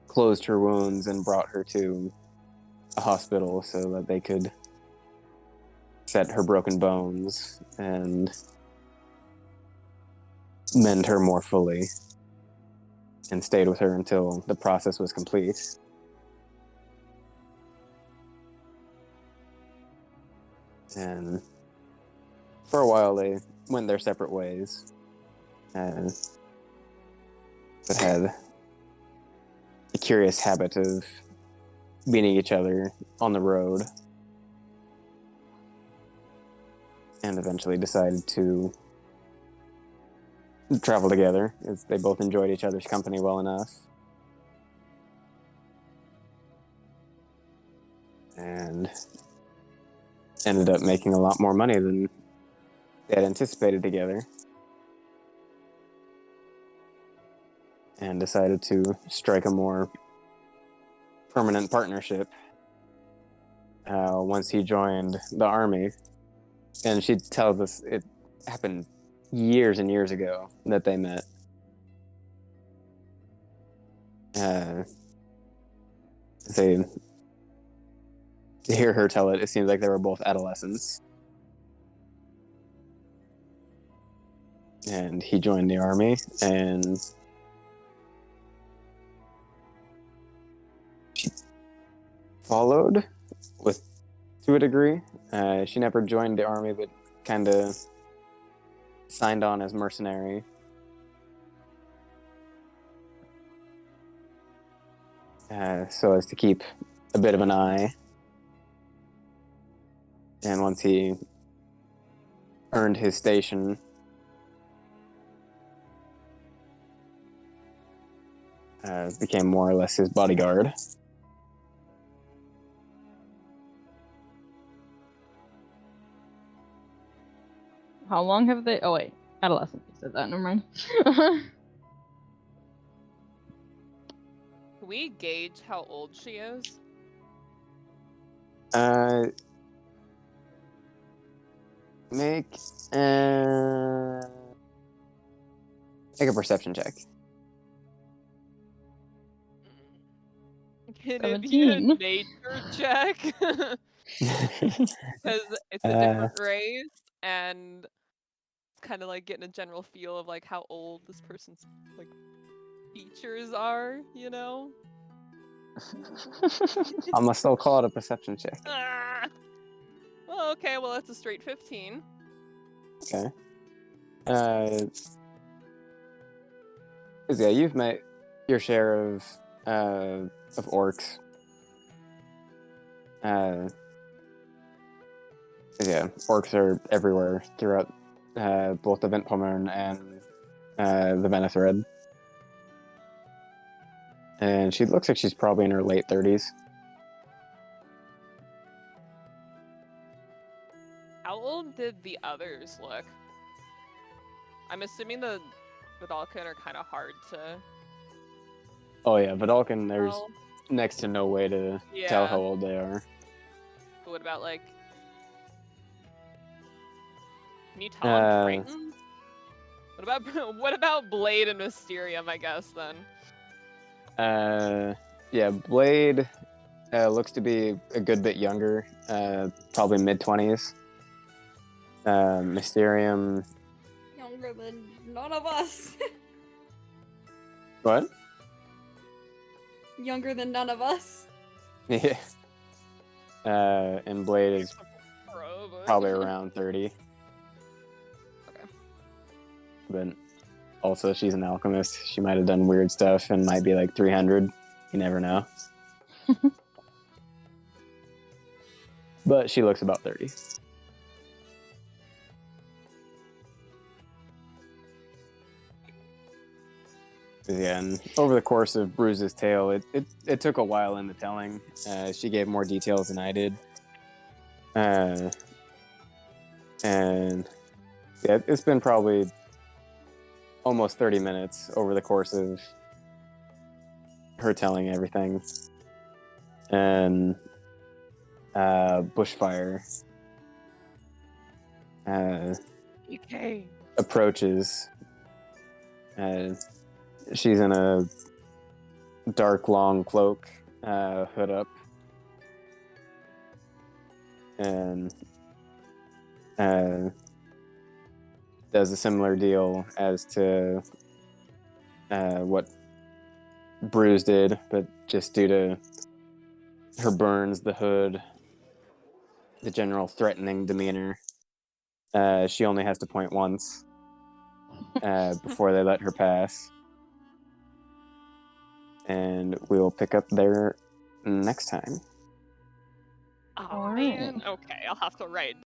closed her wounds and brought her to a hospital so that they could set her broken bones and mend her more fully, and stayed with her until the process was complete. And for a while they went their separate ways, but had a curious habit of meeting each other on the road, and eventually decided to travel together as they both enjoyed each other's company well enough. And ended up making a lot more money than they had anticipated together. And decided to strike a more permanent partnership once he joined the army. And she tells us it happened years and years ago that they met. They to hear her tell it, it seems like they were both adolescents. And he joined the army, and she followed to a degree. She never joined the army, but kind of signed on as mercenary. So as to keep a bit of an eye. And once he earned his station, became more or less his bodyguard. How long have they? Oh wait, adolescent. You said that. Never mind. Can we gauge how old she is? Make a perception check. Can it be a 17. nature check? Because it's a different race, and it's kind of like getting a general feel of like how old this person's like features are, you know? I'm gonna still call it a perception check. Ah! Well, okay, well that's a straight 15. Okay. Yeah, you've met your share of orcs. Yeah, orcs are everywhere throughout both the Ventpommern and the Venethred. And she looks like she's probably in her late 30s. How old did the others look? I'm assuming the Vidalcan are kind of hard to... Oh yeah, Vidalcan, there's tell. next to no way to tell how old they are. But what about like... Can you tell them Tritons? What about Blade and Mysterium, I guess, then? Yeah, Blade looks to be a good bit younger, probably mid-20s. Mysterium... Younger than none of us. What? Younger than none of us. Yeah. And Blade is probably around 30. Okay. But also, she's an alchemist. She might have done weird stuff and might be like 300. You never know. But she looks about 30. Yeah, and over the course of Bruise's tale, it took a while in the telling. She gave more details than I did. And yeah, it's been probably almost 30 minutes over the course of her telling everything. And Bushfire approaches. She's in a dark, long cloak, hood up, and does a similar deal as to what Bruise did, but just due to her burns, the hood, the general threatening demeanor, she only has to point once before they let her pass. And we'll pick up there next time. Oh Alright. man. Okay, I'll have to write